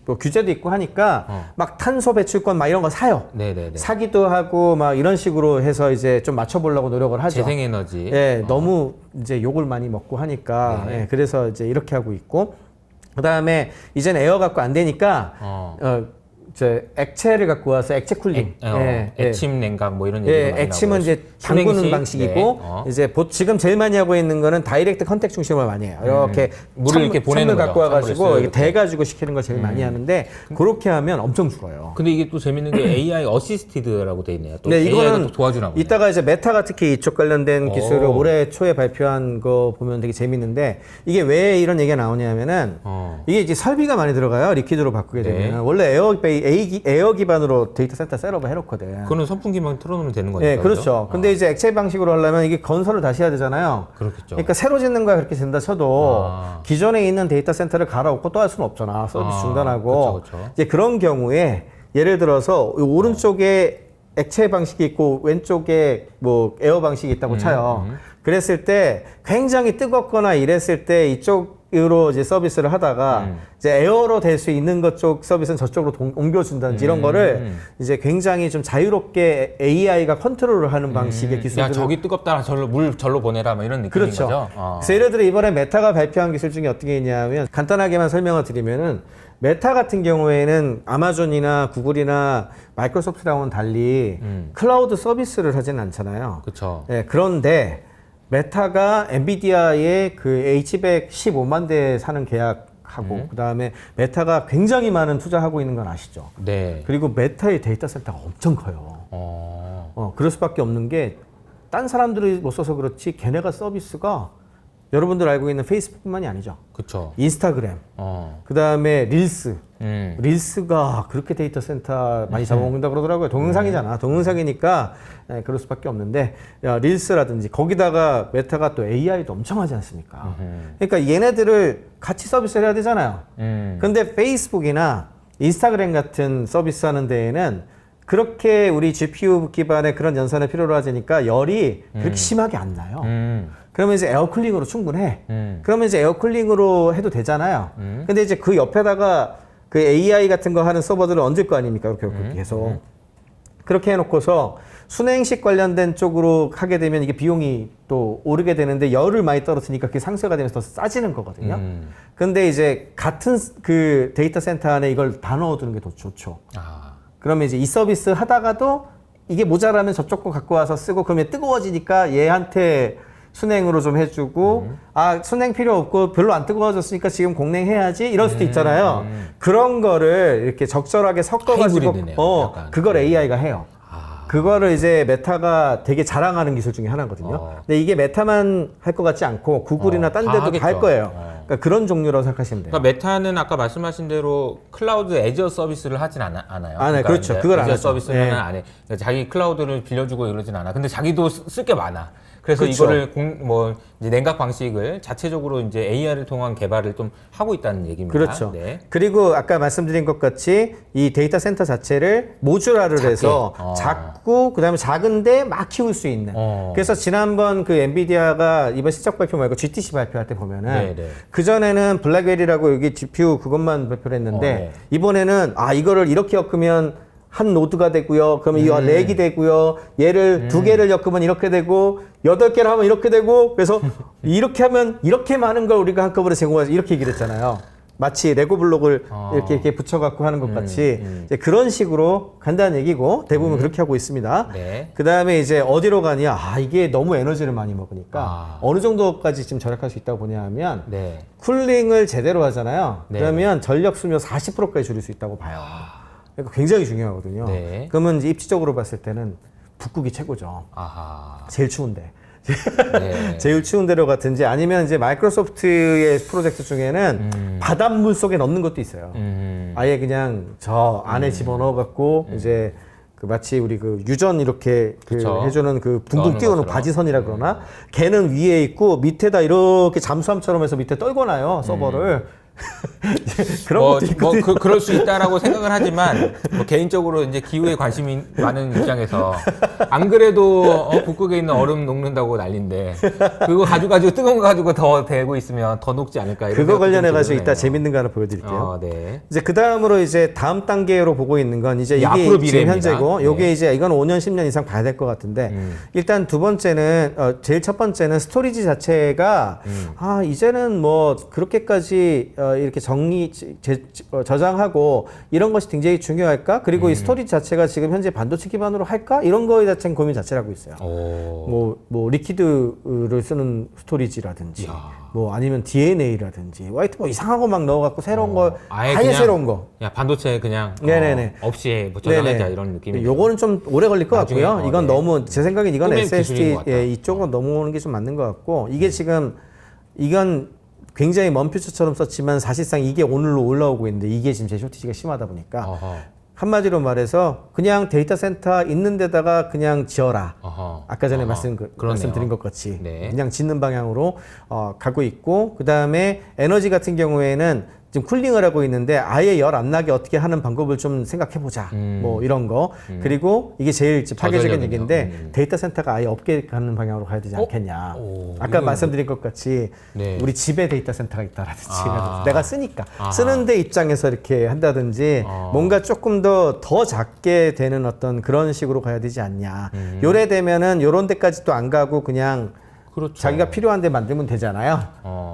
S1: 뭐 규제도 있고 하니까 막 탄소 배출권 막 이런 거 사요.
S2: 네네네.
S1: 사기도 하고 막 이런 식으로 해서 이제 좀 맞춰보려고 노력을 하죠.
S2: 재생에너지.
S1: 예, 너무 이제 욕을 많이 먹고 하니까
S2: 네.
S1: 예, 그래서 이제 이렇게 하고 있고, 그 다음에 이제는 에어 갖고 안 되니까 이제 액체를 갖고 와서 액체 쿨링.
S2: 액침 냉각 뭐 이런 얘기도 많이
S1: 액침은
S2: 나오고요.
S1: 이제 담그는
S2: 순행식,
S1: 방식이고
S2: 네.
S1: 이제 지금 제일 많이 하고 있는 거는 다이렉트 컨택 중심으로 많이 해요. 이렇게
S2: 물을 이렇게 보내는
S1: 찬물 갖고
S2: 거죠.
S1: 와가지고
S2: 찬물을
S1: 이렇게 대가지고 시키는 걸 제일 많이 하는데 그렇게 하면 엄청 줄어요.
S2: 근데 이게 또 재밌는 게 AI 어시스티드라고 돼 있네요. 또
S1: 네,
S2: AI가
S1: 이거는
S2: 또 도와주나 보네.
S1: 이따가 이제 메타가 특히 이쪽 관련된 기술을 올해 초에 발표한 거 보면 되게 재밌는데, 이게 왜 이런 얘기가 나오냐면은 이게 이제 설비가 많이 들어가요. 리퀴드로 바꾸게 되면. 원래 에어 기반으로 데이터 센터 셋업을 해놓거든.
S2: 그거는 선풍기만 틀어놓으면 되는 거니까.
S1: 네, 그렇죠. 근데 이제 액체 방식으로 하려면 이게 건설을 다시 해야 되잖아요.
S2: 그렇겠죠.
S1: 그러니까 새로 짓는 거야 그렇게 된다 쳐도 기존에 있는 데이터 센터를 갈아엎고 또 할 수는 없잖아. 서비스 중단하고.
S2: 그쵸.
S1: 이제 그런 경우에 예를 들어서 오른쪽에 액체 방식이 있고 왼쪽에 뭐 에어 방식이 있다고 쳐요. 그랬을 때 굉장히 뜨겁거나 이랬을 때 이쪽으로 이제 서비스를 하다가 이제 에어로 될 수 있는 것 쪽 서비스는 저쪽으로 옮겨준다든지 이런 거를 이제 굉장히 좀 자유롭게 AI가 컨트롤을 하는 방식의 기술들.
S2: 야, 저기 뜨겁다. 물 절로 보내라. 뭐 이런 느낌인
S1: 그렇죠.
S2: 거죠.
S1: 그래서 예를 들어 이번에 메타가 발표한 기술 중에 어떻게 있냐면, 간단하게만 설명을 드리면은 메타 같은 경우에는 아마존이나 구글이나 마이크로소프트랑은 달리 클라우드 서비스를 하지는 않잖아요.
S2: 그렇죠.
S1: 네, 그런데 메타가 엔비디아의 그 H100 15만 대 사는 계약하고 그다음에 메타가 굉장히 많은 투자하고 있는 건 아시죠?
S2: 네.
S1: 그리고 메타의 데이터 센터가 엄청 커요. 그럴 수밖에 없는 게, 딴 사람들이 못 써서 그렇지 걔네가 서비스가 여러분들 알고 있는 페이스북뿐만이 아니죠.
S2: 그렇죠.
S1: 인스타그램, 그 다음에 릴스.
S2: 음.
S1: 릴스가 그렇게 데이터 센터 많이 잡아먹는다 그러더라고요. 동영상이잖아. 동영상이니까 그럴 수밖에 없는데, 릴스라든지 거기다가 메타가 또 AI도 엄청 하지 않습니까? 그러니까 얘네들을 같이 서비스를 해야 되잖아요. 근데 페이스북이나 인스타그램 같은 서비스 하는 데에는 그렇게 우리 GPU 기반의 그런 연산을 필요로 하니까 열이 그렇게 심하게 안 나요. 그러면 이제 에어쿨링으로 충분해. 그러면 이제 에어쿨링으로 해도 되잖아요. 근데 이제 그 옆에다가 그 AI 같은 거 하는 서버들을 얹을 거 아닙니까? 그렇게 계속. 그렇게 해놓고서 순행식 관련된 쪽으로 하게 되면 이게 비용이 또 오르게 되는데, 열을 많이 떨어뜨리니까 그게 상쇄가 되면서 더 싸지는 거거든요. 근데 이제 같은 그 데이터 센터 안에 이걸 다 넣어두는 게 더 좋죠. 그러면 이제 이 서비스 하다가도 이게 모자라면 저쪽 거 갖고 와서 쓰고, 그러면 뜨거워지니까 얘한테 순행으로 좀 해주고, 순행 필요 없고 별로 안 뜨거워졌으니까 지금 공냉해야지 이럴 수도 있잖아요. 그런 거를 이렇게 적절하게 섞어가지고
S2: 하이브리드네요, 약간.
S1: 그걸 AI가 해요. 그거를 이제 메타가 되게 자랑하는 기술 중에 하나거든요. 근데 이게 메타만 할 것 같지 않고 구글이나 딴
S2: 다
S1: 데도 다 할
S2: 하겠죠.
S1: 거예요. 그러니까 그런 종류라고 생각하시면 돼요.
S2: 그러니까 메타는 아까 말씀하신 대로 클라우드 애저 서비스를 하진 않아요.
S1: 아, 네, 그렇죠. 그걸 안
S2: 애저
S1: 하죠.
S2: 서비스는
S1: 네.
S2: 안 해. 그러니까 자기 클라우드를 빌려주고 이러진 않아. 근데 자기도 쓸 게 많아. 그래서
S1: 그렇죠.
S2: 이거를 이제 냉각 방식을 자체적으로 이제 AI를 통한 개발을 좀 하고 있다는 얘기입니다.
S1: 그렇죠.
S2: 네.
S1: 그리고 아까 말씀드린 것 같이 이 데이터 센터 자체를 모듈화를 해서 작고 그다음에 작은데 막 키울 수 있는. 그래서 지난번 그 엔비디아가 이번 실적 발표 말고 GTC 발표할 때 보면은
S2: 네네.
S1: 그 전에는 블랙베리라고 여기 GPU 그것만 발표를 했는데
S2: 네.
S1: 이번에는 이거를 이렇게 엮으면 한 노드가 되고요. 그러면 이거 렉이 되고요. 얘를 두 개를 엮으면 이렇게 되고 8개를 하면 이렇게 되고 그래서 이렇게 하면 이렇게 많은 걸 우리가 한꺼번에 제공하자 이렇게 얘기를 했잖아요. 마치 레고 블록을 이렇게 붙여갖고 하는 것 같이 이제 그런 식으로 간다는 얘기고 대부분 그렇게 하고 있습니다.
S2: 네.
S1: 그 다음에 이제 어디로 가냐? 이게 너무 에너지를 많이 먹으니까 어느 정도까지 지금 절약할 수 있다고 보냐 하면
S2: 네.
S1: 쿨링을 제대로 하잖아요.
S2: 네.
S1: 그러면 전력 수명 40%까지 줄일 수 있다고 봐요. 그러니까 굉장히 중요하거든요.
S2: 네.
S1: 그러면 이제 입지적으로 봤을 때는 북극이 최고죠.
S2: 아하.
S1: 제일 추운데.
S2: 네.
S1: 제일 추운 데로 같은지 아니면 이제 마이크로소프트의 프로젝트 중에는 바닷물 속에 넣는 것도 있어요. 아예 그냥 저 안에 집어넣어 갖고 이제 그 마치 우리 그 유전 이렇게 그
S2: 그쵸.
S1: 해주는 그 붕붕
S2: 넣는
S1: 띄우는
S2: 것처럼.
S1: 바지선이라 그러나 걔는 위에 있고 밑에다 이렇게 잠수함처럼 해서 밑에 떨궈놔요 서버를. 그런 것도 있거든요.
S2: 그럴 수 있다라고 생각을 하지만 개인적으로 이제 기후에 관심이 많은 입장에서 안 그래도 북극에 있는 얼음 녹는다고 난린데 그거 가지고 뜨거운 거 가지고 더 대고 있으면 더 녹지 않을까 이런
S1: 그거
S2: 생각도 좀
S1: 관련해 가지고
S2: 들어요.
S1: 이따 재밌는 거 하나 보여드릴게요.
S2: 네.
S1: 이제 그 다음으로 이제 다음 단계로 보고 있는 건 이제 이게
S2: 앞으로
S1: 지금
S2: 미래입니다.
S1: 현재고,
S2: 네.
S1: 요게 이제 이건 5년, 10년 이상 봐야 될 것 같은데, 일단 두 번째는, 제일 첫 번째는 스토리지 자체가, 이제는 뭐, 그렇게까지, 이렇게 저장하고, 이런 것이 굉장히 중요할까? 그리고 이 스토리지 자체가 지금 현재 반도체 기반으로 할까? 이런 거에 자체는 고민 자체를 하고 있어요. 뭐, 리퀴드를 쓰는 스토리지라든지, 뭐, 아니면 DNA라든지, 화이트 뭐 이상한 거 막 넣어갖고 새로운 거, 아예
S2: 그냥
S1: 새로운 거.
S2: 야, 반도체 그냥
S1: 네네네.
S2: 없이 뭐 저장하자 이런 느낌이.
S1: 요거는 좀 오래 걸릴 것
S2: 나중에,
S1: 같고요. 이건
S2: 네.
S1: 너무 제 생각엔 이건
S2: 꿈의 기술인
S1: SSD
S2: 것 같다.
S1: 이쪽으로 넘어오는 게 좀 맞는 것 같고 이게 지금 이건 굉장히 먼 퓨처처럼 썼지만 사실상 이게 오늘로 올라오고 있는데 이게 지금 제 쇼티지가 심하다 보니까
S2: 어허.
S1: 한마디로 말해서 그냥 데이터 센터 있는 데다가 그냥 지어라.
S2: 어허.
S1: 아까 전에
S2: 그러네요.
S1: 말씀드린 것 같이
S2: 네.
S1: 그냥 짓는 방향으로 가고 있고 그 다음에 에너지 같은 경우에는 지금 쿨링을 하고 있는데 아예 열 안 나게 어떻게 하는 방법을 좀 생각해 보자. 뭐 이런 거. 그리고 이게 제일 파괴적인
S2: 저전력은요.
S1: 얘기인데 데이터 센터가 아예 없게 가는 방향으로 가야 되지 않겠냐.
S2: 오,
S1: 아까
S2: 이건
S1: 말씀드린 것 같이
S2: 네.
S1: 우리 집에 데이터 센터가 있다라든지
S2: 아.
S1: 내가 쓰니까
S2: 아하.
S1: 쓰는데 입장에서 이렇게 한다든지 뭔가 조금 더 작게 되는 어떤 그런 식으로 가야 되지 않냐. 요래 되면은 요런 데까지 또 안 가고 그냥
S2: 그렇죠.
S1: 자기가 필요한 데 만들면 되잖아요.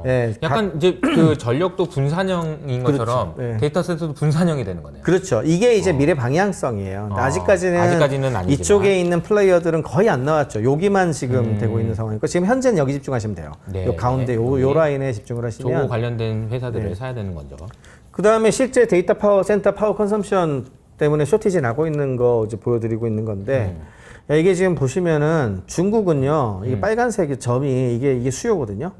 S1: 예,
S2: 약간 이제 그 전력도 분산형인 것처럼
S1: 그렇죠. 네.
S2: 데이터 센터도 분산형이 되는 거네요.
S1: 그렇죠. 이게 이제 미래 방향성이에요. 근데 아직까지는
S2: 아직까지는 아니지만.
S1: 이쪽에 있는 플레이어들은 거의 안 나왔죠. 여기만 지금 되고 있는 상황이고 지금 현재는 여기 집중하시면 돼요.
S2: 네.
S1: 요 가운데 요 라인에 집중을
S2: 저거
S1: 하시면
S2: 관련된 회사들을
S1: 네.
S2: 사야 되는 거죠.
S1: 그 다음에 실제 데이터 파워 센터 파워 컨섬션 때문에 쇼티지 나고 있는 거 이제 보여드리고 있는 건데 야, 이게 지금 보시면은 중국은요 이게 빨간색 점이 이게 수요거든요.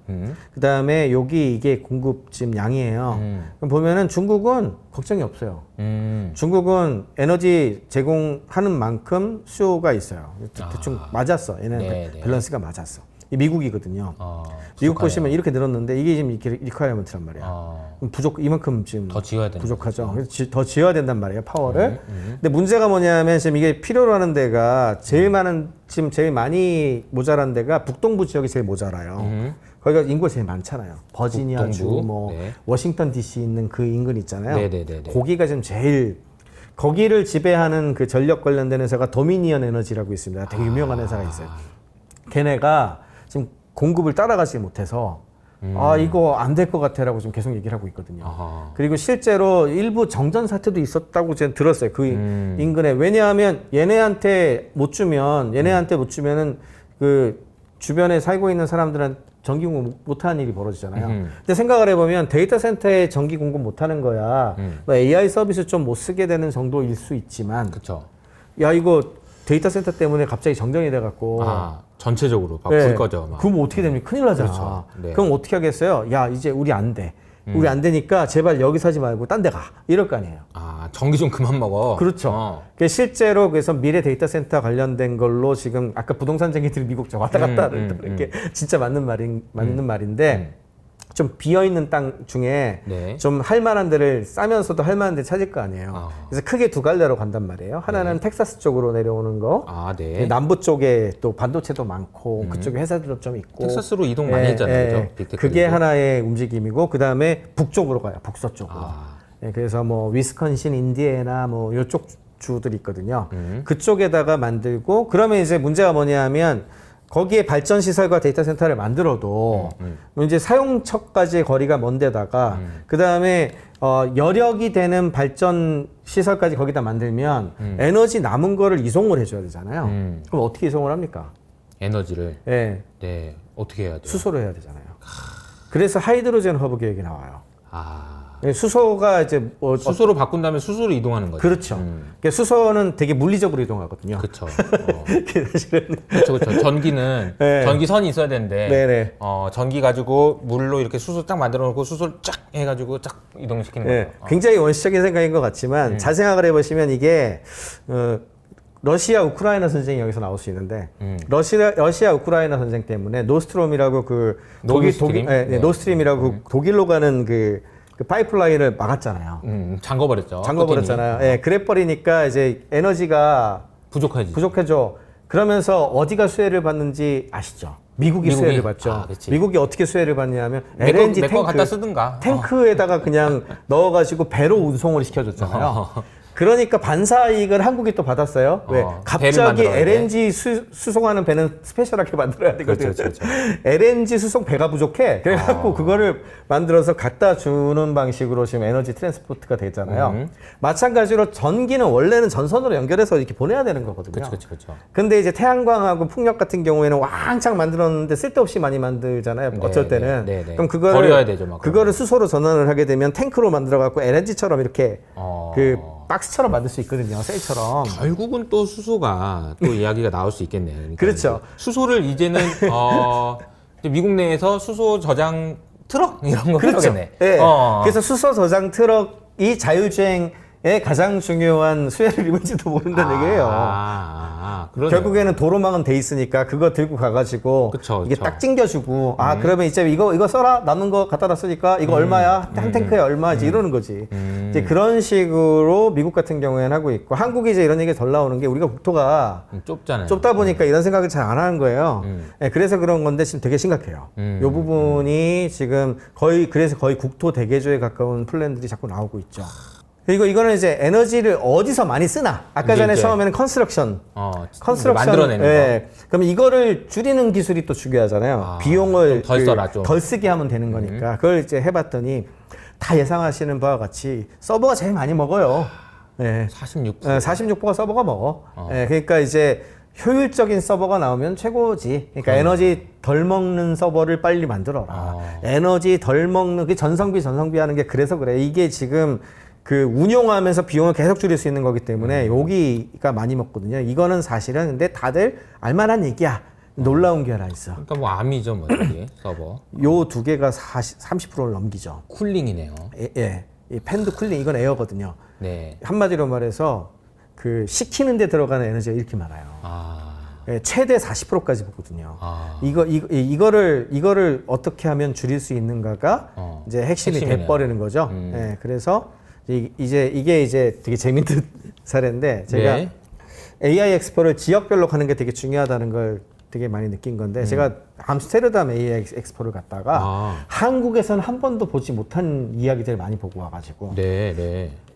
S1: 그 다음에 여기 이게 공급 지금 양이에요. 그럼 보면은 중국은 걱정이 없어요. 중국은 에너지 제공하는 만큼 수요가 있어요. 대충 맞았어. 얘는
S2: 네, 네.
S1: 밸런스가 맞았어. 이 미국이거든요.
S2: 부족하네요.
S1: 미국 보시면 이렇게 늘었는데 이게 지금 이렇게 리퀘어먼트란 말이야. 그럼 이만큼 지금
S2: 더 지어야 되는
S1: 부족하죠. 그래서 더 지어야 된단 말이에요, 파워를. 근데 문제가 뭐냐면 지금 이게 필요로 하는 데가 제일 많이 모자란 데가 북동부 지역이 제일 모자라요. 거기가 인구가 제일 많잖아요. 버지니아주,
S2: 북동부?
S1: 뭐
S2: 네.
S1: 워싱턴 DC 있는 그 인근 있잖아요.
S2: 네네네네.
S1: 거기가 지금 제일 거기를 지배하는 그 전력 관련된 회사가 도미니언 에너지라고 있습니다. 되게 유명한 회사가 있어요. 걔네가 지금 공급을 따라가지 못해서 이거 안 될 것 같아라고 지금 계속 얘기를 하고 있거든요.
S2: 아하.
S1: 그리고 실제로 일부 정전 사태도 있었다고 제가 들었어요. 그 인근에. 왜냐하면 얘네한테 못 주면은 그 주변에 살고 있는 사람들은 전기 공급 못하는 일이 벌어지잖아요. 근데 생각을 해보면 데이터 센터에 전기 공급 못하는 거야. 뭐 AI 서비스 좀 못 쓰게 되는 정도일 수 있지만
S2: 그렇죠.
S1: 야 이거 데이터 센터 때문에 갑자기 정전이 돼갖고
S2: 전체적으로 막
S1: 네.
S2: 불 꺼져. 막.
S1: 그럼 어떻게 됩니까? 큰일 나잖아.
S2: 그렇죠. 네.
S1: 그럼 어떻게 하겠어요? 야, 이제 우리 안 돼. 우리 안 되니까 제발 여기 사지 말고 딴 데 가. 이럴 거 아니에요.
S2: 아, 전기 좀 그만 먹어.
S1: 그렇죠. 실제로 그래서 미래 데이터 센터 관련된 걸로 지금 아까 부동산 쟁이들이 미국 저 왔다 갔다 이렇게 진짜 맞는 말인데 좀 비어 있는 땅 중에
S2: 네.
S1: 좀 할 만한 데를 싸면서도 할 만한 데 찾을 거 아니에요.
S2: 아.
S1: 그래서 크게 두 갈래로 간단 말이에요. 하나는 텍사스 쪽으로 내려오는 거.
S2: 아, 네.
S1: 남부 쪽에 또 반도체도 많고 그쪽에 회사들도 좀 있고
S2: 텍사스로 이동 많이 했잖아요. 그죠? 빅테크
S1: 그게
S2: 그리고.
S1: 하나의 움직임이고 그 다음에 북쪽으로 가요. 북서쪽으로.
S2: 아.
S1: 그래서 뭐 위스콘신, 인디애나 뭐 이쪽 주들이 있거든요. 그쪽에다가 만들고 그러면 이제 문제가 뭐냐면 거기에 발전 시설과 데이터 센터를 만들어도 이제 사용처까지의 거리가 먼데다가 그 다음에 여력이 되는 발전 시설까지 거기다 만들면 에너지 남은 거를 이송을 해줘야 되잖아요. 그럼 어떻게 이송을 합니까?
S2: 에너지를.
S1: 네,
S2: 네. 어떻게 해야 돼요?
S1: 수소로 해야 되잖아요. 그래서 하이드로젠 허브 계획이 나와요.
S2: 아.
S1: 수소가 이제
S2: 수소로 바꾼 다음에 수소로 이동하는 거죠.
S1: 그렇죠. 그러니까 수소는 되게 물리적으로 이동하거든요.
S2: 그렇죠.
S1: 사실은
S2: 그렇죠. 전기는
S1: 네.
S2: 전기선이 있어야 되는데
S1: 네네.
S2: 전기 가지고 물로 이렇게 수소 딱 만들어 놓고 수소를 쫙 해가지고 쫙 이동시키는
S1: 네,
S2: 거예요.
S1: 굉장히 원시적인 생각인 것 같지만 잘 생각을 해보시면 이게 러시아 우크라이나 전쟁이 여기서 나올 수 있는데 러시아 우크라이나 전쟁 때문에 노스트롬이라고 그
S2: 노스트림? 네.
S1: 노스트림이라고 그 독일로 가는 그 파이프라인을 막았잖아요.
S2: 잠궈버렸죠.
S1: 잠궈버렸잖아요. 예, 그래 버리니까 이제 에너지가
S2: 부족하지.
S1: 부족해져. 그러면서 어디가 수혜를 받는지 아시죠? 미국이 수혜를 받죠.
S2: 아, 그치.
S1: 미국이 어떻게 수혜를 받냐면
S2: 메꿔
S1: LNG
S2: 갖다 쓰든가.
S1: 탱크에다가 그냥 넣어가지고 배로 운송을 시켜줬잖아요. 그러니까 반사 이익을 한국이 또 받았어요. 왜?
S2: 배를
S1: 갑자기
S2: 만들어야 돼.
S1: LNG 수송하는 배는 스페셜하게 만들어야 되거든요.
S2: 그렇죠.
S1: LNG 수송 배가 부족해. 그래갖고 그거를 만들어서 갖다 주는 방식으로 지금 에너지 트랜스포트가 됐잖아요. 마찬가지로 전기는 원래는 전선으로 연결해서 이렇게 보내야 되는 거거든요.
S2: 그렇죠.
S1: 근데 이제 태양광하고 풍력 같은 경우에는 왕창 만들었는데 쓸데없이 많이 만들잖아요. 어쩔 때는.
S2: 네.
S1: 그럼 그거를
S2: 버려야 되죠, 막
S1: 그거를 수소로 전환을 하게 되면 탱크로 만들어 갖고 LNG처럼 이렇게 그 박스처럼 만들 수 있거든요. 셀처럼.
S2: 결국은 또 수소가 또 이야기가 나올 수 있겠네요. 그러니까
S1: 그렇죠.
S2: 수소를 이제는 이제 미국 내에서 수소 저장 트럭 이런 거 필요하겠네.
S1: 네. 그래서 수소 저장 트럭이 자율주행에 가장 중요한 수혜를 입을지도 모른다는 얘기예요.
S2: 그러네요.
S1: 결국에는 도로망은 돼 있으니까 그거 들고 가가지고
S2: 그쵸.
S1: 이게 딱 찡겨주고 그러면 이제 이거 써라 남은 거 갖다 놨으니까 이거 얼마야 한 탱크에 얼마 이제 이러는 거지. 이제 그런 식으로 미국 같은 경우에는 하고 있고 한국이 이제 이런 얘기가 덜 나오는 게 우리가 국토가
S2: 좁잖아요.
S1: 좁다 보니까 이런 생각을 잘 안 하는 거예요. 네, 그래서 그런 건데 지금 되게 심각해요. 이 부분이 지금 거의 국토 대개조에 가까운 플랜들이 자꾸 나오고 있죠. 그리고 이거는 이제 에너지를 어디서 많이 쓰나? 아까 전에
S2: 이제
S1: 처음에는 컨스트럭션
S2: 만들어내는
S1: 거. 그럼 이거를 줄이는 기술이 또 중요하잖아요. 비용을
S2: 덜 써라, 좀.
S1: 덜 쓰게 하면 되는 거니까. 그걸 이제 해봤더니 다 예상하시는 바와 같이 서버가 제일 많이 먹어요. 네.
S2: 46%.
S1: 46%가 서버가 먹어. 그러니까 이제 효율적인 서버가 나오면 최고지. 그러니까 에너지 덜 먹는 서버를 빨리 만들어라. 에너지 덜 먹는 그 전성비 하는 게 그래서 그래. 이게 지금 그 운용하면서 비용을 계속 줄일 수 있는 거기 때문에 여기가 많이 먹거든요. 이거는 사실은 근데 다들 알만한 얘기야. 놀라운 게 하나 있어.
S2: 그러니까 뭐 암이죠, 뭐 이게 서버.
S1: 요 두 개가 30%를 넘기죠.
S2: 쿨링이네요.
S1: 이 팬도 쿨링 이건 에어거든요.
S2: 네.
S1: 한마디로 말해서 그 식히는 데 들어가는 에너지가 이렇게 많아요. 최대 40%까지 보거든요. 이거를 어떻게 하면 줄일 수 있는가가 이제 핵심이 돼버리는 거죠. 그래서 이게 이제 되게 재밌는 사례인데 제가 AI 엑스포를 지역별로 가는 게 되게 중요하다는 걸 되게 많이 느낀 건데 제가 암스테르담 AI 엑스포를 갔다가 한국에서는 한 번도 보지 못한 이야기들을 많이 보고 와가지고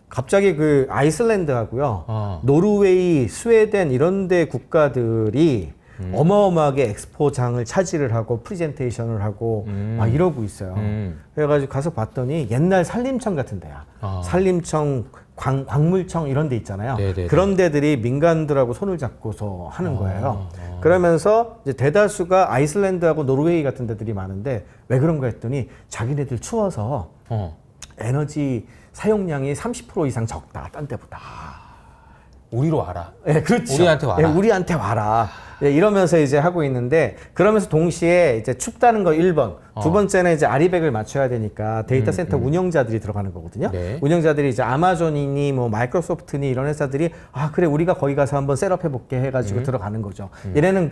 S1: 갑자기 그 아이슬란드하고요, 노르웨이, 스웨덴 이런 데 국가들이 어마어마하게 엑스포장을 차지를 하고 프리젠테이션을 하고 막 이러고 있어요. 그래가지고 가서 봤더니 옛날 산림청 같은 데야. 산림청, 광물청 이런 데 있잖아요. 그런 데들이 민간들하고 손을 잡고서 하는 거예요. 그러면서 이제 대다수가 아이슬란드하고 노르웨이 같은 데들이 많은데 왜 그런가 했더니 자기네들 추워서 에너지 사용량이 30% 이상 적다. 딴 데보다.
S2: 우리로 와라.
S1: 네, 그렇죠.
S2: 우리한테 와라.
S1: 네, 우리한테 와라. 예, 이러면서 이제 하고 있는데 그러면서 동시에 이제 춥다는 거 1번, 두 번째는 이제 아리백을 맞춰야 되니까 데이터 센터 운영자들이 들어가는 거거든요.
S2: 네.
S1: 운영자들이 이제 아마존이니 뭐 마이크로소프트니 이런 회사들이 아 그래 우리가 거기 가서 한번 셋업해 볼게 해가지고 들어가는 거죠. 얘네는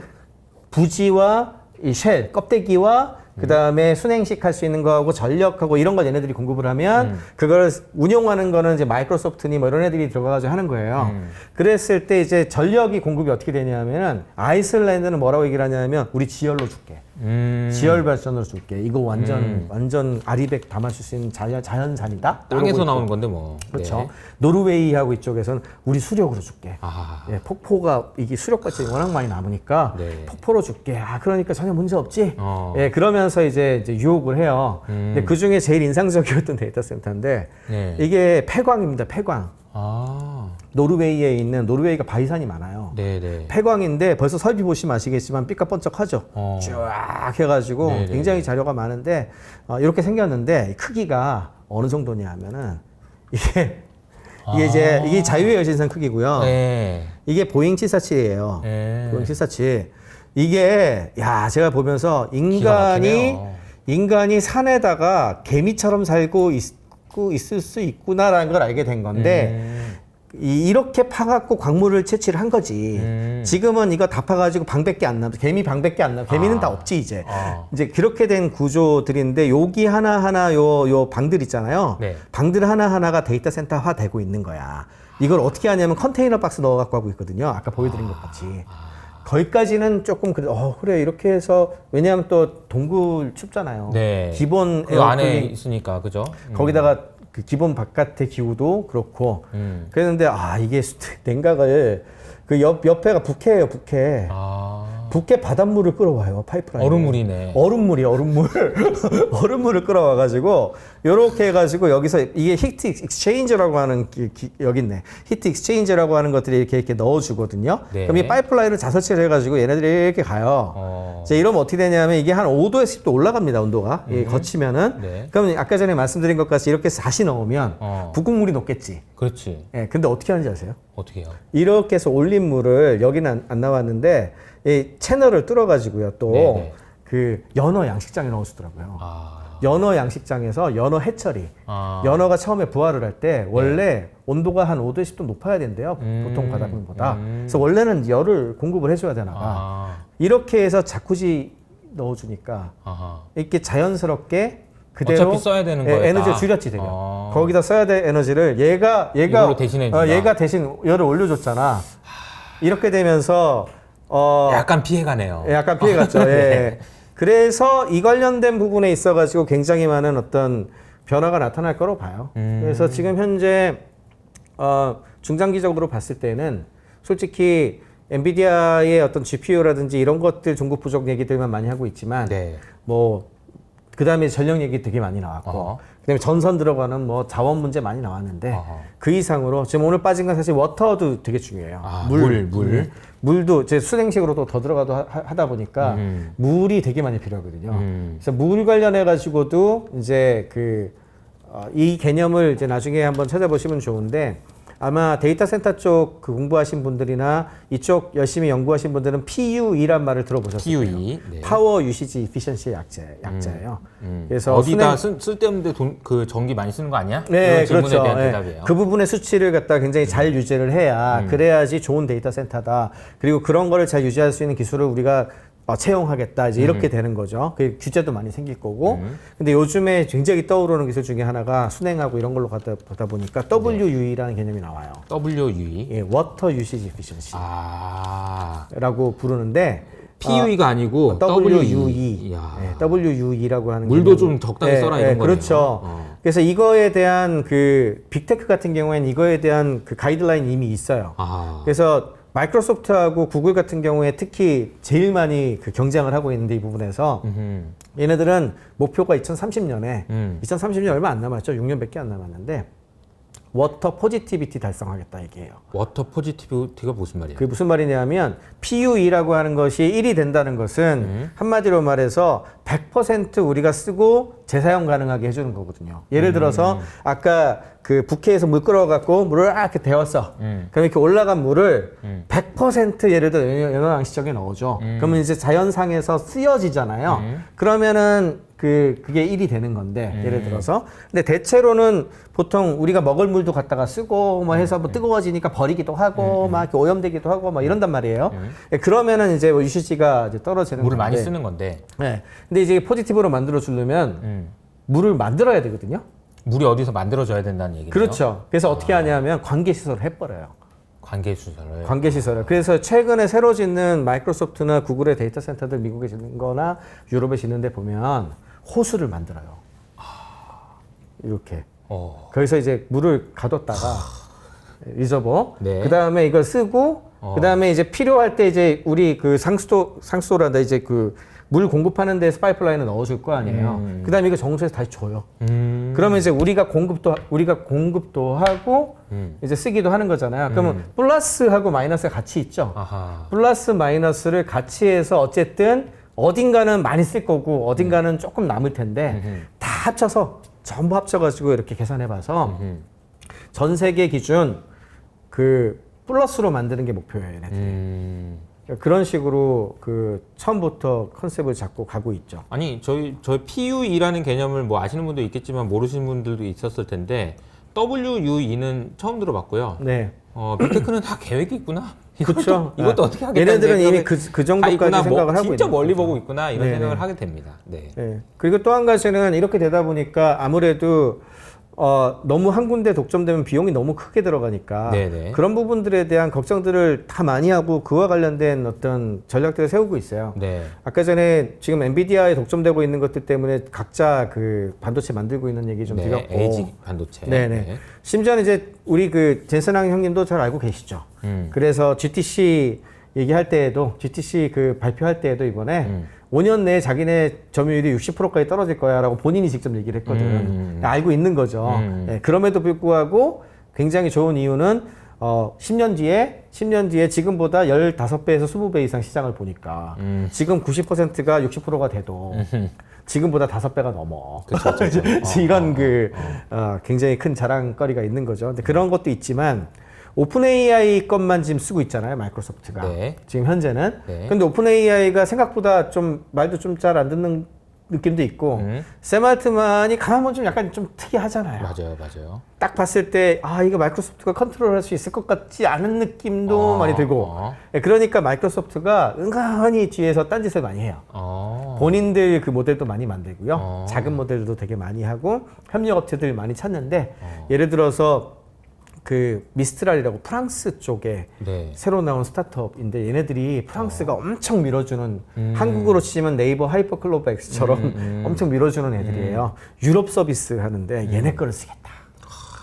S1: 부지와 이 쉘 껍데기와 그 다음에 순행식 할 수 있는 거하고 전력하고 이런 걸 얘네들이 공급을 하면 그걸 운용하는 거는 이제 마이크로소프트니 뭐 이런 애들이 들어가가지고 하는 거예요. 그랬을 때 이제 전력이 공급이 어떻게 되냐면은 아이슬란드는 뭐라고 얘기를 하냐면 우리 지열로 줄게. 지열 발전으로 줄게. 이거 완전 아리백 다 마실 수 있는 자연산이다.
S2: 땅에서 나오는 건데 뭐.
S1: 그렇죠.
S2: 네.
S1: 노르웨이하고 이쪽에서는 우리 수력으로 줄게.
S2: 아.
S1: 예, 폭포가 이게 수력같이 워낙 많이 남으니까
S2: 네.
S1: 폭포로 줄게. 아 그러니까 전혀 문제 없지.
S2: 어.
S1: 예, 그러면서 이제 유혹을 해요. 근데 그 중에 제일 인상적이었던 데이터 센터인데
S2: 네.
S1: 이게 폐광입니다. 폐광.
S2: 아.
S1: 노르웨이에 있는 노르웨이가 바위산이 많아요.
S2: 네네.
S1: 폐광인데 벌써 설비 보시면 아시겠지만 삐까번쩍하죠. 쫙 해가지고
S2: 네네.
S1: 굉장히 자료가 많은데 이렇게 생겼는데 크기가 어느 정도냐 하면은 이게 자유의 여신상 크기고요.
S2: 네.
S1: 이게 보잉 747이에요.
S2: 네.
S1: 보잉 747. 이게 야 제가 보면서
S2: 기가 막히네요.
S1: 인간이 산에다가 개미처럼 살고 있을 수 있구나라는 걸 알게 된 건데 이렇게 파갖고 광물을 채취를 한 거지. 지금은 이거 다 파가지고 방밖에 안 남아. 개미 방밖에 안 남아. 개미는 다 없지 이제. 이제 그렇게 된 구조들인데 여기 하나하나 요 방들 있잖아요.
S2: 네.
S1: 방들 하나하나가 데이터 센터화 되고 있는 거야. 이걸 어떻게 하냐면 컨테이너 박스 넣어갖고 하고 있거든요. 아까 보여드린 것 같이. 거기까지는 조금 그래 이렇게 해서 왜냐하면 또 동굴 춥잖아요.
S2: 네.
S1: 기본
S2: 그 안에
S1: 에어컨이
S2: 있으니까 그죠?
S1: 거기다가 그 기본 바깥의 기후도 그렇고 그랬는데 이게 냉각을 그 옆에가 북해예요. 북해. 북해 바닷물을 끌어와요. 파이프라인.
S2: 얼음물이네.
S1: 얼음물을 끌어와가지고 요렇게 해가지고 여기서 이게 히트 익스체인저라고 하는 여기 있네. 히트 익스체인저라고 하는 것들이 이렇게 넣어주거든요.
S2: 네.
S1: 그럼 이 파이프라인을 자설치를 해가지고 얘네들이 이렇게 가요. 이제 이러면 어떻게 되냐면 이게 한 5도에서 10도 올라갑니다. 온도가 거치면은.
S2: 네.
S1: 그럼 아까 전에 말씀드린 것 같이 이렇게 다시 넣으면 북극물이 녹겠지.
S2: 그렇지.
S1: 예, 근데 어떻게 하는지 아세요?
S2: 어떻게 해요?
S1: 이렇게 해서 올린 물을 여기는 안 나왔는데 이 채널을 뚫어가지고요 또
S2: 네네.
S1: 그 연어 양식장에 넣어주더라고요. 연어 양식장에서 연어 해처리. 연어가 처음에 부화를 할 때 원래 온도가 한 5도 10도 높아야 된대요. 보통 바닷물보다. 그래서 원래는 열을 공급을 해줘야 되나. 이렇게 해서 자쿠지 넣어주니까 이렇게 자연스럽게 그대로
S2: 어차피 써야 되는 거였다.
S1: 에너지를 줄였지 되게. 거기다 써야 될 에너지를 얘가
S2: 이걸로 대신해 준다.
S1: 얘가 대신 열을 올려줬잖아. 이렇게 되면서
S2: 약간 피해가네요.
S1: 약간 피해갔죠.
S2: 네.
S1: 예. 그래서 이 관련된 부분에 있어가지고 굉장히 많은 어떤 변화가 나타날 거로 봐요. 그래서 지금 현재 중장기적으로 봤을 때는 솔직히 엔비디아의 어떤 GPU라든지 이런 것들 종급 부족 얘기들만 많이 하고 있지만
S2: 네.
S1: 뭐 그다음에 전력 얘기 되게 많이 나왔고 그다음에 전선 들어가는 뭐 자원 문제 많이 나왔는데 그 이상으로 지금 오늘 빠진 건 사실 워터도 되게 중요해요. 물도 이제 순행식으로 더 들어가도 하다 보니까 물이 되게 많이 필요하거든요. 그래서 물 관련해 가지고도 이제 이 개념을 이제 나중에 한번 찾아보시면 좋은데 아마 데이터 센터 쪽 공부하신 분들이나 이쪽 열심히 연구하신 분들은 PUE란 말을 들어보셨을 거예요.
S2: PUE. 네.
S1: 파워 유시지 이피션시의 약자예요.
S2: 그래서 어디다 쓸데없는데 그 전기 많이 쓰는 거 아니야?
S1: 네,
S2: 이런 질문에
S1: 그렇죠.
S2: 대한
S1: 네.
S2: 대답이에요.
S1: 그 부분의 수치를 갖다 굉장히 잘 유지를 해야 그래야지 좋은 데이터 센터다. 그리고 그런 거를 잘 유지할 수 있는 기술을 우리가 채용하겠다. 이제 이렇게 되는 거죠. 그 규제도 많이 생길 거고. 근데 요즘에 굉장히 떠오르는 기술 중에 하나가 순행하고 이런 걸로 보다 보니까 WUE라는 개념이 나와요.
S2: WUE.
S1: 예, Water Usage Efficiency. 라고 부르는데
S2: PUE가 아니고
S1: WUE.
S2: 야.
S1: WUE라고 하는
S2: 물도 좀 적당히 써라 이런 거네요.
S1: 그렇죠. 그래서 이거에 대한 그 빅테크 같은 경우에는 이거에 대한 그 가이드라인이 이미 있어요. 그래서 마이크로소프트하고 구글 같은 경우에 특히 제일 많이 그 경쟁을 하고 있는데 이 부분에서 얘네들은 목표가 2030년에 2030년 얼마 안 남았죠. 6년밖에 안 남았는데 워터 포지티비티 달성하겠다 얘기해요.
S2: 워터 포지티비티가 무슨 말이에요?
S1: 그게 무슨 말이냐면 PUE라고 하는 것이 1이 된다는 것은 한마디로 말해서 100% 우리가 쓰고 재사용 가능하게 해주는 거거든요. 예를 들어서 아까 그 부캐에서 물 끌어갖고 물을 이렇게 데웠어. 그럼 이렇게 올라간 물을 100% 예를 들어 연어양식장에 넣어줘. 그러면 이제 자연상에서 쓰여지잖아요. 그러면은 그게 1이 되는 건데 예를 들어서. 근데 대체로는 보통 우리가 먹을 물도 갖다가 쓰고 뭐 해서 뭐 뜨거워지니까 버리기도 하고 막 이렇게 오염되기도 하고 막 이런단 말이에요. 예, 그러면은 이제 뭐 UCC가 이제 떨어지는
S2: 물을
S1: 건데.
S2: 많이 쓰는 건데
S1: 네. 근데 이제 포지티브로 만들어 주려면 물을 만들어야 되거든요.
S2: 물이 어디서 만들어져야 된다는 얘기네요.
S1: 그렇죠. 그래서 어떻게 하냐면 관계시설을 해버려요.
S2: 관계시설을.
S1: 관계시설을. 그래서 최근에 새로 짓는 마이크로소프트나 구글의 데이터 센터들 미국에 짓는 거나 유럽에 짓는 데 보면 호수를 만들어요. 이렇게. 거기서 이제 물을 가뒀다가 리저버.
S2: 네.
S1: 그 다음에 이걸 쓰고, 그 다음에 이제 필요할 때 이제 우리 그 상수도란다 이제 그 물 공급하는 데서 파이프라인을 넣어줄 거 아니에요. 그 다음에 이거 정수해서 다시 줘요. 그러면 이제 우리가 공급도 하고 이제 쓰기도 하는 거잖아요. 그러면 플러스하고 마이너스가 같이 있죠.
S2: 아하.
S1: 플러스 마이너스를 같이 해서 어쨌든 어딘가는 많이 쓸 거고 어딘가는 조금 남을 텐데 다 합쳐서 전부 합쳐가지고 이렇게 계산해봐서 전 세계 기준 그 플러스로 만드는 게 목표예요, 얘네들이. 그런 식으로 그 처음부터 컨셉을 잡고 가고 있죠.
S2: 아니 저희 PUE라는 개념을 뭐 아시는 분도 있겠지만 모르시는 분들도 있었을 텐데 WUE는 처음 들어봤고요.
S1: 네.
S2: 빅테크는 다 계획이 있구나.
S1: 그렇죠.
S2: 이것도 어떻게 하겠다.
S1: 얘네들은 이미 그 정도까지 생각을 하고 있는
S2: 진짜 멀리
S1: 거죠.
S2: 보고 있구나 이런
S1: 네네.
S2: 생각을 하게 됩니다. 네.
S1: 네. 그리고 또 한 가지는 이렇게 되다 보니까 아무래도 너무 한 군데 독점되면 비용이 너무 크게 들어가니까
S2: 네네.
S1: 그런 부분들에 대한 걱정들을 다 많이 하고 그와 관련된 어떤 전략들을 세우고 있어요.
S2: 네.
S1: 아까 전에 지금 엔비디아에 독점되고 있는 것들 때문에 각자 그 반도체 만들고 있는 얘기 좀
S2: 네.
S1: 드렸고.
S2: LG 반도체.
S1: 네네.
S2: 네.
S1: 심지어는 이제 우리 그 젠슨왕 형님도 잘 알고 계시죠. 그래서 GTC 얘기할 때에도 GTC 그 발표할 때에도 이번에 5년 내에 자기네 점유율이 60%까지 떨어질 거야라고 본인이 직접 얘기를 했거든. 알고 있는 거죠. 네, 그럼에도 불구하고 굉장히 좋은 이유는 10년 뒤에 지금보다 15배에서 20배 이상 시장을 보니까 지금 90%가 60%가 돼도 지금보다 5배가 넘어.
S2: 그쵸.
S1: 이런 굉장히 큰 자랑거리가 있는 거죠. 근데 그런 것도 있지만 오픈 AI 것만 지금 쓰고 있잖아요, 마이크로소프트가.
S2: 네.
S1: 지금 현재는.
S2: 네.
S1: 근데 오픈 AI가 생각보다 좀 말도 좀 잘 안 듣는 느낌도 있고, 샘 알트만이 가만 보면 좀 약간 좀 특이하잖아요.
S2: 맞아요.
S1: 딱 봤을 때, 이거 마이크로소프트가 컨트롤할 수 있을 것 같지 않은 느낌도 많이 들고. 그러니까 마이크로소프트가 은근히 뒤에서 딴짓을 많이 해요. 본인들 그 모델도 많이 만들고요. 작은 모델도 되게 많이 하고, 협력업체들 많이 찾는데, 예를 들어서 그 미스트랄이라고 프랑스 쪽에
S2: 네.
S1: 새로 나온 스타트업인데 얘네들이 프랑스가 엄청 밀어주는 한국으로 치면 네이버 하이퍼클로버 X처럼 엄청 밀어주는 애들이에요. 유럽 서비스 하는데 얘네 거를 쓰겠다.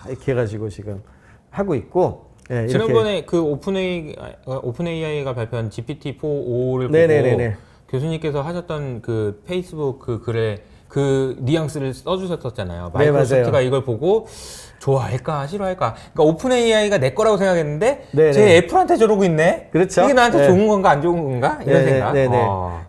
S1: 이렇게 해가지고 지금 하고 있고. 예, 이렇게.
S2: 지난번에 그 오픈AI가 발표한 GPT-4.5를 보고
S1: 네네네네.
S2: 교수님께서 하셨던 그 페이스북 그 글에 그 뉘앙스를 써주셨었잖아요.
S1: 네,
S2: 마이크로소프트가
S1: 맞아요.
S2: 이걸 보고 좋아할까 싫어할까. 그러니까 오픈 AI가 내 거라고 생각했는데
S1: 네네.
S2: 제 애플한테 저러고 있네.
S1: 그렇죠.
S2: 이게 나한테
S1: 네.
S2: 좋은 건가 안 좋은 건가 이런 생각.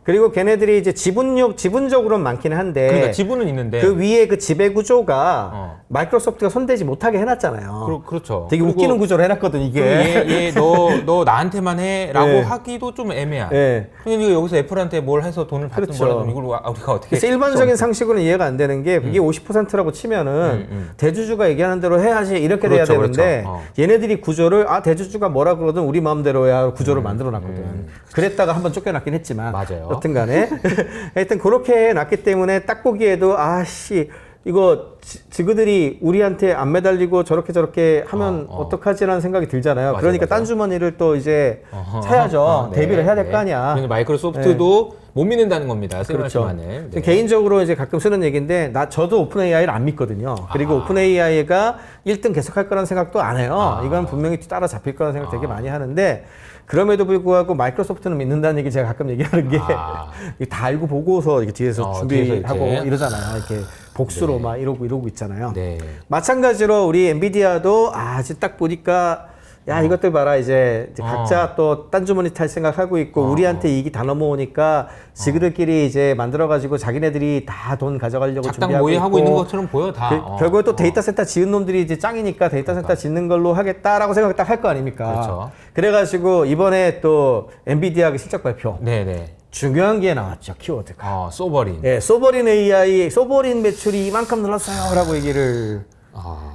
S1: 그리고 걔네들이 이제 지분적으로는 많긴 한데.
S2: 그러니까 지분은 있는데
S1: 그 위에 그 지배 구조가 마이크로소프트가 손대지 못하게 해놨잖아요.
S2: 그렇죠.
S1: 되게 웃기는 구조를 해놨거든 이게.
S2: 얘너 나한테만 해라고
S1: 네.
S2: 하기도 좀 애매한.
S1: 네.
S2: 그러니까 여기서 애플한테 뭘 해서 돈을 받든
S1: 그렇죠.
S2: 뭐라든 이걸 우리가 어떻게?
S1: 그래서 일반적인 상식으로는 이해가 안 되는 게 그게 50%라고 치면은 대주주가 얘기하는 대로 해야지 이렇게
S2: 그렇죠,
S1: 돼야 되는데
S2: 그렇죠.
S1: 얘네들이 구조를 대주주가 뭐라 그러든 우리 마음대로야 구조를 만들어 놨거든. 그랬다가 한번 쫓겨났긴 했지만
S2: 맞아요.
S1: 여튼간에 하여튼 그렇게 놨기 때문에 딱 보기에도 이거 지그들이 우리한테 안 매달리고 저렇게 하면 어떡하지라는 생각이 들잖아요.
S2: 맞아요,
S1: 그러니까
S2: 맞아요.
S1: 딴 주머니를 또 이제 사야죠. 대비를 해야 될 거 아니야.
S2: 그러니까 마이크로소프트도 못 믿는다는 겁니다.
S1: 그렇죠.
S2: 셀만을. 네.
S1: 개인적으로 이제 가끔 쓰는 얘기인데 저도 오픈 AI를 안 믿거든요. 그리고 오픈 AI가 1등 계속할 거라는 생각도 안 해요. 이건 분명히 따라 잡힐 거라는 생각 되게 많이 하는데 그럼에도 불구하고 마이크로소프트는 믿는다는 얘기 제가 가끔 얘기하는 게 다 알고 보고서 이렇게 뒤에서 준비하고
S2: 뒤에서 이렇게.
S1: 이러잖아요. 이렇게 복수로 막 이러고 있잖아요.
S2: 네.
S1: 마찬가지로 우리 엔비디아도 지금 딱 보니까 야 이것들 봐라 이제 각자 또 딴 주머니 탈 생각하고 있고 우리한테 이익이 다 넘어오니까 지그들끼리 이제 만들어가지고 자기네들이 다 돈 가져가려고
S2: 작당
S1: 준비하고
S2: 모의하고
S1: 있고
S2: 있는 것처럼 보여 다.
S1: 결국에 또 데이터 센터 지은 놈들이 이제 짱이니까 데이터 센터 짓는 걸로 하겠다라고 생각 딱 할 거 아닙니까?
S2: 그렇죠.
S1: 그래가지고 이번에 또 엔비디아 그 실적 발표
S2: 네네.
S1: 중요한 게 나왔죠 키워드가.
S2: 소버린.
S1: 예, 소버린 AI, 소버린 매출이 이만큼 늘었어요라고 얘기를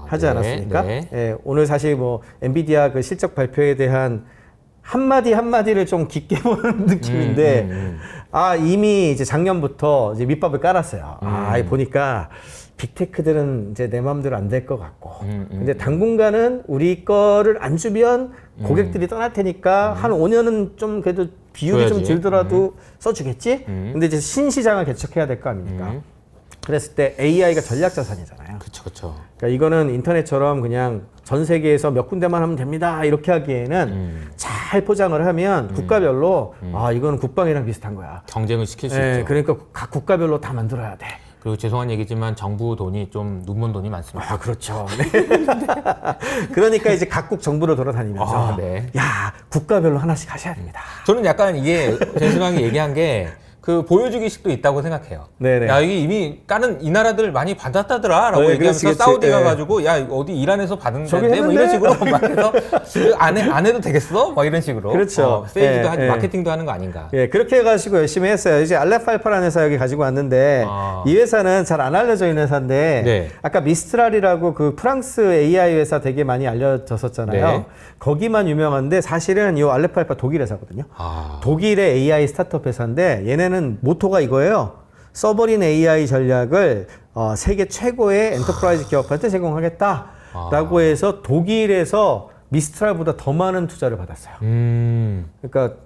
S1: 하지
S2: 네,
S1: 않았습니까?
S2: 네.
S1: 예, 오늘 사실 뭐 엔비디아 그 실적 발표에 대한 한마디 한마디를 좀 깊게 보는 느낌인데, 이미 이제 작년부터 이제 밑밥을 깔았어요. 보니까 빅테크들은 이제 내 마음대로 안 될 것 같고, 근데 당분간은 우리 거를 안 주면 고객들이 떠날 테니까 한 5년은 좀 그래도 비용이 좀
S2: 줘야지.
S1: 들더라도 써주겠지? 근데 이제 신시장을 개척해야 될 거 아닙니까? 그랬을 때 AI가 전략자산이잖아요.
S2: 그쵸.
S1: 그러니까 이거는 인터넷처럼 그냥 전 세계에서 몇 군데만 하면 됩니다. 이렇게 하기에는 잘 포장을 하면 국가별로 이거는 국방이랑 비슷한 거야.
S2: 경쟁을 시킬 수
S1: 예,
S2: 있죠.
S1: 그러니까 각 국가별로 다 만들어야 돼.
S2: 그리고 죄송한 얘기지만 정부 돈이 좀 눈먼 돈이 많습니다.
S1: 그렇죠. 그러니까 이제 각국 정부를 돌아다니면서
S2: 네.
S1: 야 국가별로 하나씩 하셔야 됩니다.
S2: 저는 약간 이게 제수방이 얘기한 게 그 보여주기식도 있다고 생각해요.
S1: 네네.
S2: 야 이게 이미 다른 이 나라들 많이 받았다더라라고
S1: 네,
S2: 얘기하면서
S1: 그렇지.
S2: 사우디
S1: 네.
S2: 가가지고 야 어디 이란에서 받은
S1: 저기
S2: 건데 뭐 이런
S1: 했는데?
S2: 식으로 막 해서 안 해도 되겠어? 막 이런 식으로.
S1: 그렇죠.
S2: 세일즈도
S1: 예,
S2: 하고
S1: 예.
S2: 마케팅도 하는 거 아닌가.
S1: 예, 그렇게 해가지고 열심히 했어요. 이제 알레파이파라는 회사 여기 가지고 왔는데 이 회사는 잘 안 알려져 있는 회사인데
S2: 네.
S1: 아까 미스트랄이라고 그 프랑스 AI 회사 되게 많이 알려졌었잖아요.
S2: 네.
S1: 거기만 유명한데 사실은 이 알레파이파 독일 회사거든요. 독일의 AI 스타트업 회사인데 얘네는 모토가 이거예요. 서버린 AI 전략을 세계 최고의 엔터프라이즈 기업한테 제공하겠다라고 해서 독일에서 미스트랄보다 더 많은 투자를 받았어요. 그러니까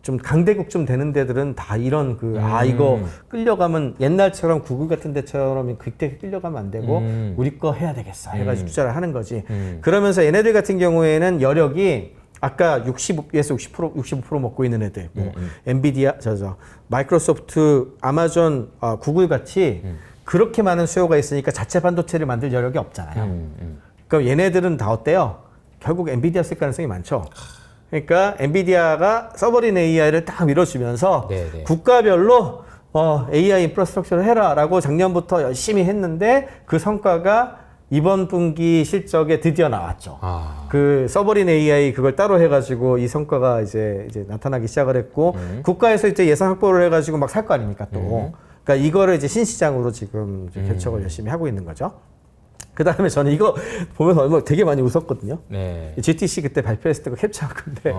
S1: 좀 강대국 좀 되는 데들은 다 이런 이거 끌려가면 옛날처럼 구글 같은 데처럼 그때 끌려가면 안 되고 우리 거 해야 되겠어 해가지고 투자를 하는 거지. 그러면서 얘네들 같은 경우에는 여력이 아까 60에서 65% 먹고 있는 애들, 뭐 엔비디아, 마이크로소프트, 아마존, 구글 같이 그렇게 많은 수요가 있으니까 자체 반도체를 만들 여력이 없잖아요. 그럼 얘네들은 다 어때요? 결국 엔비디아 쓸 가능성이 많죠. 그러니까 엔비디아가 서버린 AI를 딱 밀어주면서
S2: 네네.
S1: 국가별로 AI 인프라스트럭처를 해라라고 작년부터 열심히 했는데 그 성과가 이번 분기 실적에 드디어 나왔죠. 그 서버린 AI 그걸 따로 해가지고 이 성과가 이제 나타나기 시작을 했고 국가에서 이제 예산 확보를 해가지고 막 살 거 아닙니까 또. 그러니까 이거를 이제 신시장으로 지금 개척을 열심히 하고 있는 거죠. 그 다음에 저는 이거 보면서 되게 많이 웃었거든요.
S2: 네.
S1: GTC 그때 발표했을 때 그 캡처한 건데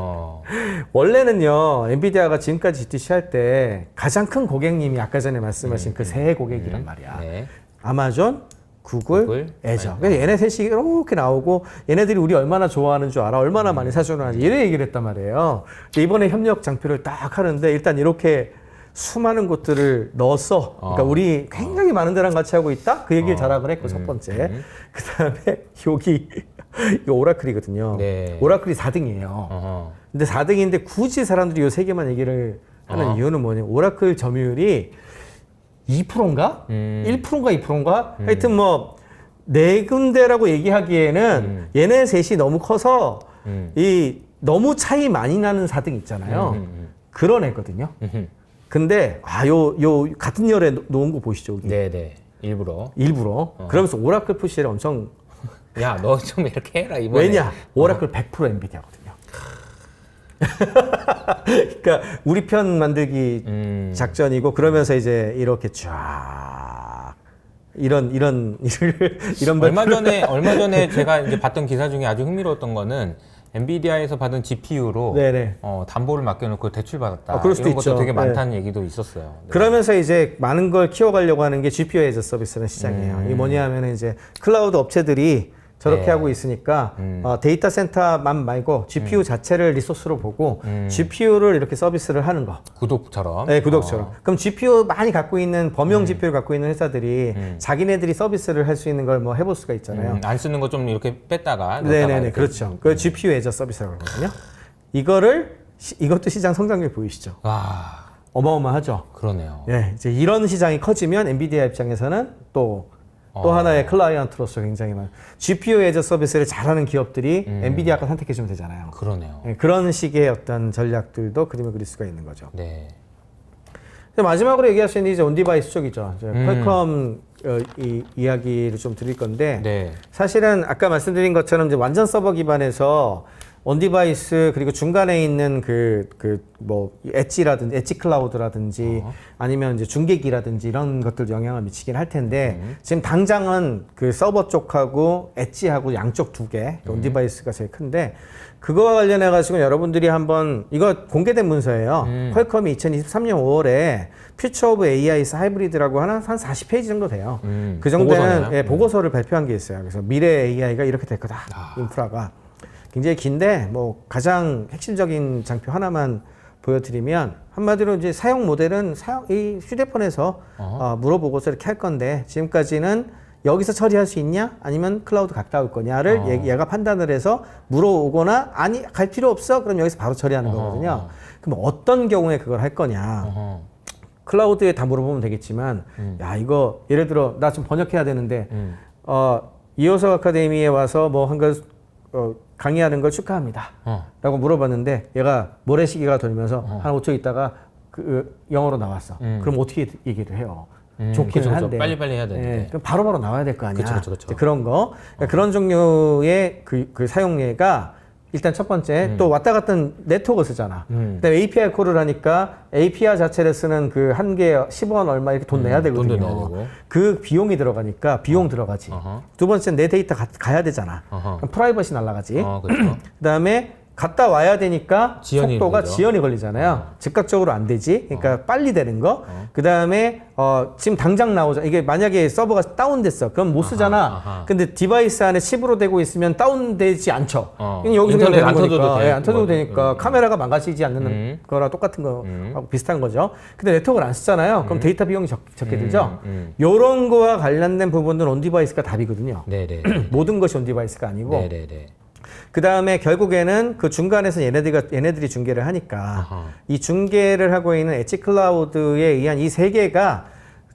S1: 원래는요 엔비디아가 지금까지 GTC 할 때 가장 큰 고객님이 아까 전에 말씀하신 그 세 고객이란 말이야.
S2: 네.
S1: 아마존, 구글, 애저.
S2: 네.
S1: 그래서 얘네 셋이 이렇게 나오고 얘네들이 우리 얼마나 좋아하는 줄 알아? 얼마나 많이 사주는지 이런 얘기를 했단 말이에요. 근데 이번에 협력 장표를 딱 하는데 일단 이렇게 수많은 곳들을 넣었어. 그러니까 우리 굉장히 많은 데랑 같이 하고 있다? 그 얘기를 자랑을 했고 첫 번째. 그 다음에 여기 이거 오라클이거든요.
S2: 네.
S1: 오라클이 4등이에요. 근데 4등인데 굳이 사람들이 이 세 개만 얘기를 하는 이유는 뭐냐. 오라클 점유율이 2%인가? 1%인가 2%인가? 하여튼 뭐, 네 군데라고 얘기하기에는 얘네 셋이 너무 커서 너무 차이 많이 나는 4등 있잖아요. 그런 애거든요. 근데, 요 같은 열에 놓은 거 보시죠, 여기.
S2: 네네. 일부러.
S1: 그러면서 오라클 푸시를 엄청.
S2: 야, 너 좀 이렇게 해라, 이번에.
S1: 왜냐? 오라클 100% 엔비디아거든요. 그러니까 우리 편 만들기 작전이고 그러면서 이제 이렇게 쫙 이런
S2: 얼마 전에 제가 이제 봤던 기사 중에 아주 흥미로웠던 거는 엔비디아에서 받은 GPU로 담보를 맡겨놓고 대출 받았다.
S1: 그럴 수도
S2: 이런 것도
S1: 있죠.
S2: 되게 많다는 얘기도 있었어요. 네.
S1: 그러면서 이제 많은 걸 키워가려고 하는 게 GPU 에이즈 서비스라는 시장이에요. 이게 뭐냐면은 이제 클라우드 업체들이 저렇게 하고 있으니까 데이터 센터만 말고 GPU 자체를 리소스로 보고 GPU를 이렇게 서비스를 하는 거.
S2: 구독처럼.
S1: 네, 구독처럼. 그럼 GPU 많이 갖고 있는 범용 GPU를 갖고 있는 회사들이 자기네들이 서비스를 할 수 있는 걸 뭐 해볼 수가 있잖아요.
S2: 안 쓰는 거 좀 이렇게 뺐다가.
S1: 네네네, 그렇죠. 그 GPU 애저 서비스라고 그러거든요. 이것도 시장 성장률 보이시죠? 어마어마하죠.
S2: 그러네요.
S1: 예, 이제 이런 시장이 커지면 엔비디아 입장에서는 또 또 하나의 클라이언트로서 굉장히 많은 GPU 애저 서비스를 잘하는 기업들이 엔비디아 거 선택해주면 되잖아요.
S2: 그러네요.
S1: 예, 그런 식의 어떤 전략들도 그림을 그릴 수가 있는 거죠.
S2: 네.
S1: 마지막으로 얘기할 수 있는 이제 온디바이스 쪽이죠. 이제 퀄컴 이 이야기를 좀 드릴 건데
S2: 네.
S1: 사실은 아까 말씀드린 것처럼 이제 완전 서버 기반에서 온디바이스 그리고 중간에 있는 뭐 엣지라든지 엣지 클라우드라든지 아니면 이제 중계기라든지 이런 것들 영향을 미치긴 할 텐데 지금 당장은 그 서버 쪽하고 엣지하고 양쪽 두 개 온디바이스가 제일 큰데 그거와 관련해 가지고 여러분들이 한번 이거 공개된 문서예요. 퀄컴이 2023년 5월에 퓨처 오브 AI's 하이브리드라고 하나 한 40페이지 정도 돼요. 그 정도는
S2: 보고서네요.
S1: 예, 보고서를 발표한 게 있어요. 그래서 미래 AI가 이렇게 될 거다. 인프라가 굉장히 긴데 뭐 가장 핵심적인 장표 하나만 보여드리면 한마디로 이제 사용 모델은 이 휴대폰에서 물어보고서 이렇게 할 건데 지금까지는 여기서 처리할 수 있냐 아니면 클라우드 갔다 올 거냐를 얘가 판단을 해서 물어오거나 아니 갈 필요 없어 그럼 여기서 바로 처리하는 거거든요. 그럼 어떤 경우에 그걸 할 거냐? 클라우드에 다 물어보면 되겠지만 야 이거 예를 들어 나 지금 번역해야 되는데 이호석 아카데미에 와서 뭐 한 걸 강의하는 걸 축하합니다. 라고 물어봤는데 얘가 모래시계가 돌면서 한 5초 있다가 그 영어로 나왔어. 그럼 어떻게 얘기를 해요? 좋기는 한데
S2: 빨리빨리 해야 되는데.
S1: 예, 그럼 바로바로 나와야 될 거 아니야.
S2: 그쵸.
S1: 그런 거. 그러니까 그런 종류의 그 사용례가 일단 첫 번째 또 왔다 갔다 네트워크 쓰잖아. 그다음에 API 콜을 하니까 API 자체를 쓰는 그 한 개 10원 얼마 이렇게 돈 내야 되거든요.
S2: 돈도 내야 되고.
S1: 그 비용이 들어가니까 비용 들어가지. 두 번째는 내 데이터 가야 되잖아. 그럼 프라이버시 날라가지.
S2: 그렇죠.
S1: 그다음에 갔다 와야 되니까
S2: 지연이
S1: 속도가
S2: 되죠.
S1: 지연이 걸리잖아요. 즉각적으로 안 되지. 그러니까 빨리 되는 거. 그다음에 지금 당장 나오자. 이게 만약에 서버가 다운됐어. 그럼 못 쓰잖아. 근데 디바이스 안에 칩으로 되고 있으면 다운되지 않죠. 그냥 여기서 그냥
S2: 인터넷
S1: 되는
S2: 안 터져도
S1: 거니까.
S2: 돼.
S1: 예, 안 터져도 되니까 카메라가 망가지지 않는 거랑 똑같은 거하고 비슷한 거죠. 근데 네트워크를 안 쓰잖아요. 그럼 데이터 비용이 적게 들죠. 요런 거와 관련된 부분들은 온 디바이스가 답이거든요.
S2: 네네.
S1: 모든 것이 온 디바이스가 아니고.
S2: 네네네.
S1: 그 다음에 결국에는 그 중간에서 얘네들이 중계를 하니까 이 중계를 하고 있는 엣지 클라우드에 의한 이 세 개가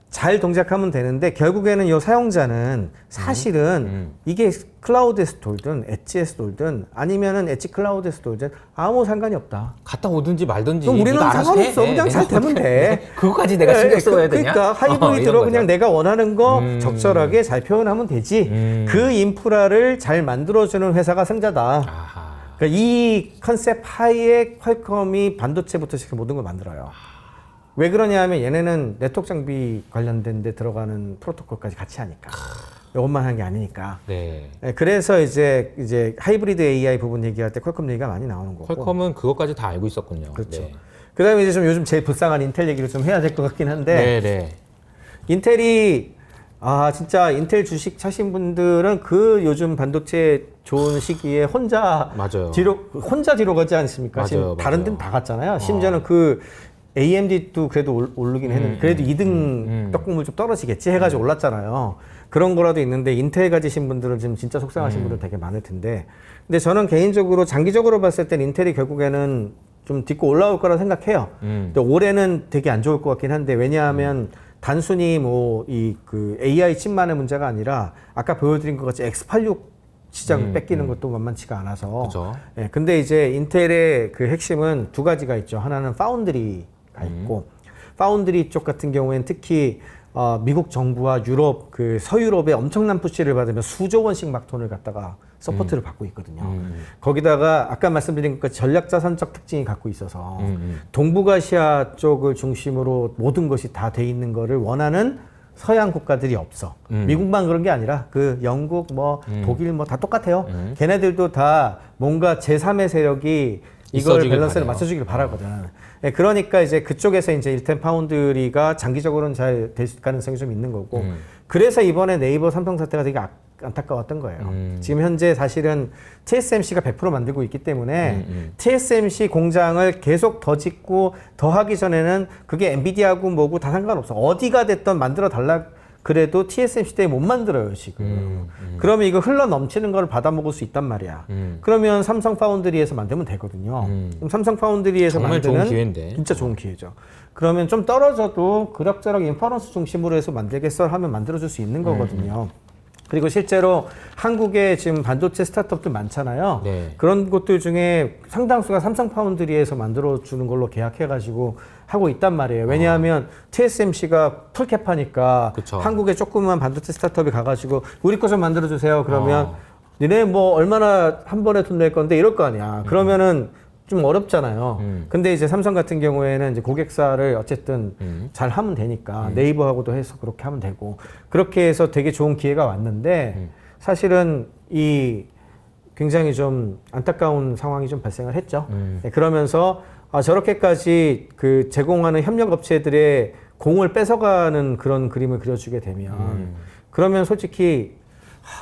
S1: 잘 동작하면 되는데 결국에는 이 사용자는 사실은 이게 클라우드에서 돌든 엣지에서 돌든 아니면은 엣지 클라우드에서 돌든 아무 상관이 없다.
S2: 갔다 오든지 말든지.
S1: 그럼 우리는
S2: 네가 알아서
S1: 상관없어.
S2: 해.
S1: 그냥 잘 되면 돼.
S2: 그거까지 내가 신경 써야 되냐?
S1: 그러니까 하이브리드로
S2: 이런
S1: 그냥
S2: 거죠.
S1: 내가 원하는 거 적절하게 잘 표현하면 되지. 그 인프라를 잘 만들어주는 회사가 승자다.
S2: 아하.
S1: 그러니까 이 컨셉 하에 퀄컴이 반도체부터 시작해서 모든 걸 만들어요. 왜 그러냐 하면 얘네는 네트워크 장비 관련된 데 들어가는 프로토콜까지 같이 하니까. 이것만 한 게 아니니까.
S2: 네.
S1: 네, 그래서 이제 하이브리드 AI 부분 얘기할 때 퀄컴 얘기가 많이 나오는 거고.
S2: 퀄컴은 그것까지 다 알고 있었군요.
S1: 그렇죠.
S2: 네.
S1: 그다음에 이제 좀 요즘 제일 불쌍한 인텔 얘기를 좀 해야 될 것 같긴 한데.
S2: 네네.
S1: 인텔이 진짜 인텔 주식 차신 분들은 그 요즘 반도체 좋은 시기에 혼자
S2: 맞아요.
S1: 뒤로 가지 않습니까?
S2: 맞아요,
S1: 지금
S2: 맞아요.
S1: 다른 데는 다 갔잖아요. 심지어는 그 AMD도 그래도 오르긴 했는데 그래도 2등 떡국물 좀 떨어지겠지 해가지고 올랐잖아요. 그런 거라도 있는데 인텔 가지신 분들은 지금 진짜 속상하신 분들 되게 많을 텐데 근데 저는 개인적으로 장기적으로 봤을 땐 인텔이 결국에는 좀 딛고 올라올 거라 생각해요. 근데 올해는 되게 안 좋을 것 같긴 한데 왜냐하면 단순히 뭐 그 AI 칩만의 문제가 아니라 아까 보여드린 것 같이 X86 시장 뺏기는 것도 만만치가 않아서.
S2: 그죠.
S1: 예, 근데 이제 인텔의 그 핵심은 두 가지가 있죠. 하나는 파운드리가 있고, 파운드리 쪽 같은 경우에는 특히 미국 정부와 유럽 그 서유럽의 엄청난 푸시를 받으며 수조 원씩 막 돈을 갖다가 서포트를 받고 있거든요. 거기다가 아까 말씀드린 것같이 전략자산적 특징이 갖고 있어서 동북아시아 쪽을 중심으로 모든 것이 다 돼 있는 거를 원하는 서양 국가들이 없어. 미국만 그런 게 아니라 그 영국 뭐 독일 뭐 다 똑같아요. 걔네들도 다 뭔가 제3의 세력이 이걸
S2: 있어주길
S1: 밸런스를
S2: 바래요.
S1: 맞춰주길 바라거든. 예, 그러니까 이제 그쪽에서 이제 일템 파운드리가 장기적으로는 잘 될 가능성이 좀 있는 거고. 그래서 이번에 네이버 삼성 사태가 되게 안타까웠던 거예요. 지금 현재 사실은 TSMC가 100% 만들고 있기 때문에 TSMC 공장을 계속 더 짓고 더 하기 전에는 그게 엔비디아고 뭐고 다 상관없어. 어디가 됐든 만들어 달라 그래도 TSMC 때문에 못 만들어요, 지금. 그러면 이거 흘러 넘치는 걸 받아 먹을 수 있단 말이야. 그러면 삼성 파운드리에서 만들면 되거든요. 그럼 삼성 파운드리에서
S2: 정말
S1: 만드는
S2: 좋은 기회인데.
S1: 진짜 좋은 기회죠. 그러면 좀 떨어져도 그럭저럭 인퍼런스 중심으로 해서 만들겠어 하면 만들어줄 수 있는 거거든요. 그리고 실제로 한국에 지금 반도체 스타트업들 많잖아요.
S2: 네.
S1: 그런 곳들 중에 상당수가 삼성 파운드리에서 만들어주는 걸로 계약해가지고 하고 있단 말이에요. 왜냐하면 TSMC가 풀캡하니까
S2: 그쵸.
S1: 한국에 조그만 반도체 스타트업이 가가지고 우리 거 좀 만들어주세요. 그러면 니네 뭐 얼마나 한 번에 돈 낼 건데 이럴 거 아니야. 그러면은 좀 어렵잖아요. 근데 이제 삼성 같은 경우에는 이제 고객사를 어쨌든 잘 하면 되니까 네이버하고도 해서 그렇게 하면 되고 그렇게 해서 되게 좋은 기회가 왔는데 사실은 이 굉장히 좀 안타까운 상황이 좀 발생을 했죠. 네, 그러면서 저렇게까지 그 제공하는 협력 업체들의 공을 뺏어가는 그런 그림을 그려주게 되면 그러면 솔직히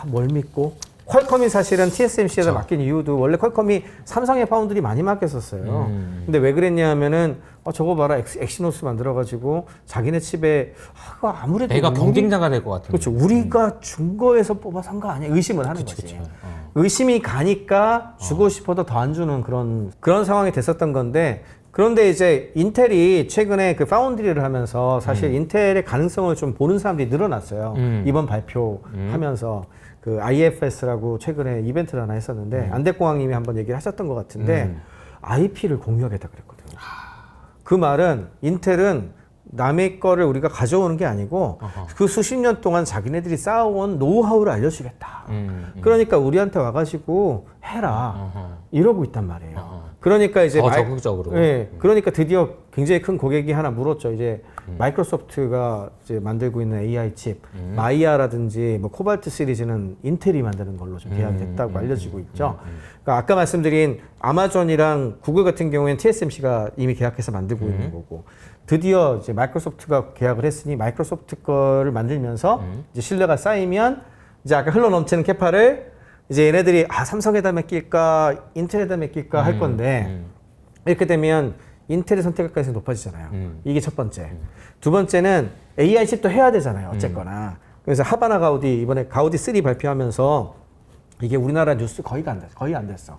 S1: 뭘 믿고 퀄컴이 사실은 TSMC에다 맡긴 이유도 원래 퀄컴이 삼성의 파운드리 많이 맡겼었어요. 근데 왜 그랬냐 하면은 저거 봐라 엑시노스 만들어가지고 자기네 칩에 그거 아무래도
S2: 애가 경쟁자가 될 것 같은데.
S1: 그렇죠. 우리가 준 거에서 뽑아서 한 거 아니야? 의심을 하는 거지. 의심이 가니까 주고 싶어도 더 안 주는 그런 상황이 됐었던 건데 그런데 이제 인텔이 최근에 그 파운드리를 하면서 사실 인텔의 가능성을 좀 보는 사람들이 늘어났어요. 이번 발표하면서 그 IFS라고 최근에 이벤트를 하나 했었는데 안대공항님이 한번 얘기를 하셨던 것 같은데 IP를 공유하겠다 그랬거든요. 그 말은 인텔은 남의 거를 우리가 가져오는 게 아니고 그 수십 년 동안 자기네들이 쌓아온 노하우를 알려주겠다. 그러니까 우리한테 와가지고 해라. 이러고 있단 말이에요. 그러니까 이제
S2: 더 적극적으로.
S1: 네, 그러니까 드디어 굉장히 큰 고객이 하나 물었죠. 이제 마이크로소프트가 이제 만들고 있는 AI 칩, 마이아라든지 뭐 코발트 시리즈는 인텔이 만드는 걸로 좀 계약이 됐다고 알려지고 있죠. 그러니까 아까 말씀드린 아마존이랑 구글 같은 경우에는 TSMC가 이미 계약해서 만들고 있는 거고, 드디어 이제 마이크로소프트가 계약을 했으니 마이크로소프트 거를 만들면서 이제 신뢰가 쌓이면 이제 아까 흘러 넘치는 캐파를 이제 얘네들이 삼성에다 맡길까 인텔에다 맡길까 할 건데 이렇게 되면 인텔의 선택할 가능성이 높아지잖아요. 이게 첫 번째. 두 번째는 AI 칩도 해야 되잖아요. 어쨌거나. 그래서 하바나 가우디 이번에 가우디 3 발표하면서 이게 우리나라 뉴스 거의 안 됐어.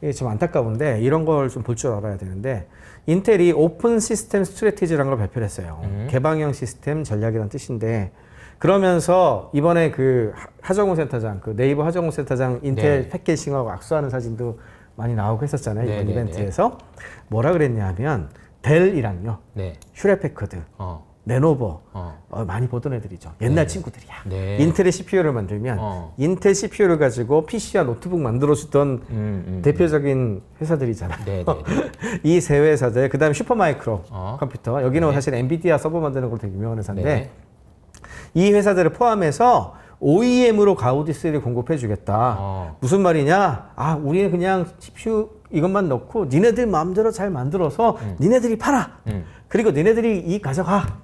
S1: 이게 좀 안타까운데 이런 걸 좀 볼 줄 알아야 되는데 인텔이 오픈 시스템 스트래티지라는 걸 발표를 했어요. 개방형 시스템 전략이라는 뜻인데 그러면서 이번에 그 하정우 센터장, 그 네이버 하정우 센터장 인텔 패키징하고 악수하는 사진도 많이 나오고 했었잖아요. 이번 이벤트에서. 뭐라 그랬냐 하면 델이랑요. 휴레패커드, 레노버 많이 보던 애들이죠. 옛날 친구들이야. 인텔의 CPU를 만들면 인텔 CPU를 가지고 PC와 노트북 만들어주던 대표적인 회사들이잖아요. 이 세 회사들, 그 다음에 슈퍼마이크로 컴퓨터, 여기는 사실 엔비디아 서버 만드는 걸로 되게 유명한 회사인데 이 회사들을 포함해서 OEM으로 가우디3를 공급해 주겠다. 무슨 말이냐? 우리는 그냥 CPU 이것만 넣고 니네들 마음대로 잘 만들어서 니네들이 팔아. 그리고 니네들이 이 가져가.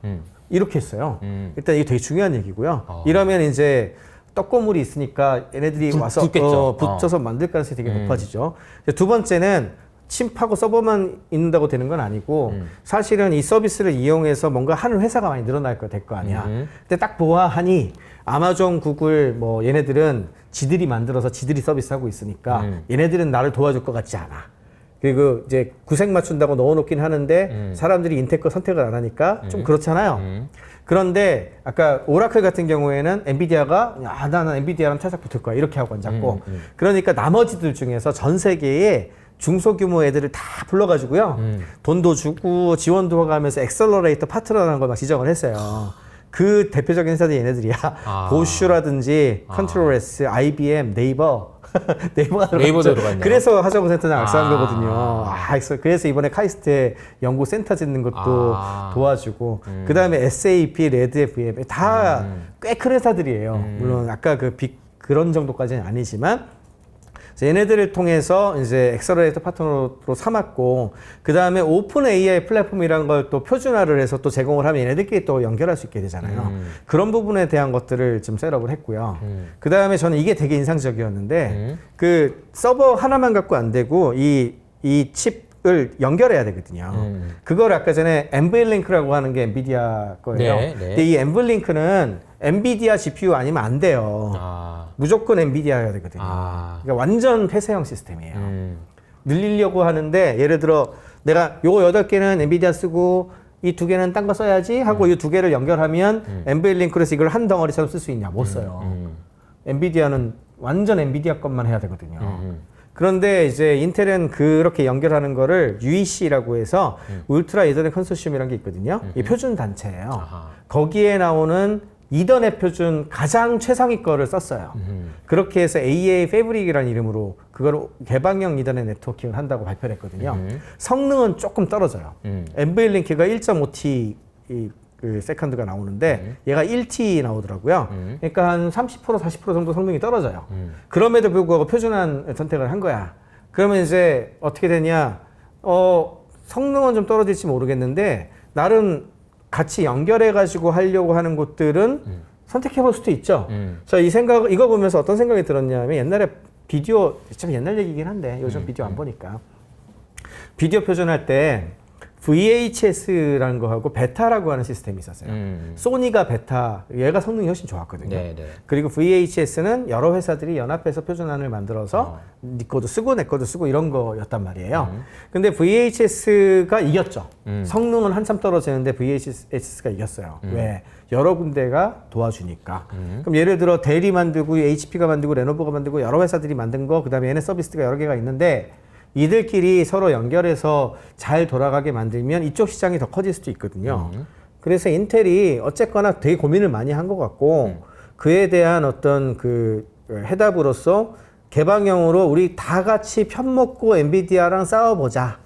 S1: 이렇게 했어요. 일단 이게 되게 중요한 얘기고요. 이러면 이제 떡고물이 있으니까 얘네들이 와서 붙여서 만들 가능성이 되게 높아지죠. 두 번째는 칩하고 서버만 있는다고 되는 건 아니고 사실은 이 서비스를 이용해서 뭔가 하는 회사가 많이 늘어날 될 거 아니야. 근데 딱 보아하니 아마존, 구글 뭐 얘네들은 지들이 만들어서 지들이 서비스하고 있으니까 얘네들은 나를 도와줄 것 같지 않아. 그리고 이제 구색 맞춘다고 넣어놓긴 하는데 사람들이 인텔 거 선택을 안 하니까 좀 그렇잖아요. 그런데 아까 오라클 같은 경우에는 엔비디아가 나는 엔비디아랑 탈sak 붙을 거야 이렇게 하고 앉았고 그러니까 나머지들 중에서 전 세계에 중소규모 애들을 다 불러가지고요. 돈도 주고 지원도 하면서 엑셀러레이터 파트너라는 걸 막 지정을 했어요. 그 대표적인 회사들이 얘네들이야. 보슈라든지 컨트롤S, IBM, 네이버. 네이버도 들어갔네요. 그래서 하정우 센터장 악수한 거거든요. 그래서 이번에 카이스트에 연구 센터 짓는 것도 도와주고 그 다음에 SAP, 레드FM 다 꽤 큰 회사들이에요. 물론 아까 그런 정도까지는 아니지만 얘네들을 통해서 이제 엑셀러레이터 파트너로 삼았고 그 다음에 오픈 AI 플랫폼이라는 걸 또 표준화를 해서 또 제공을 하면 얘네들끼리 또 연결할 수 있게 되잖아요. 그런 부분에 대한 것들을 좀 셋업을 했고요. 그 다음에 저는 이게 되게 인상적이었는데 그 서버 하나만 갖고 안 되고 이 칩 을 연결해야 되거든요. 그걸 아까 전에 NVLink라고 하는 게 엔비디아 거예요.
S2: 네, 네.
S1: 근데 이 NVLink는 엔비디아 GPU 아니면 안 돼요.
S2: 아,
S1: 무조건 엔비디아여야 되거든요.
S2: 아.
S1: 그러니까 완전 폐쇄형 시스템이에요. 늘리려고 하는데 예를 들어 내가 요거 8개는 엔비디아 쓰고 이 2개는 딴 거 써야지 하고 이 2개를 연결하면 NVLink로 해서 이걸 한 덩어리처럼 쓸 수 있냐? 못 써요. 엔비디아는 완전 엔비디아 것만 해야 되거든요. 그런데 이제 인텔은 그렇게 연결하는 거를 UEC라고 해서 울트라 이더넷 컨소시엄이라는 게 있거든요. 이 표준 단체예요.
S2: 아하.
S1: 거기에 나오는 이더넷 표준 가장 최상위 거를 썼어요. 그렇게 해서 AA 패브릭이라는 이름으로 그걸 개방형 이더넷 네트워킹을 한다고 발표를 했거든요. 성능은 조금 떨어져요. NVLink가 1.5T 그 세컨드가 나오는데 얘가 1T 나오더라고요. 그러니까 한 30% 40% 정도 성능이 떨어져요. 그럼에도 불구하고 표준한 선택을 한 거야. 그러면 이제 어떻게 되냐? 성능은 좀 떨어질지 모르겠는데 나름 같이 연결해 가지고 하려고 하는 곳들은 선택해 볼 수도 있죠. 자, 이거 보면서 어떤 생각이 들었냐면 옛날에 비디오 좀 옛날 얘기긴 한데 요즘 비디오 안 보니까 비디오 표준할 때 VHS라는 거하고 베타라고 하는 시스템이 있었어요. 소니가 베타, 얘가 성능이 훨씬 좋았거든요.
S2: 네, 네.
S1: 그리고 VHS는 여러 회사들이 연합해서 표준안을 만들어서 네 거도 쓰고 내 거도 쓰고 이런 거였단 말이에요. 근데 VHS가 이겼죠. 성능은 한참 떨어지는데 VHS가 이겼어요. 왜? 여러 군데가 도와주니까. 그럼 예를 들어 델이 만들고 HP가 만들고 레노버가 만들고 여러 회사들이 만든 거, 그다음에 얘네 서비스가 여러 개가 있는데 이들끼리 서로 연결해서 잘 돌아가게 만들면 이쪽 시장이 더 커질 수도 있거든요. 그래서 인텔이 어쨌거나 되게 고민을 많이 한 것 같고 그에 대한 어떤 그 해답으로서 개방형으로 우리 다 같이 편먹고 엔비디아랑 싸워보자.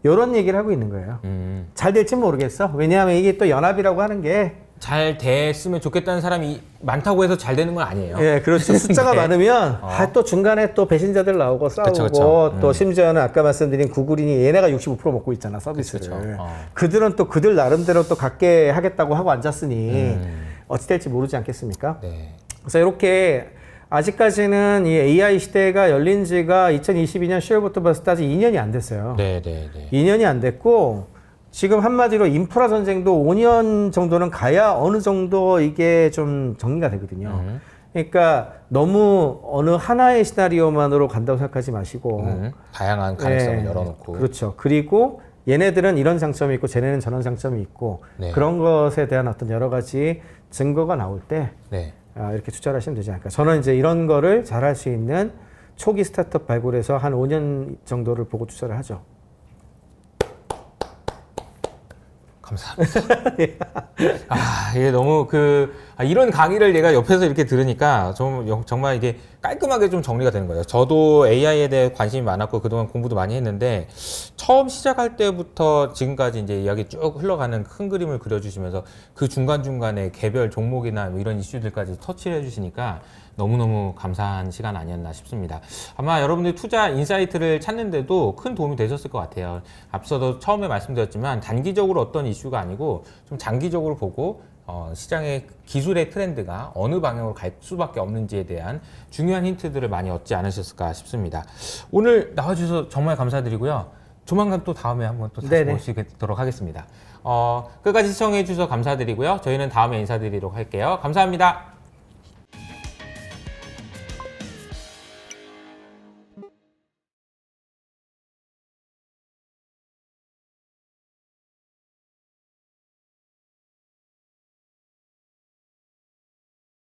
S1: 이런 얘기를 하고 있는 거예요. 잘 될지 모르겠어. 왜냐하면 이게 또 연합이라고 하는 게
S2: 잘 됐으면 좋겠다는 사람이 많다고 해서 잘 되는 건 아니에요.
S1: 예, 그렇죠. 숫자가
S2: 네.
S1: 많으면 또 중간에 또 배신자들 나오고 싸우고
S2: 그쵸.
S1: 또 심지어는 아까 말씀드린 구글이니 얘네가 65% 먹고 있잖아 서비스를.
S2: 그쵸.
S1: 그들은 또 그들 나름대로 또 갖게 하겠다고 하고 앉았으니 어찌 될지 모르지 않겠습니까?
S2: 네.
S1: 그래서 이렇게 아직까지는 이 AI 시대가 열린 지가 2022년 10월부터 봤을 때 아직 2년이 안 됐어요.
S2: 네, 네, 네.
S1: 2년이 안 됐고 지금 한마디로 인프라 전쟁도 5년 정도는 가야 어느 정도 이게 좀 정리가 되거든요. 그러니까 너무 어느 하나의 시나리오만으로 간다고 생각하지 마시고
S2: 다양한 가능성을
S1: 네,
S2: 열어놓고.
S1: 그렇죠. 그리고 얘네들은 이런 장점이 있고 쟤네는 저런 장점이 있고
S2: 네.
S1: 그런 것에 대한 어떤 여러 가지 증거가 나올 때
S2: 네.
S1: 이렇게 투자를 하시면 되지 않을까. 저는 이제 이런 거를 잘할 수 있는 초기 스타트업 발굴에서 한 5년 정도를 보고 투자를 하죠.
S2: 감사합니다. 이게 너무 이런 강의를 내가 옆에서 이렇게 들으니까 정말 이게 깔끔하게 좀 정리가 되는 거예요. 저도 AI에 대해 관심이 많았고 그동안 공부도 많이 했는데 처음 시작할 때부터 지금까지 이제 이야기 쭉 흘러가는 큰 그림을 그려주시면서 그 중간중간에 개별 종목이나 뭐 이런 이슈들까지 터치를 해주시니까 너무너무 감사한 시간 아니었나 싶습니다. 아마 여러분들 투자 인사이트를 찾는데도 큰 도움이 되셨을 것 같아요. 앞서도 처음에 말씀드렸지만 단기적으로 어떤 이슈가 아니고 좀 장기적으로 보고 시장의 기술의 트렌드가 어느 방향으로 갈 수밖에 없는지에 대한 중요한 힌트들을 많이 얻지 않으셨을까 싶습니다. 오늘 나와주셔서 정말 감사드리고요. 조만간 또 다음에 한번 또 다시
S1: 네네.
S2: 모시도록 하겠습니다. 끝까지 시청해 주셔서 감사드리고요. 저희는 다음에 인사드리도록 할게요. 감사합니다.